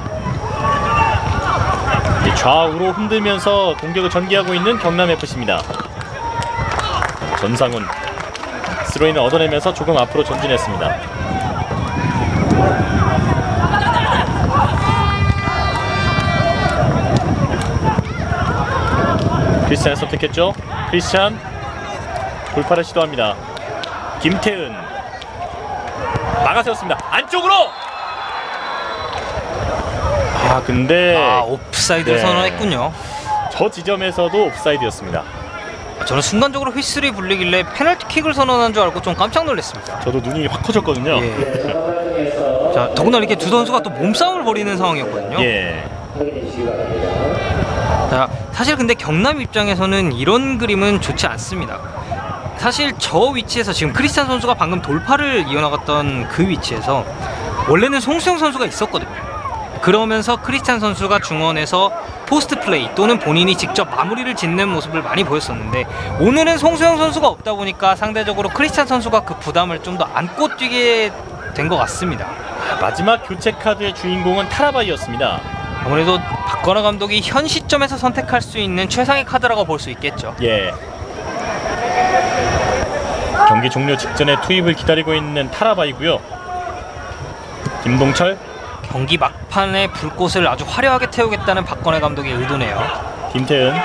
좌우로 흔들면서 공격을 전개하고 있는 경남FC입니다. 전상훈 스로인을 얻어내면서 조금 앞으로 전진했습니다. 크리스찬을 선택했죠. 크리스찬 돌파를 시도합니다. 김태은 막아세웠습니다. 안쪽으로! 근데 옵사이드를 네. 선언했군요. 저 지점에서도 옵사이드였습니다. 저는 순간적으로 휘슬이 불리길래 페널티킥을 선언한 줄 알고 좀 깜짝 놀랐습니다. 저도 눈이 확 커졌거든요. 예. 자, 더군다나 이렇게 두 선수가 또 몸싸움을 벌이는 상황이었거든요. 예. 자, 사실 근데 경남 입장에서는 이런 그림은 좋지 않습니다. 사실 저 위치에서 지금 크리스찬 선수가 방금 돌파를 이어나갔던 그 위치에서 원래는 송수영 선수가 있었거든요. 그러면서 크리스찬 선수가 중원에서 포스트 플레이 또는 본인이 직접 마무리를 짓는 모습을 많이 보였었는데, 오늘은 송수영 선수가 없다 보니까 상대적으로 크리스찬 선수가 그 부담을 좀 더 안고 뛰게 된 것 같습니다. 마지막 교체 카드의 주인공은 타라바이였습니다. 아무래도 박건하 감독이 현 시점에서 선택할 수 있는 최상의 카드라고 볼 수 있겠죠. 예. 경기 종료 직전에 투입을 기다리고 있는 타라바이고요. 김동철 경기 막판에 불꽃을 아주 화려하게 태우겠다는 박건하 감독의 의도네요. 김태은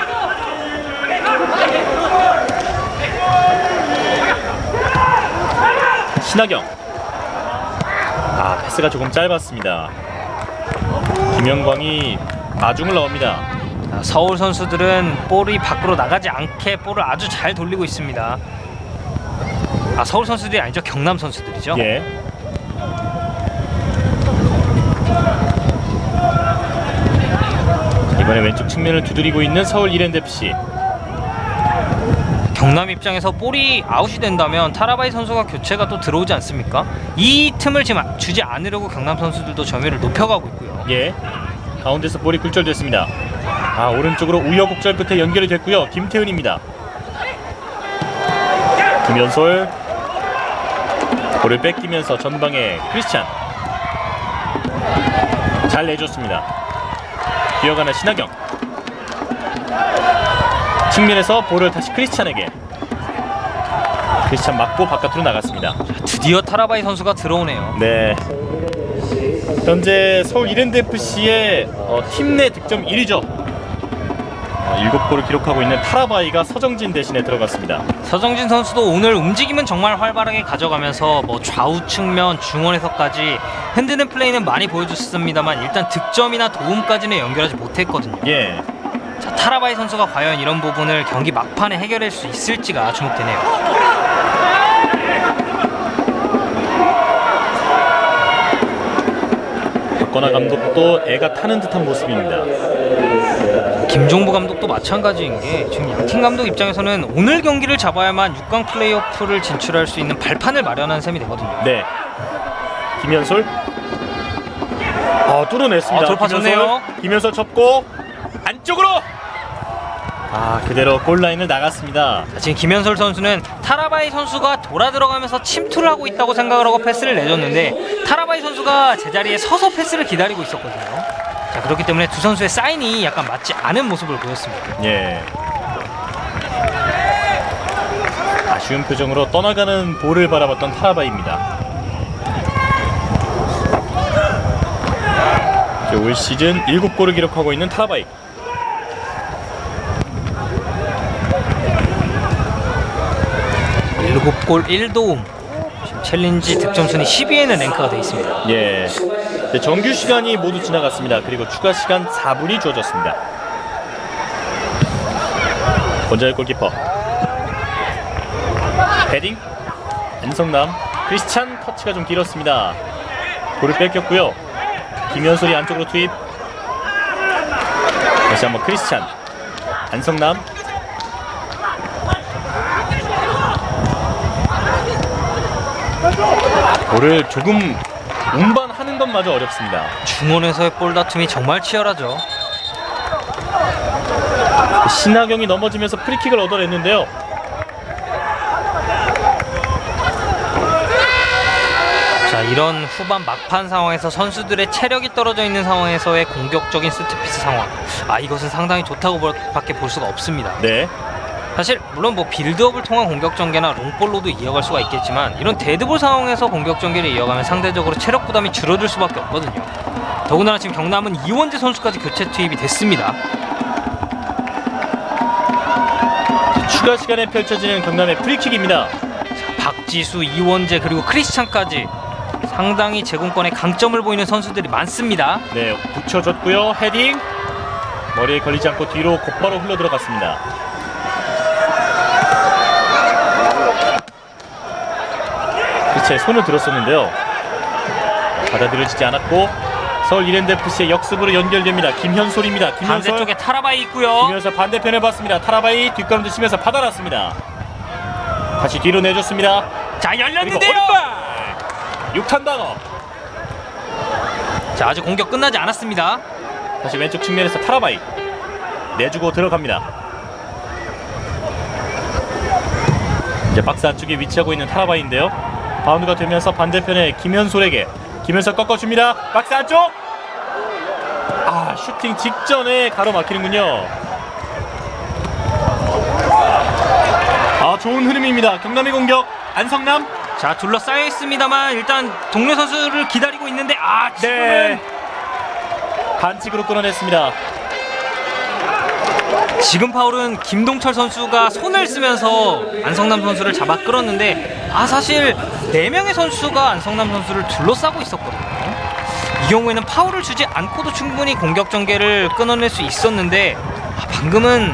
신하경 패스가 조금 짧았습니다. 김영광이 마중을 넣습니다. 서울 선수들은 볼이 밖으로 나가지 않게 볼을 아주 잘 돌리고 있습니다. 서울 선수들이 아니죠, 경남 선수들이죠. 예. 이번에 왼쪽 측면을 두드리고 있는 서울 이랜드FC. 경남 입장에서 볼이 아웃이 된다면 타라바이 선수가 교체가 또 들어오지 않습니까? 이 틈을 지금 주지 않으려고 경남 선수들도 점유율을 높여가고 있고요. 예. 가운데서 볼이 굴절됐습니다. 오른쪽으로 우여곡절 끝에 연결이 됐고요. 김태은입니다. 김연솔 볼을 뺏기면서 전방에 크리스찬 잘 내줬습니다. 뛰어가는 신하경 측면에서 볼을 다시 크리스찬에게. 크리스찬 맞고 바깥으로 나갔습니다. 드디어 타라바이 선수가 들어오네요. 네. 현재 서울 이랜드FC의 팀 내 득점 1위죠. 7골을 기록하고 있는 타라바이가 서정진 대신에 들어갔습니다. 서정진 선수도 오늘 움직임은 정말 활발하게 가져가면서 좌우 측면 중원에서까지 흔드는 플레이는 많이 보여줬습니다만 일단 득점이나 도움까지는 연결하지 못했거든요. 예. 자, 타라바이 선수가 과연 이런 부분을 경기 막판에 해결할 수 있을지가 주목되네요. 박건하 감독도 애가 타는 듯한 모습입니다. 김종부 감독도 마찬가지인 게 지금 양팀 감독 입장에서는 오늘 경기를 잡아야만 6강 플레이오프를 진출할 수 있는 발판을 마련한 셈이 되거든요. 네. 김현솔. 뚫어냈습니다. 돌파 좋네요. 김현솔 접고 안쪽으로. 그대로 골라인을 나갔습니다. 자, 지금 김현솔 선수는 타라바이 선수가 돌아 들어가면서 침투를 하고 있다고 생각을 하고 패스를 내줬는데 타라바이 선수가 제자리에 서서 패스를 기다리고 있었거든요. 자, 그렇기 때문에 두 선수의 사인이 약간 맞지 않은 모습을 보였습니다. 예. 아쉬운 표정으로 떠나가는 볼을 바라봤던 타라바이입니다. 올 시즌 7골을 기록하고 있는 타라바이. 일곱 골 1도움. 지금 챌린지 득점 순위 10위에는 랭크가 되어 있습니다. 예. 정규 시간이 모두 지나갔습니다. 그리고 추가 시간 4분이 주어졌습니다. 원자의 골키퍼. 헤딩. 안성남. 크리스찬 터치가 좀 길었습니다. 볼을 뺏겼고요. 김현솔이 안쪽으로 투입. 다시 한번 크리스찬. 안성남. 볼을 조금 운반하는 것마저 어렵습니다. 중원에서의 볼 다툼이 정말 치열하죠. 신하경이 넘어지면서 프리킥을 얻어냈는데요. 자, 이런 후반 막판 상황에서 선수들의 체력이 떨어져 있는 상황에서의 공격적인 세트피스 상황. 이것은 상당히 좋다고 밖에 볼 수가 없습니다. 네. 사실 물론 뭐 빌드업을 통한 공격 전개나 롱볼로도 이어갈 수가 있겠지만 이런 데드볼 상황에서 공격 전개를 이어가면 상대적으로 체력 부담이 줄어들 수밖에 없거든요. 더군다나 지금 경남은 이원재 선수까지 교체 투입이 됐습니다. 추가 시간에 펼쳐지는 경남의 프리킥입니다. 박지수, 이원재 그리고 크리스찬까지 상당히 제공권에 강점을 보이는 선수들이 많습니다. 네, 붙여줬고요. 헤딩. 머리에 걸리지 않고 뒤로 곧바로 흘러 들어갔습니다. 제 손을 들었었는데요. 받아들여지지 않았고 서울 이랜드FC의 역습으로 연결됩니다. 김현솔입니다. 김현솔. 반대쪽에 타라바이 있고요. 김현솔 반대편에 봤습니다. 타라바이 뒷걸음질 치면서 받아놨습니다. 다시 뒤로 내줬습니다. 자, 열렸는데요. 오른발 6탄 방어. 자, 아직 공격 끝나지 않았습니다. 다시 왼쪽 측면에서 타라바이 내주고 들어갑니다. 이제 박스 안쪽에 위치하고 있는 타라바이인데요. 바운드가 되면서 반대편에 김현솔에게 김현솔 꺾어줍니다. 박스 안쪽. 슈팅 직전에 가로막히는군요. 좋은 흐름입니다. 경남의 공격. 안성남. 자, 둘러싸여 있습니다만 일단 동료 선수를 기다리고 있는데 지금은 네. 반칙으로 끌어냈습니다. 지금 파울은 김동철 선수가 손을 쓰면서 안성남 선수를 잡아 끌었는데 사실 4명의 선수가 안성남 선수를 둘러싸고 있었거든요. 이 경우에는 파울을 주지 않고도 충분히 공격 전개를 끊어낼 수 있었는데 방금은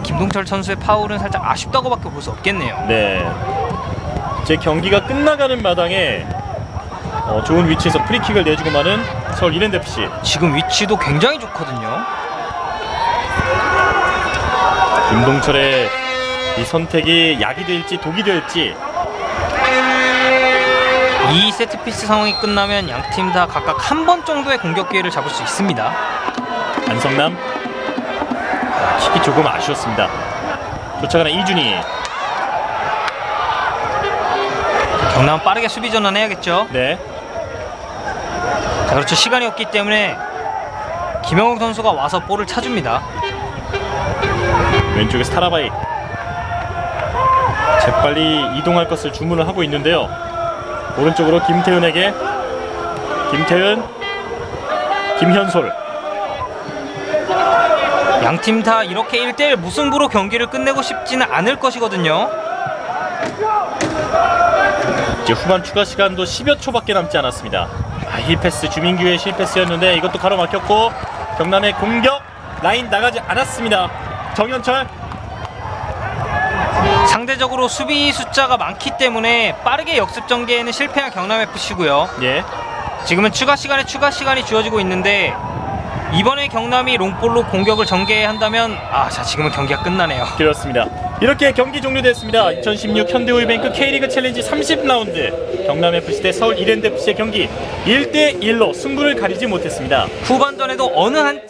김동철 선수의 파울은 살짝 아쉽다고밖에 볼 수 없겠네요. 네. 제 경기가 끝나가는 마당에 좋은 위치에서 프리킥을 내주고 마는 서울 이랜드FC. 지금 위치도 굉장히 좋거든요. 김동철의 이 선택이 약이 될지 독이 될지. 이 세트피스 상황이 끝나면 양팀 다 각각 한 번 정도의 공격 기회를 잡을 수 있습니다. 안성남. 킥이 조금 아쉬웠습니다. 쫓아가는 이준희. 경남은 빠르게 수비 전환해야겠죠. 네. 자, 그렇죠. 시간이 없기 때문에 김영욱 선수가 와서 볼을 차줍니다. 왼쪽에서 타라바이. 재빨리 이동할 것을 주문을 하고 있는데요. 오른쪽으로 김태훈에게. 김태훈. 김현솔. 양팀 다 이렇게 1대1 무승부로 경기를 끝내고 싶지는 않을 것이거든요. 이제 후반 추가 시간도 10여 초밖에 남지 않았습니다. 힐패스 주민규의 실패스였는데 이것도 가로막혔고 경남의 공격 라인 나가지 않았습니다. 정현철. 상대적으로 수비 숫자가 많기 때문에 빠르게 역습 전개에는 실패한 경남FC고요. 예. 지금은 추가 시간이 주어지고 있는데 이번에 경남이 롱볼로 공격을 전개한다면 자 지금은 경기가 끝나네요. 그렇습니다. 이렇게 경기 종료됐습니다. 2016 현대오일뱅크 K리그 챌린지 30라운드 경남FC 대 서울 이랜드FC의 경기 1대1로 승부를 가리지 못했습니다. 후반전에도 어느 한